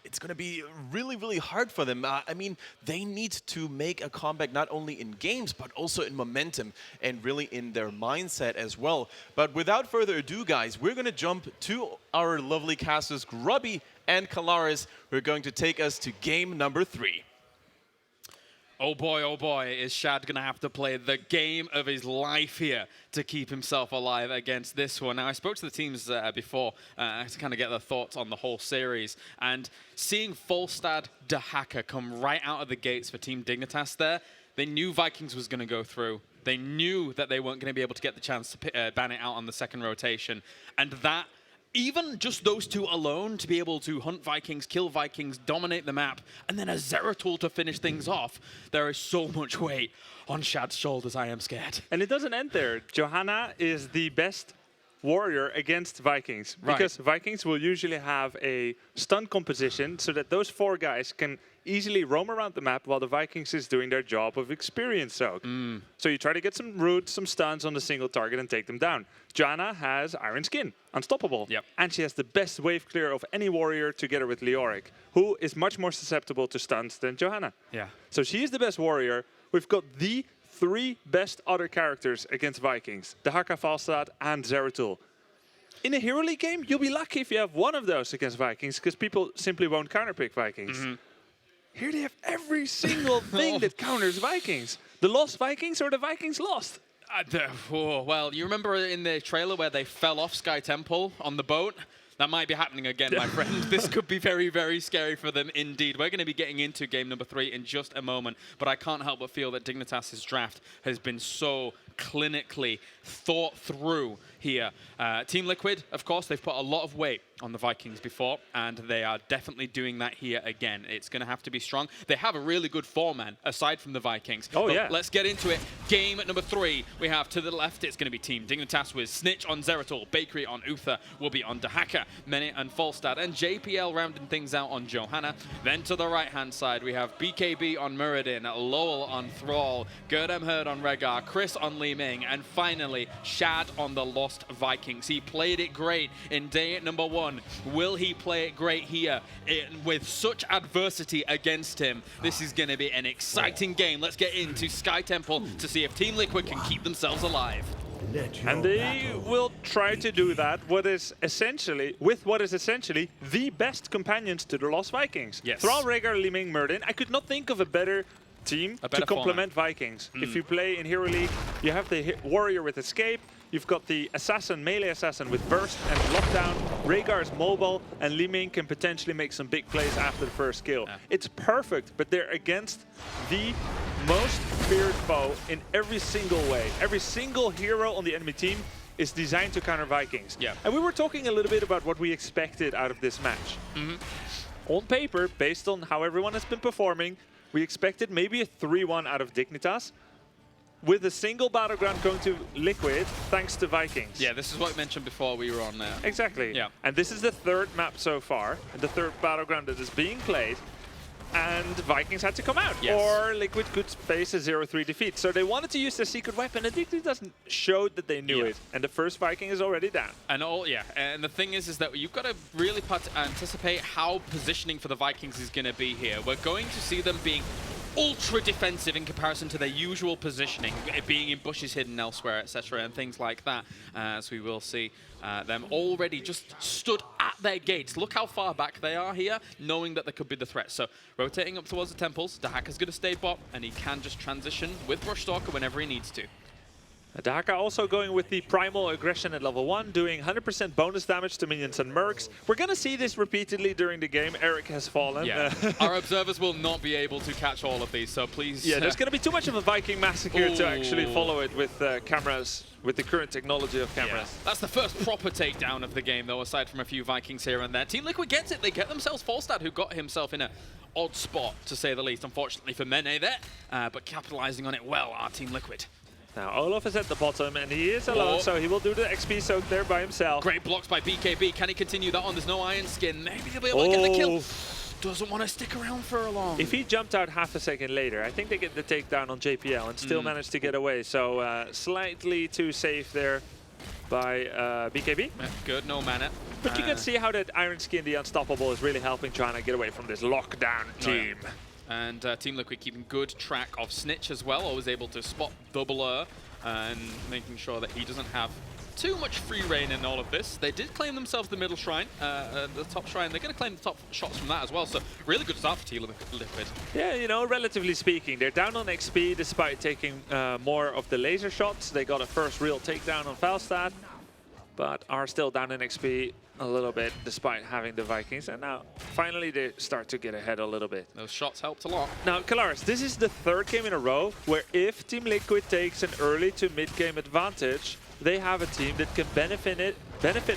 It's going to be really, really hard for them. I mean, they need to make a comeback not only in games, but also in momentum and really in their mindset as well. But without further ado, guys, we're going to jump to our lovely casters, Grubby and Kalaris, who are going to take us to game number 3. Oh boy, is Shad going to have to play the game of his life here to keep himself alive against this one. Now, I spoke to the teams before to kind of get their thoughts on the whole series, and seeing Volstad Dahaka come right out of the gates for Team Dignitas there, they knew Vikings was going to go through. They knew that they weren't going to be able to get the chance to ban it out on the second rotation, and that even just those 2 alone to be able to hunt Vikings, kill Vikings, dominate the map, and then a Zeratul to finish things off, there is so much weight on Shad's shoulders, I am scared. And it doesn't end there. Johanna is the best warrior against Vikings. Right. Because Vikings will usually have a stun composition so that those 4 guys can easily roam around the map while the Vikings is doing their job of experience soak. So you try to get some roots, some stuns on the single target and take them down. Johanna has Iron Skin, unstoppable. Yep. And she has the best wave clear of any warrior together with Leoric, who is much more susceptible to stuns than Johanna. Yeah. So she is the best warrior. We've got the 3 best other characters against Vikings, Dahaka, Falstad, and Zeratul. In a Hero League game, you'll be lucky if you have one of those against Vikings, because people simply won't counterpick Vikings. Here they have every single thing that counters Vikings. The lost Vikings or the Vikings lost. Well, you remember in the trailer where they fell off Sky Temple on the boat? That might be happening again, my friend. This could be very, very scary for them indeed. We're going to be getting into game number 3 in just a moment, but I can't help but feel that Dignitas' draft has been so clinically thought through here. Team Liquid, of course, they've put a lot of weight on the Vikings before, and they are definitely doing that here again. It's going to have to be strong. They have a really good 4-man, aside from the Vikings. Oh, yeah. Let's get into it. Game number 3, we have to the left, it's going to be Team Dignitas with Snitch on Zeratul, Bakery on Uther, will be on Dahaka, Mene and Falstad, and JPL rounding things out on Johanna. Then to the right-hand side, we have BKB on Muradin, Lowell on Thrall, Gerdem Herd on Rhaegar, Chris on Li Ming, and finally, Shad on the Lost Vikings. He played it great in day number 1. Will he play it great here with such adversity against him? This is going to be an exciting game. Let's get into Sky Temple to see if Team Liquid can keep themselves alive. And they will try to do that with what is essentially the best companions to the Lost Vikings. Yes. Thrall, Rhaegar, Li Ming, Muradin. I could not think of a better team to complement Vikings. If you play in Hero League, you have the warrior with Escape, you've got the assassin, melee assassin with Burst and Lockdown, Rhaegar is mobile, and Li Ming can potentially make some big plays after the first kill. It's perfect, but they're against the most feared foe in every single way. Every single hero on the enemy team is designed to counter Vikings. Yeah. And we were talking a little bit about what we expected out of this match. On paper, based on how everyone has been performing, we expected maybe a 3-1 out of Dignitas, with a single battleground going to Liquid, thanks to Vikings. Yeah, this is what I mentioned before we were on there. Exactly. Yeah. And this is the 3rd map so far, and the 3rd battleground that is being played, and Vikings had to come out, or Liquid could face a 0-3 defeat. So they wanted to use their secret weapon, and Dignitas showed that they knew it. And the first Viking is already down. And and the thing is that you've got to really anticipate how positioning for the Vikings is going to be here. We're going to see them being ultra defensive in comparison to their usual positioning, being in bushes hidden elsewhere, etc., and things like that, as we will see them already just stood at their gates. Look how far back they are here, knowing that there could be the threat. So rotating up towards the temples, Dahaka's going to stay bot, and he can just transition with Brushstalker whenever he needs to. Dahaka also going with the Primal Aggression at level 1, doing 100% bonus damage to minions and mercs. We're going to see this repeatedly during the game. Eric has fallen. Yeah, our observers will not be able to catch all of these, so please... Yeah, there's going to be too much of a Viking massacre to actually follow it with cameras, with the current technology of cameras. Yeah. That's the first proper takedown of the game, though, aside from a few Vikings here and there. Team Liquid gets it. They get themselves Falstad, who got himself in a odd spot, to say the least, unfortunately for Mene there, but capitalizing on it well, our Team Liquid. Now, Olaf is at the bottom, and he is alone, so he will do the XP soak there by himself. Great blocks by BKB. Can he continue that on? There's no Iron Skin. Maybe he'll be able to get the kill. Doesn't want to stick around for long. If he jumped out half a second later, I think they get the takedown on JPL and still manage to get away. So slightly too safe there by BKB. Good, no mana. But you can see how that Iron Skin, the Unstoppable, is really helping China get away from this lockdown team. Oh, yeah. And Team Liquid keeping good track of Snitch as well, always able to spot Doubler and making sure that he doesn't have too much free reign in all of this. They did claim themselves the middle shrine, the top shrine. They're going to claim the top shots from that as well, so really good start for Team Liquid. Yeah, you know, relatively speaking, they're down on XP despite taking more of the laser shots. They got a first real takedown on Falstad, but are still down in XP a little bit despite having the Vikings, and now finally they start to get ahead a little bit. Those shots helped a lot. Now, Kalaris, this is the 3rd game in a row where if Team Liquid takes an early to mid-game advantage, they have a team that can benefit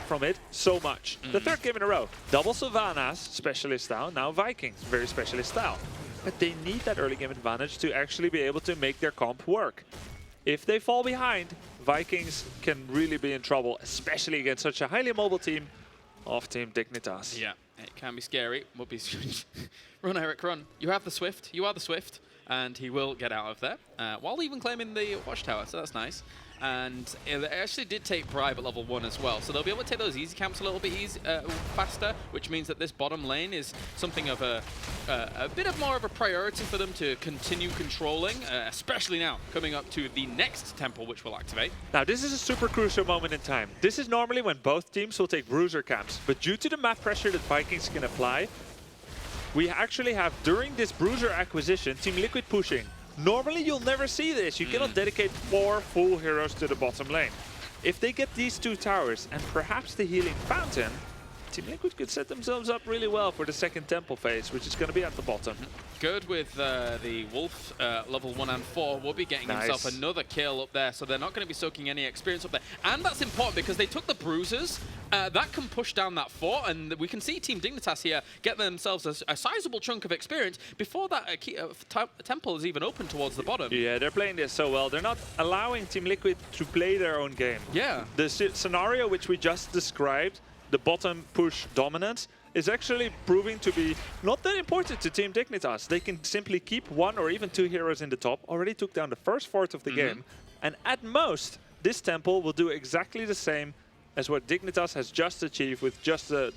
from it so much. The 3rd game in a row. Double Sylvanas, specialist style, now Vikings, very specialist style. But they need that early game advantage to actually be able to make their comp work. If they fall behind, Vikings can really be in trouble, especially against such a highly mobile team of Team Dignitas. Yeah, it can be scary. Would be run, Eric, run. You have the Swift. You are the Swift. And he will get out of there, while even claiming the watchtower, so that's nice. And they actually did take Bribe at level 1 as well, so they'll be able to take those easy camps a little bit faster, which means that this bottom lane is something of a bit of more of a priority for them to continue controlling, especially now, coming up to the next temple, which will activate. Now, this is a super crucial moment in time. This is normally when both teams will take bruiser camps, but due to the map pressure that Vikings can apply, we actually have, during this bruiser acquisition, Team Liquid pushing. Normally, you'll never see this. You cannot dedicate 4 full heroes to the bottom lane. If they get these 2 towers and perhaps the healing fountain, Team Liquid could set themselves up really well for the second temple phase, which is going to be at the bottom. Good with the Wolf, level 1 and 4, will be getting himself another kill up there, so they're not going to be soaking any experience up there. And that's important because they took the bruisers. That can push down that fort, and we can see Team Dignitas here get themselves a sizable chunk of experience before that temple is even open towards the bottom. Yeah, they're playing this so well. They're not allowing Team Liquid to play their own game. Yeah. The scenario which we just described, the bottom push dominance, is actually proving to be not that important to Team Dignitas. They can simply keep 1 or even 2 heroes in the top, already took down the first fort of the game, and at most, this temple will do exactly the same as what Dignitas has just achieved with just a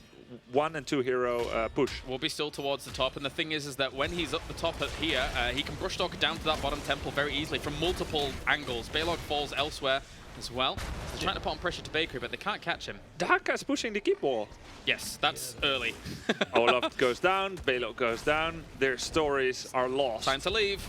1 and 2 hero push. We'll be still towards the top, and the thing is that when he's up the top here, he can brush talk down to that bottom temple very easily from multiple angles. Balog falls elsewhere as well. They're trying to put on pressure to Bakery, but they can't catch him. Daka's pushing the keep wall. Yes, that's early. Olaf goes down, Balog goes down, their stories are lost. Time to leave.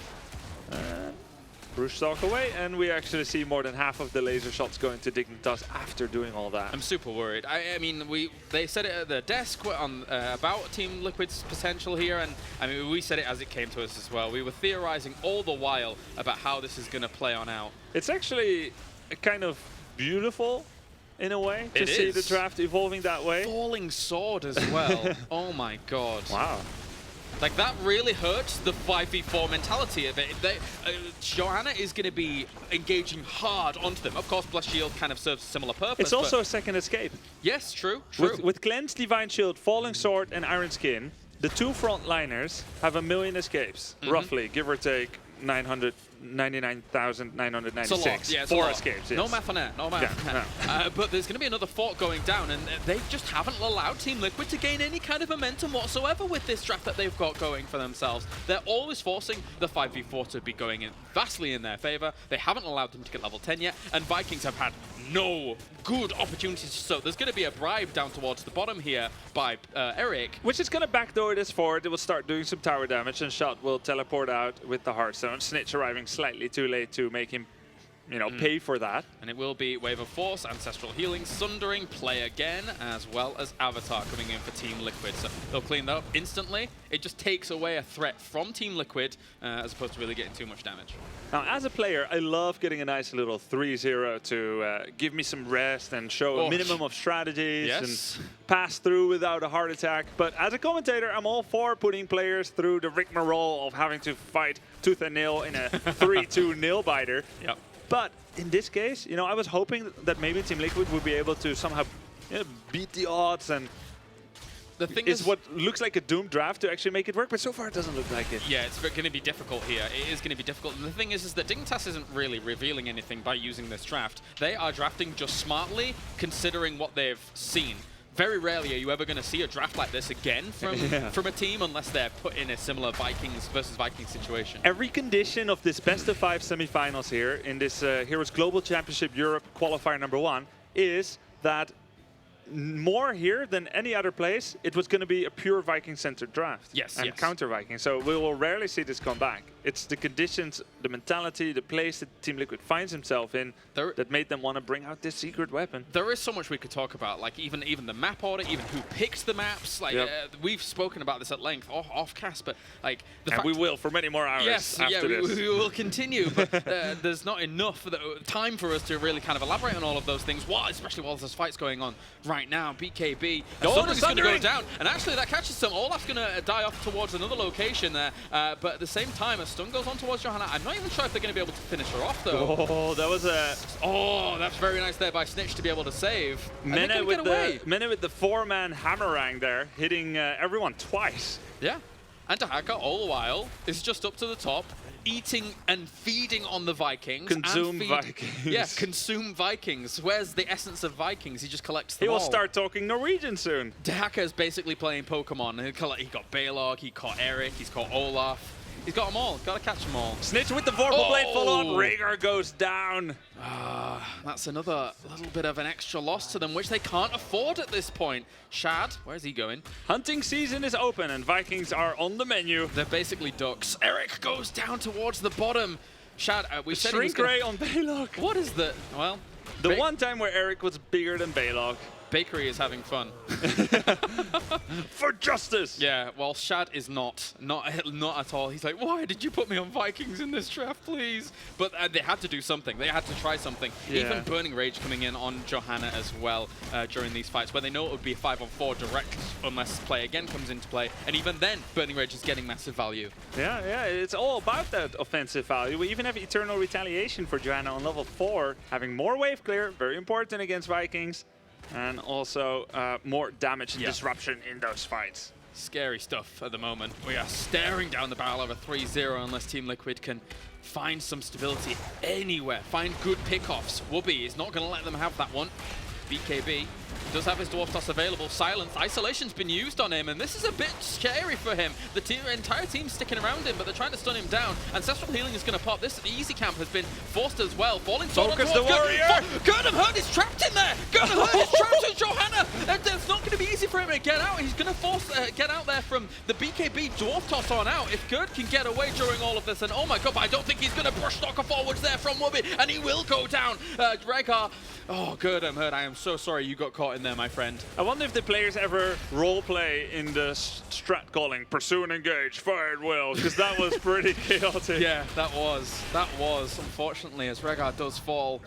Bruce talk away, and we actually see more than half of the laser shots going to Dignitas after doing all that. I'm super worried. I mean, they said it at the desk on about Team Liquid's potential here, and I mean, we said it as it came to us as well. We were theorizing all the while about how this is going to play on out. It's actually kind of beautiful in a way to see the draft evolving that way. Falling sword as well. Oh my god. Wow. Like, that really hurts the 5v4 mentality of it. Joanna is going to be engaging hard onto them. Of course, Blessed Shield kind of serves a similar purpose. It's also a second escape. Yes, true. With Cleanse, Divine Shield, Falling Sword, and Iron Skin, the 2 frontliners have 1 million escapes, roughly, give or take 999,996. Yeah, 4 escapes. Yes. No math on that. No math. Yeah, no. But there's going to be another fort going down, and they just haven't allowed Team Liquid to gain any kind of momentum whatsoever with this draft that they've got going for themselves. They're always forcing the 5v4 to be going in vastly in their favor. They haven't allowed them to get level 10 yet, and Vikings have had no good opportunities. So there's going to be a bribe down towards the bottom here by Eric. Which is going to backdoor this fort. It will start doing some tower damage, and Shot will teleport out with the Hearthstone. Snitch arriving slightly too late to make him, you know, pay for that. And it will be Wave of Force, Ancestral Healing, Sundering, Play Again, as well as Avatar coming in for Team Liquid. So they'll clean that up instantly. It just takes away a threat from Team Liquid, as opposed to really getting too much damage. Now, as a player, I love getting a nice little 3-0 to give me some rest and show a minimum of strategies and pass through without a heart attack. But as a commentator, I'm all for putting players through the rigmarole of having to fight tooth and nail in a 3-2 nail-biter. Yep. But in this case, you know, I was hoping that maybe Team Liquid would be able to somehow beat the odds, and the thing is what looks like a doomed draft to actually make it work, but so far it doesn't look like it. Yeah, it's going to be difficult here. It is going to be difficult. And the thing is that Dignitas isn't really revealing anything by using this draft. They are drafting just smartly, considering what they've seen. Very rarely are you ever going to see a draft like this again from a team unless they're put in a similar Vikings versus Vikings situation. Every condition of this best-of-5 semifinals here in this Heroes Global Championship Europe qualifier #1 is that more here than any other place, it was going to be a pure Viking-centered draft. Yes, and counter-Viking. So we will rarely see this come back. It's the conditions, the mentality, the place that Team Liquid finds himself in that made them want to bring out this secret weapon. There is so much we could talk about, like even the map order, even who picks the maps. Like we've spoken about this at length off cast, but like we will for many more hours. Yes, after this. We will continue, but there's not enough time for us to really kind of elaborate on all of those things. Especially while there's fights going on right right now. BKB. Summer's going to go down. And actually, that catches some. Olaf's going to die off towards another location there. But at the same time, a stun goes on towards Johanna. I'm not even sure if they're going to be able to finish her off, though. Oh, that was a... Oh, that's very nice there by Snitch to be able to save. Mene with the 4-man hammerang there, hitting everyone twice. Yeah. And Dahaka, all the while, is just up to the top, eating and feeding on the Vikings. Consume Vikings. Yeah, consume Vikings. Where's the essence of Vikings? He just collects them He will all. start talking Norwegian soon. Dahaka is basically playing Pokemon. He got Balog, he caught Eric, he's caught Olaf. He's got them all. Got to catch them all. Snitch with the Vorpal Blade full on. Rhaegar goes down. That's another little bit of an extra loss to them, which they can't afford at this point. Shad, where's he going? Hunting season is open and Vikings are on the menu. They're basically ducks. Eric goes down towards the bottom. Shad, we said Shrink Ray on Balog. What is the... Well... The one time where Eric was bigger than Balog. Bakery is having fun. For justice! Yeah, well, Shad is not at all. He's like, why did you put me on Vikings in this draft, please? But they had to do something. They had to try something. Yeah. Even Burning Rage coming in on Johanna as well during these fights, where they know it would be a 5-on-4 direct unless play again comes into play. And even then, Burning Rage is getting massive value. Yeah, it's all about that offensive value. We even have Eternal Retaliation for Johanna on level 4, having more wave clear, very important against Vikings. And also more damage and disruption in those fights. Scary stuff at the moment. We are staring down the barrel of a 3-0 unless Team Liquid can find some stability anywhere. Find good pickoffs. Whoopi is not going to let them have that one. BKB does have his Dwarf Toss available. Silence. Isolation's been used on him, and this is a bit scary for him. The entire team's sticking around him, but they're trying to stun him down. Ancestral Healing is going to pop. This easy camp has been forced as well. Falling Sword Focus the warrior! Gurdon Hurt is trapped in there! Gurdon Hurt is trapped in Johanna! It's not going to be easy for him to get out. He's going to force get out there from the BKB Dwarf Toss on out. If Gerd can get away during all of this, and oh my god, but I don't think he's going to brush knocker forwards there from Whoopi, and he will go down. Rhaegar. Oh, Gurdon Hurt, I am so sorry you got caught in there, my friend. I wonder if the players ever roleplay in the strat calling, pursue and engage, fire at will, because that was pretty chaotic. Yeah, that was, unfortunately, as Rhaegar does fall.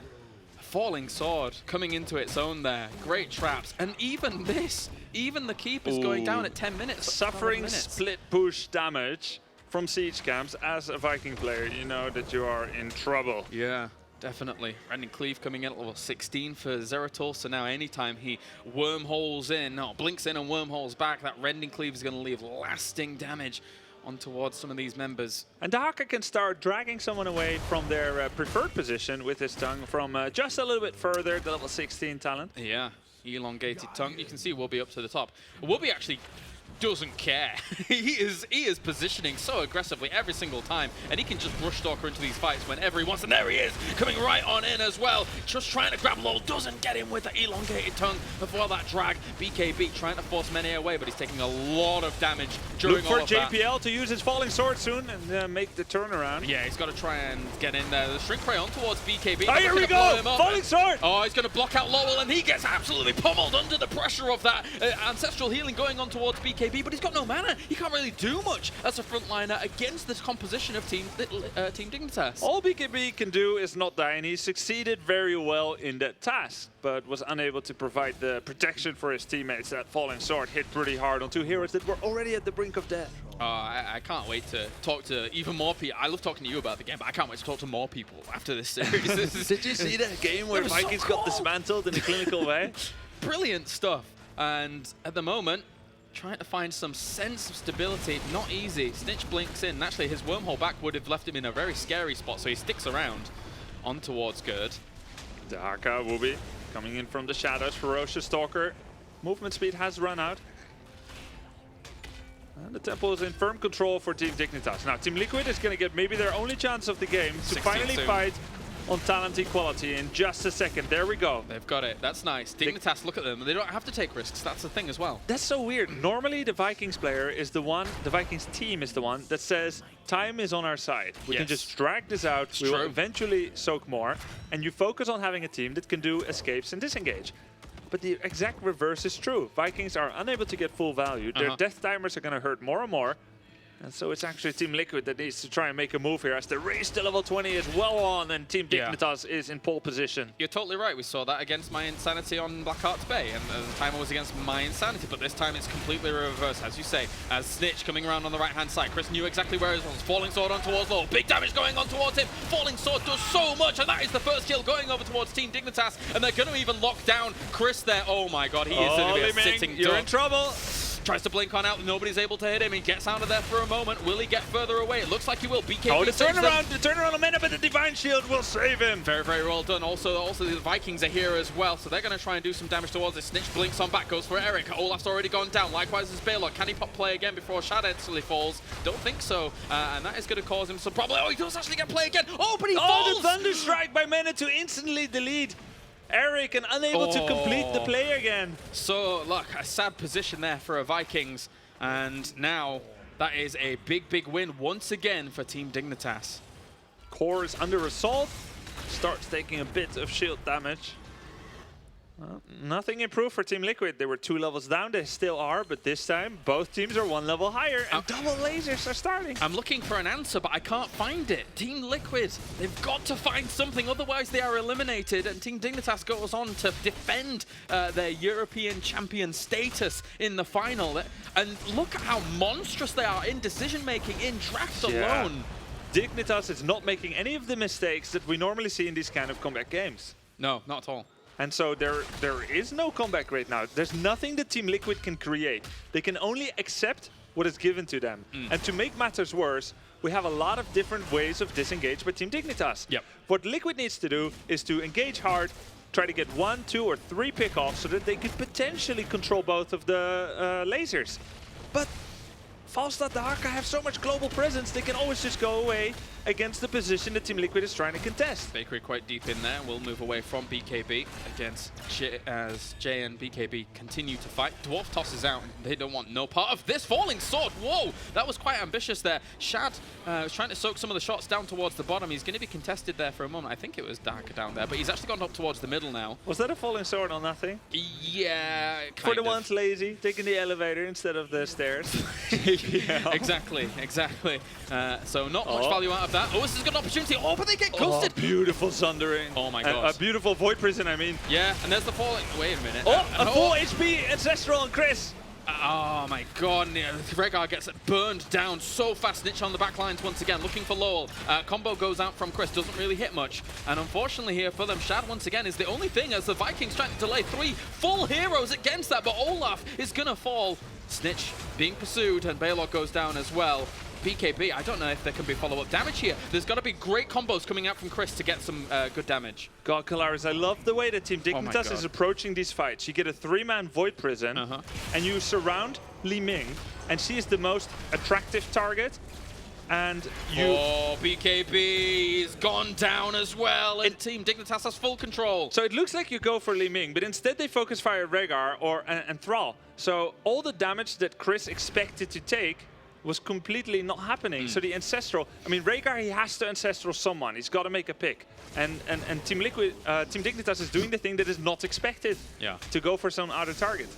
Falling Sword coming into its own there. Great traps. And even this, even the keep is going down at 10 minutes. Suffering split push damage from siege camps. As a Viking player, you know that you are in trouble. Yeah. Definitely. Rending Cleave coming in at level 16 for Zeratul, so now anytime he wormholes in, blinks in and wormholes back, that Rending Cleave is going to leave lasting damage on towards some of these members. And Dahaka can start dragging someone away from their preferred position with his tongue from just a little bit further, the level 16 talent. Yeah, elongated tongue. You can see Whoopi up to the top. Whoopi actually doesn't care. he is positioning so aggressively every single time, and he can just brush stalker into these fights whenever he wants. And there he is, coming right on in as well. Just trying to grab Lol, doesn't get him with the elongated tongue before that drag. BKB trying to force Mene away, but he's taking a lot of damage during all of that. Look for JPL to use his Falling Sword soon and make the turnaround. Yeah, he's got to try and get in there. The Shrink Ray on towards BKB. Oh, here we go! Falling Sword! Oh, he's going to block out Lowell, and he gets absolutely pummeled under the pressure of that. Ancestral Healing going on towards BKB, but he's got no mana. He can't really do much as a frontliner against this composition of Team Dignitas. All BKB can do is not die, and he succeeded very well in that task, but was unable to provide the protection for his teammates. That Falling Sword hit pretty hard on two heroes that were already at the brink of death. I can't wait to talk to even more people. I love talking to you about the game, but I can't wait to talk to more people after this series. Did you see that game where Vikings got dismantled in a clinical way? Brilliant stuff. And at the moment, trying to find some sense of stability, not easy. Snitch blinks in. Naturally, his wormhole back would have left him in a very scary spot, so he sticks around on towards Gerd. Dahaka, Whoopi, coming in from the shadows. Ferocious Stalker. Movement speed has run out. And the temple is in firm control for Team Dignitas. Now, Team Liquid is going to get maybe their only chance of the game to finally fight on talent equality in just a second. There we go. They've got it. That's nice. Dignitas, look at them. They don't have to take risks. That's the thing as well. That's so weird. Normally, the Vikings player is the one, the Vikings team is the one that says, time is on our side. We can just drag this out. We will eventually soak more. And you focus on having a team that can do escapes and disengage. But the exact reverse is true. Vikings are unable to get full value. Their death timers are going to hurt more and more. And so it's actually Team Liquid that needs to try and make a move here as the race to level 20 is well on and Team Dignitas is in pole position. You're totally right. We saw that against My Insanity on Blackheart's Bay, and the timer was against My Insanity, but this time it's completely reversed, as you say. As Snitch coming around on the right-hand side, Chris knew exactly where he was. Falling Sword on towards Low. Big damage going on towards him. Falling Sword does so much, and that is the first kill going over towards Team Dignitas, and they're going to even lock down Chris there. Oh my god, he is going to be a sitting You're duck. in trouble. Tries to blink on out, nobody's able to hit him. He gets out of there for a moment. Will he get further away? It looks like he will. BKB Oh, the saves them. turnaround a minute, but the Divine Shield will save him. Very, very well done. Also the Vikings are here as well, so they're going to try and do some damage towards this. Snitch blinks on back, goes for Eric. Olaf's already gone down. Likewise is Baylor. Can he pop play again before Shad instantly falls? Don't think so. And that is going to cause him some problem. Oh, he does actually get play again. Oh, but he falls! The Thunder Strike by Mena to instantly delete Eric and unable to complete the play again. So, look, a sad position there for a Vikings. And now that is a big, big win once again for Team Dignitas. Core is under assault, starts taking a bit of shield damage. Nothing improved for Team Liquid. They were 2 levels down, they still are, but this time both teams are 1 level higher and double lasers are starting. I'm looking for an answer, but I can't find it. Team Liquid, they've got to find something, otherwise they are eliminated, and Team Dignitas goes on to defend their European champion status in the final. And look at how monstrous they are in decision-making in draft alone. Dignitas is not making any of the mistakes that we normally see in these kind of comeback games. No, not at all. And so there is no comeback right now. There's nothing that Team Liquid can create. They can only accept what is given to them. And to make matters worse, we have a lot of different ways of disengage by Team Dignitas. What Liquid needs to do is to engage hard, try to get 1, 2, or 3 pickoffs so that they could potentially control both of the lasers. But Falstad the Haka have so much global presence, they can always just go away against the position that Team Liquid is trying to contest. Bakery quite deep in there. We'll move away from BKB against as Jay and BKB continue to fight. Dwarf tosses out. They don't want no part of this. Falling Sword. Whoa, that was quite ambitious there. Shad was trying to soak some of the shots down towards the bottom. He's going to be contested there for a moment. I think it was Darker down there, but he's actually gone up towards the middle now. Was that a Falling Sword or nothing? Yeah, For the ones lazy, taking the elevator instead of the stairs. Exactly. So not much value out of that. Oh, this is a good opportunity. Oh, but they get ghosted. Beautiful Sundering. Oh my god. A beautiful Void Prison, I mean. Yeah, and there's the falling. Wait a minute. Oh, a full HP Ancestral on Chris. Oh my god, Rhaegar gets burned down so fast. Snitch on the back lines once again, looking for Lowell. Combo goes out from Chris, doesn't really hit much. And unfortunately here for them, Shad once again is the only thing as the Vikings trying to delay 3 full heroes against that, but Olaf is gonna fall. Snitch being pursued, and Baylor goes down as well. BKB, I don't know if there can be follow-up damage here. There's got to be great combos coming out from Chris to get some good damage. God, Kalaris, I love the way that Team Dignitas is approaching these fights. You get a 3-man Void Prison, and you surround Li Ming, and she is the most attractive target. And you... Oh, BKB is gone down as well, and Team Dignitas has full control. So it looks like you go for Li Ming, but instead they focus fire Rhaegar and Thrall. So all the damage that Chris expected to take was completely not happening. So the Ancestral, I mean, Rhaegar, he has to Ancestral someone. He's got to make a pick. And Team Liquid, Team Dignitas is doing the thing that is not expected. To go for some other target.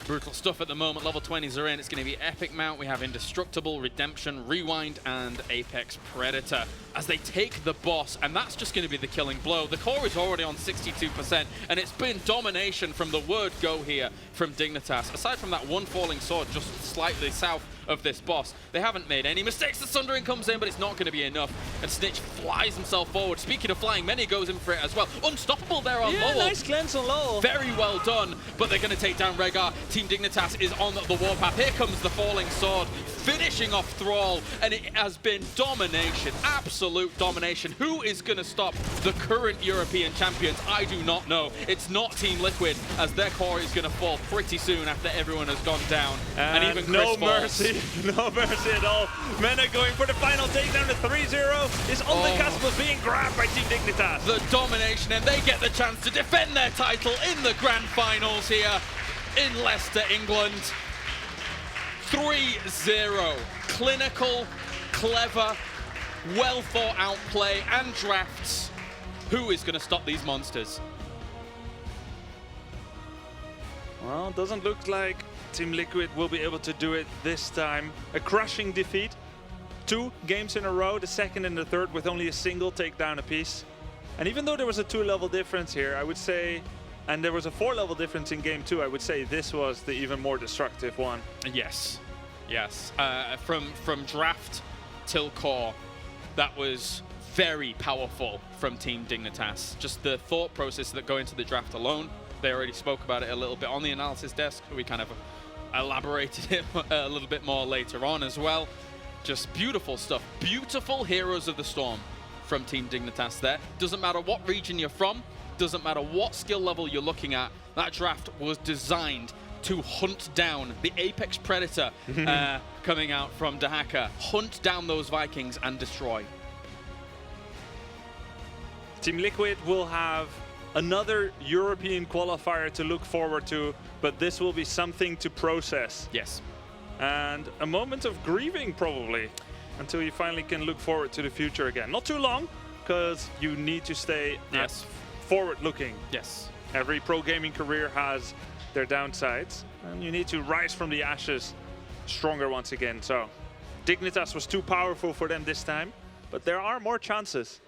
Brutal stuff at the moment. Level 20s are in. It's going to be Epic Mount. We have Indestructible, Redemption, Rewind, and Apex Predator as they take the boss, and that's just going to be the killing blow. The core is already on 62%, and it's been domination from the word go here from Dignitas. Aside from that one Falling Sword just slightly south of this boss, they haven't made any mistakes. The Sundering comes in, but it's not going to be enough, and Snitch flies himself forward. Speaking of flying, Many goes in for it as well. Unstoppable there on Lowell. Nice cleanse on Lowell. Very well done, but they're going to take down Rhaegar. Team Dignitas is on the warpath. Here comes the Falling Sword, finishing off Thrall, and it has been domination, absolute domination. Who is going to stop the current European champions? I do not know. It's not Team Liquid, as their core is going to fall pretty soon after everyone has gone down. And even Chris no falls. mercy, no mercy at all. Mena going for the final takedown to 3-0 is on the cusp of being grabbed by Team Dignitas. The domination, and they get the chance to defend their title in the grand finals here in Leicester, England. 3-0. Clinical, clever, well thought out play and drafts. Who is going to stop these monsters? Well, it doesn't look like Team Liquid will be able to do it this time. A crushing defeat 2 games in a row, the second and the third, with only a single takedown apiece. And even though there was a 2-level difference here, I would say, and there was a 4-level difference in game 2, I would say this was the even more destructive one. Yes, yes. From draft till core, that was very powerful from Team Dignitas. Just the thought process that go into the draft alone. They already spoke about it a little bit on the analysis desk. We kind of elaborated it a little bit more later on as well. Just beautiful stuff. Beautiful Heroes of the Storm from Team Dignitas there. Doesn't matter what region you're from, doesn't matter what skill level you're looking at, that draft was designed to hunt down the apex predator coming out from Dahaka. Hunt down those Vikings and destroy. Team Liquid will have another European qualifier to look forward to, but this will be something to process. Yes. And a moment of grieving, probably, until you finally can look forward to the future again. Not too long, because you need to stay forward-looking. Yes. Every pro gaming career has their downsides, and you need to rise from the ashes stronger once again. So Dignitas was too powerful for them this time, but there are more chances.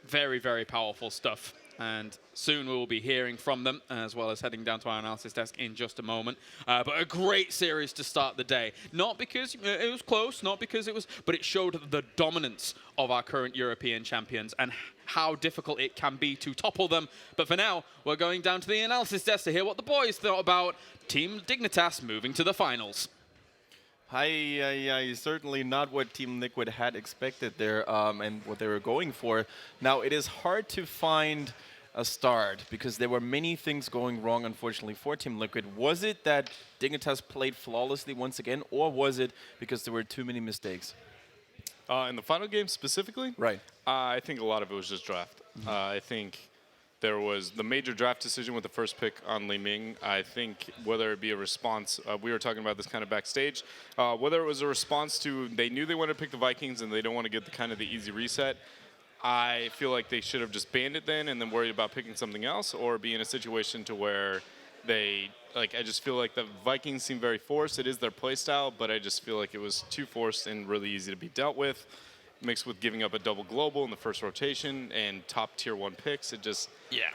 Very, very powerful stuff. And soon we will be hearing from them, as well as heading down to our analysis desk in just a moment. But a great series to start the day. Not because it was close, not because it was, but it showed the dominance of our current European champions and how difficult it can be to topple them. But for now, we're going down to the analysis desk to hear what the boys thought about Team Dignitas moving to the finals. Certainly not what Team Liquid had expected there and what they were going for. Now, it is hard to find a start because there were many things going wrong, unfortunately, for Team Liquid. Was it that Dignitas played flawlessly once again, or was it because there were too many mistakes? In the final game specifically? Right. I think a lot of it was just draft. I think there was the major draft decision with the first pick on Li Ming. I think whether it be a response, we were talking about this kind of backstage, whether it was a response to they knew they wanted to pick the Vikings and they don't want to get the easy reset. I feel like they should have just banned it then and then worried about picking something else, or be in a situation to where they, I just feel like the Vikings seem very forced. It is their play style, but I just feel like it was too forced and really easy to be dealt with. Mixed with giving up a double global in the first rotation and top tier 1 picks. It just,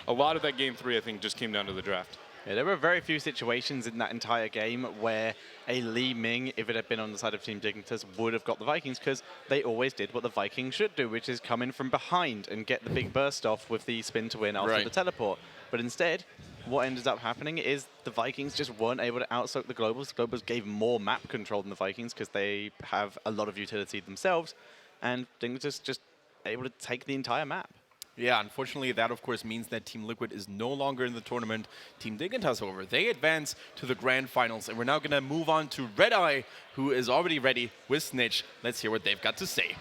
a lot of that game 3, I think, just came down to the draft. Yeah, there were very few situations in that entire game where a Li Ming, if it had been on the side of Team Dignitas, would have got the Vikings, because they always did what the Vikings should do, which is come in from behind and get the big burst off with the spin to win after the teleport. But instead, what ended up happening is the Vikings just weren't able to outsoak the Globals. The Globals gave more map control than the Vikings because they have a lot of utility themselves. And Dignitas just able to take the entire map. Yeah, unfortunately, that of course means that Team Liquid is no longer in the tournament. Team Dignitas, however, they advance to the grand finals, and we're now going to move on to Red Eye, who is already ready with Snitch. Let's hear what they've got to say.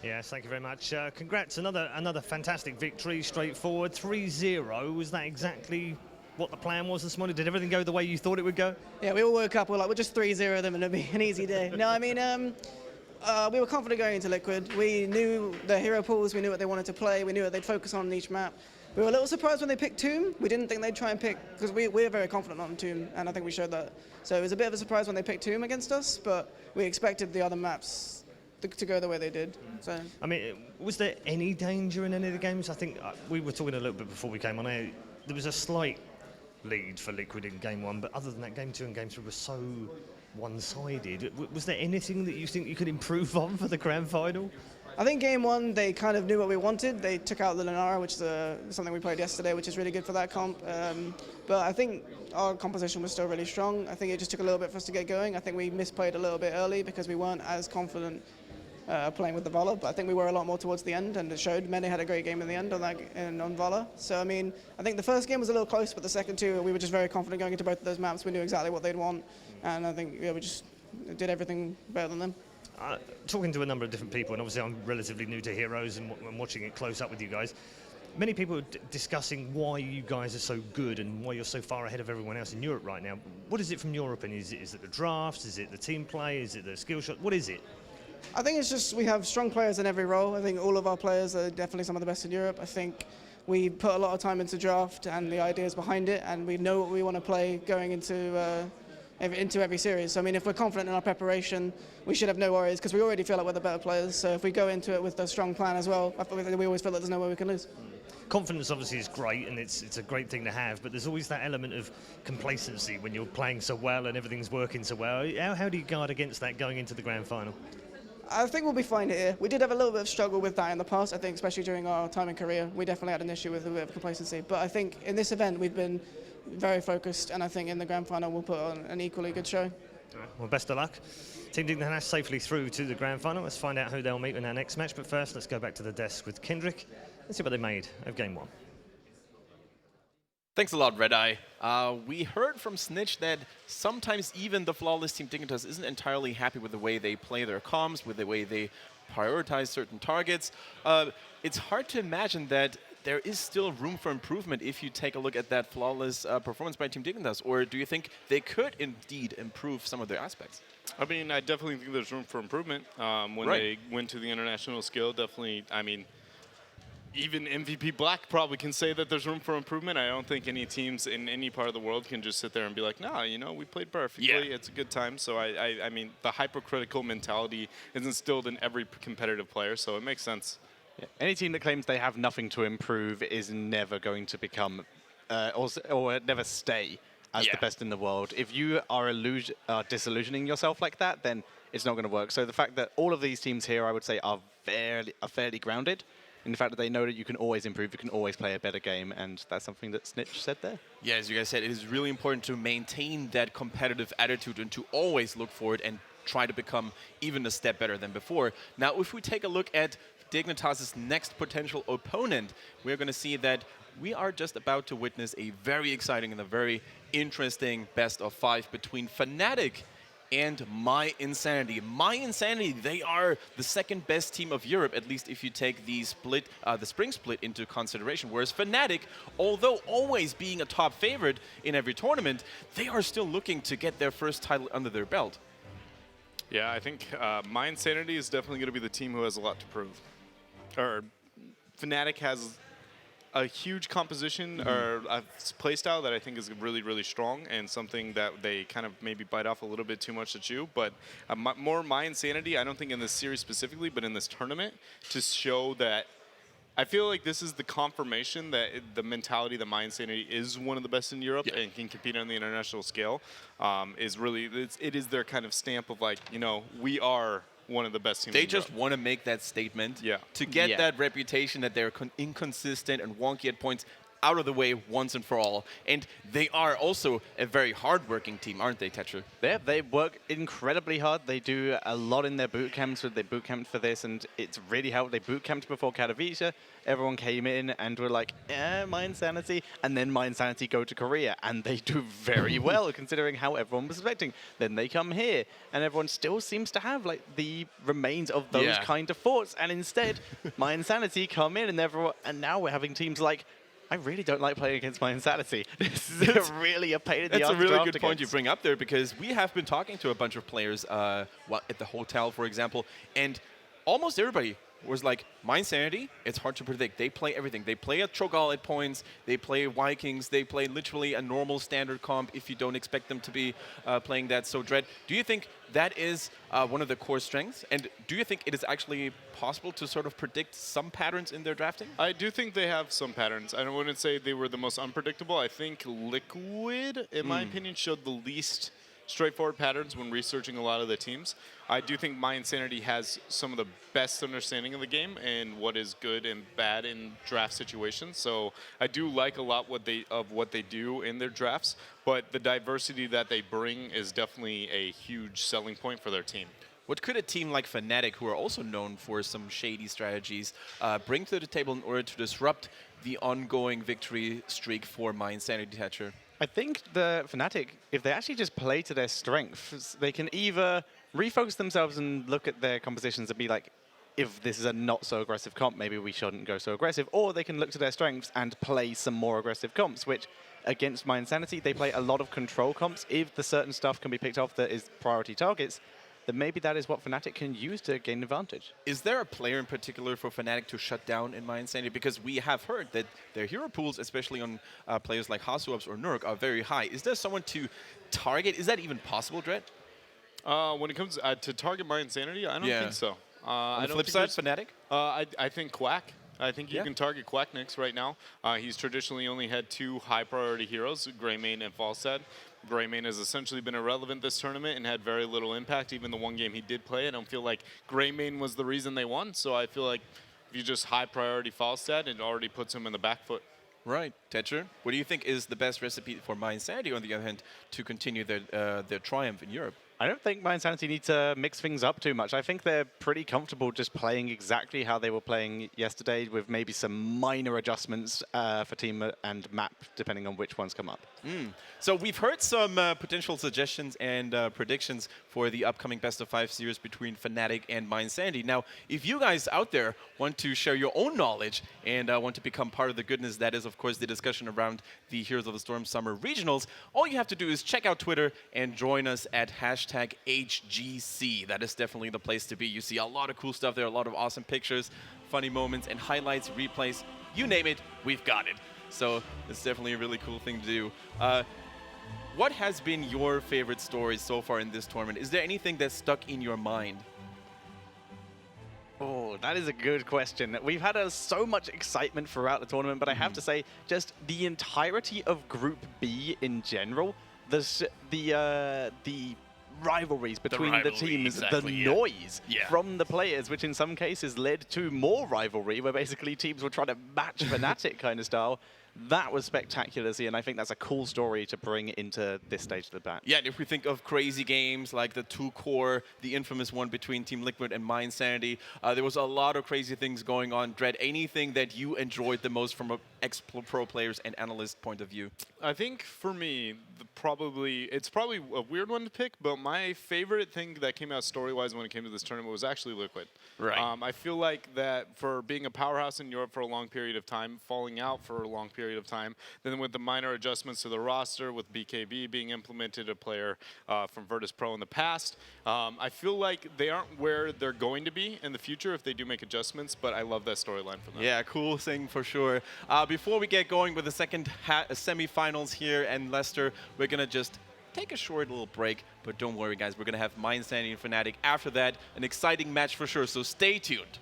Yes, thank you very much. Congrats, another fantastic victory, straightforward, 3-0. Was that exactly what the plan was this morning? Did everything go the way you thought it would go? Yeah, we all woke up, we're just 3-0 them and it'll be an easy day. No, I mean, we were confident going into Liquid. We knew the hero pools, we knew what they wanted to play, we knew what they'd focus on each map. We were a little surprised when they picked Tomb. We didn't think they'd try and pick, because we're very confident on Tomb, and I think we showed that. So it was a bit of a surprise when they picked Tomb against us, but we expected the other maps to go the way they did. So I mean, was there any danger in any of the games? I think we were talking a little bit before we came on air. There was a slight lead for Liquid in game 1, but other than that, game 2 and game 3 were so one-sided. Was there anything that you think you could improve on for the grand final? I think game 1, they kind of knew what we wanted. They took out the Lunara, which is something we played yesterday, which is really good for that comp. But I think our composition was still really strong. I think it just took a little bit for us to get going. I think we misplayed a little bit early because we weren't as confident playing with the Vala, but I think we were a lot more towards the end, and it showed. Mene had a great game in the end on Vala. So, I mean, I think the first game was a little close, but the second 2, we were just very confident going into both of those maps. We knew exactly what they'd want, and I think we just did everything better than them. Talking to a number of different people, and obviously I'm relatively new to Heroes and watching it close up with you guys, many people are discussing why you guys are so good and why you're so far ahead of everyone else in Europe right now. What is it from your opinion? Is it the drafts? Is it the team play? Is it the skill shot? What is it? I think it's just we have strong players in every role. I think all of our players are definitely some of the best in Europe. I think we put a lot of time into draft and the ideas behind it, and we know what we want to play going into into every series. So I mean, if we're confident in our preparation, we should have no worries because we already feel like we're the better players. So if we go into it with a strong plan as well, we always feel like there's no way we can lose. Confidence obviously is great, and it's a great thing to have, but there's always that element of complacency when you're playing so well and everything's working so well. How do you guard against that going into the grand final? I think we'll be fine here. We did have a little bit of struggle with that in the past, I think, especially during our time in Korea. We definitely had an issue with a bit of complacency. But I think in this event, we've been very focused, and I think in the grand final, we'll put on an equally good show. Well, best of luck. Team Dignitas safely through to the grand final. Let's find out who they'll meet in our next match. But first, let's go back to the desk with Kendrick. Let's see what they made of game one. Thanks a lot, Red Eye. We heard from Snitch that sometimes even the flawless Team Dignitas isn't entirely happy with the way they play their comms, with the way they prioritize certain targets. It's hard to imagine that there is still room for improvement if you take a look at that flawless performance by Team Dignitas, or do you think they could indeed improve some of their aspects? I mean, I definitely think there's room for improvement. When they went to the international scale, definitely, I mean, even MVP Black probably can say that there's room for improvement. I don't think any teams in any part of the world can just sit there and be like, nah, you know, we played perfectly. Yeah. It's a good time. So I mean, the hypercritical mentality is instilled in every competitive player, so it makes sense. Yeah. Any team that claims they have nothing to improve is never going to become, or never stay as the best in the world. If you are disillusioning yourself like that, then it's not going to work. So the fact that all of these teams here, I would say, are fairly grounded in the fact that they know that you can always improve, you can always play a better game, and that's something that Snitch said there. Yeah, as you guys said, it is really important to maintain that competitive attitude and to always look forward and try to become even a step better than before. Now, if we take a look at Dignitas' next potential opponent, we're going to see that we are just about to witness a very exciting and a very interesting best of 5 between Fnatic and My Insanity. My Insanity, they are the second best team of Europe, at least if you take the split, the spring split into consideration. Whereas Fnatic, although always being a top favorite in every tournament, they are still looking to get their first title under their belt. Yeah, I think My Insanity is definitely going to be the team who has a lot to prove. Or Fnatic has a huge composition or a playstyle that I think is really, really strong and something that they kind of maybe bite off a little bit too much to chew. But more My Insanity, I don't think in this series specifically, but in this tournament, to show that I feel like this is the confirmation that the mentality that My Insanity is one of the best in Europe and can compete on the international scale is really, it is their kind of stamp of like, you know, we are one of the best teams. They just want to make that statement to get that reputation that they're inconsistent and wonky at points out of the way once and for all. And they are also a very hard-working team, aren't they, Tetra? Yeah, they work incredibly hard. They do a lot in their boot camps. They boot camped for this, and it's really helped. They boot camped before Katowice. Everyone came in and were like, My Insanity. And then My Insanity go to Korea, and they do very well, considering how everyone was expecting. Then they come here, and everyone still seems to have like the remains of those kind of thoughts. And instead, My Insanity come in, and now we're having teams like, I really don't like playing against My Insanity. This is really a pain in the ass. That's a really good point you bring up there, because we have been talking to a bunch of players at the hotel, for example, and almost everybody was like, My Insanity, it's hard to predict. They play everything. They play a Cho'Gall at points. They play Vikings. They play literally a normal standard comp if you don't expect them to be playing that. So, Dread, do you think that is one of the core strengths? And do you think it is actually possible to sort of predict some patterns in their drafting? I do think they have some patterns. I wouldn't say they were the most unpredictable. I think Liquid, in my opinion, showed the least straightforward patterns when researching a lot of the teams. I do think My Insanity has some of the best understanding of the game and what is good and bad in draft situations. So I do like a lot what they do in their drafts, but the diversity that they bring is definitely a huge selling point for their team. What could a team like Fnatic, who are also known for some shady strategies, bring to the table in order to disrupt the ongoing victory streak for My Insanity, Thatcher? I think the Fnatic, if they actually just play to their strengths, they can either refocus themselves and look at their compositions and be like, if this is a not so aggressive comp, maybe we shouldn't go so aggressive, or they can look to their strengths and play some more aggressive comps, which against My Insanity, they play a lot of control comps. If the certain stuff can be picked off that is priority targets, then maybe that is what Fnatic can use to gain advantage. Is there a player in particular for Fnatic to shut down in My Insanity? Because we have heard that their hero pools, especially on players like Hasuabs or Nurk, are very high. Is there someone to target? Is that even possible, Dread? When it comes to target My Insanity, I don't think so. On the flip side, Fnatic? I think Quack. I think you can target Quacknix right now. He's traditionally only had 2 high-priority heroes, Greymane and Falstad. Greymane has essentially been irrelevant this tournament and had very little impact. Even the one game he did play, I don't feel like Greymane was the reason they won. So I feel like if you just high-priority Falstad, it already puts him in the back foot. Right. Tetcher, what do you think is the best recipe for My Insanity, on the other hand, to continue their triumph in Europe? I don't think My Insanity need to mix things up too much. I think they're pretty comfortable just playing exactly how they were playing yesterday, with maybe some minor adjustments for team and map, depending on which ones come up. So we've heard some potential suggestions and predictions for the upcoming best-of-5 series between Fnatic and My Insanity. Now, if you guys out there want to share your own knowledge and want to become part of the goodness that is, of course, the discussion around the Heroes of the Storm Summer Regionals, all you have to do is check out Twitter and join us at #HGC. That is definitely the place to be. You see a lot of cool stuff there, a lot of awesome pictures, funny moments, and highlights, replays. You name it, we've got it. So it's definitely a really cool thing to do. What has been your favorite story so far in this tournament? Is there anything that's stuck in your mind? Oh, that is a good question. We've had so much excitement throughout the tournament, but I have to say, just the entirety of Group B in general, the rivalries between the teams, the noise from the players, which in some cases led to more rivalry, where basically teams were trying to match Fnatic kind of style. That was spectacular to see, and I think that's a cool story to bring into this stage of the batch. Yeah, and if we think of crazy games like the 2-core, the infamous one between Team Liquid and My Insanity, there was a lot of crazy things going on. Dread, anything that you enjoyed the most from a ex-pro players and analyst point of view? I think for me, it's probably a weird one to pick, but my favorite thing that came out story-wise when it came to this tournament was actually Liquid. Right. I feel like that for being a powerhouse in Europe for a long period of time, falling out for a long period of time, then with the minor adjustments to the roster, with BKB being implemented, a player from Virtus Pro in the past, I feel like they aren't where they're going to be in the future if they do make adjustments, but I love that storyline from them. Yeah, cool thing for sure. Before we get going with the second semifinals here in Leicester, we're going to just take a short little break, but don't worry guys, we're going to have My Insanity and Fnatic after that. An exciting match for sure, so stay tuned.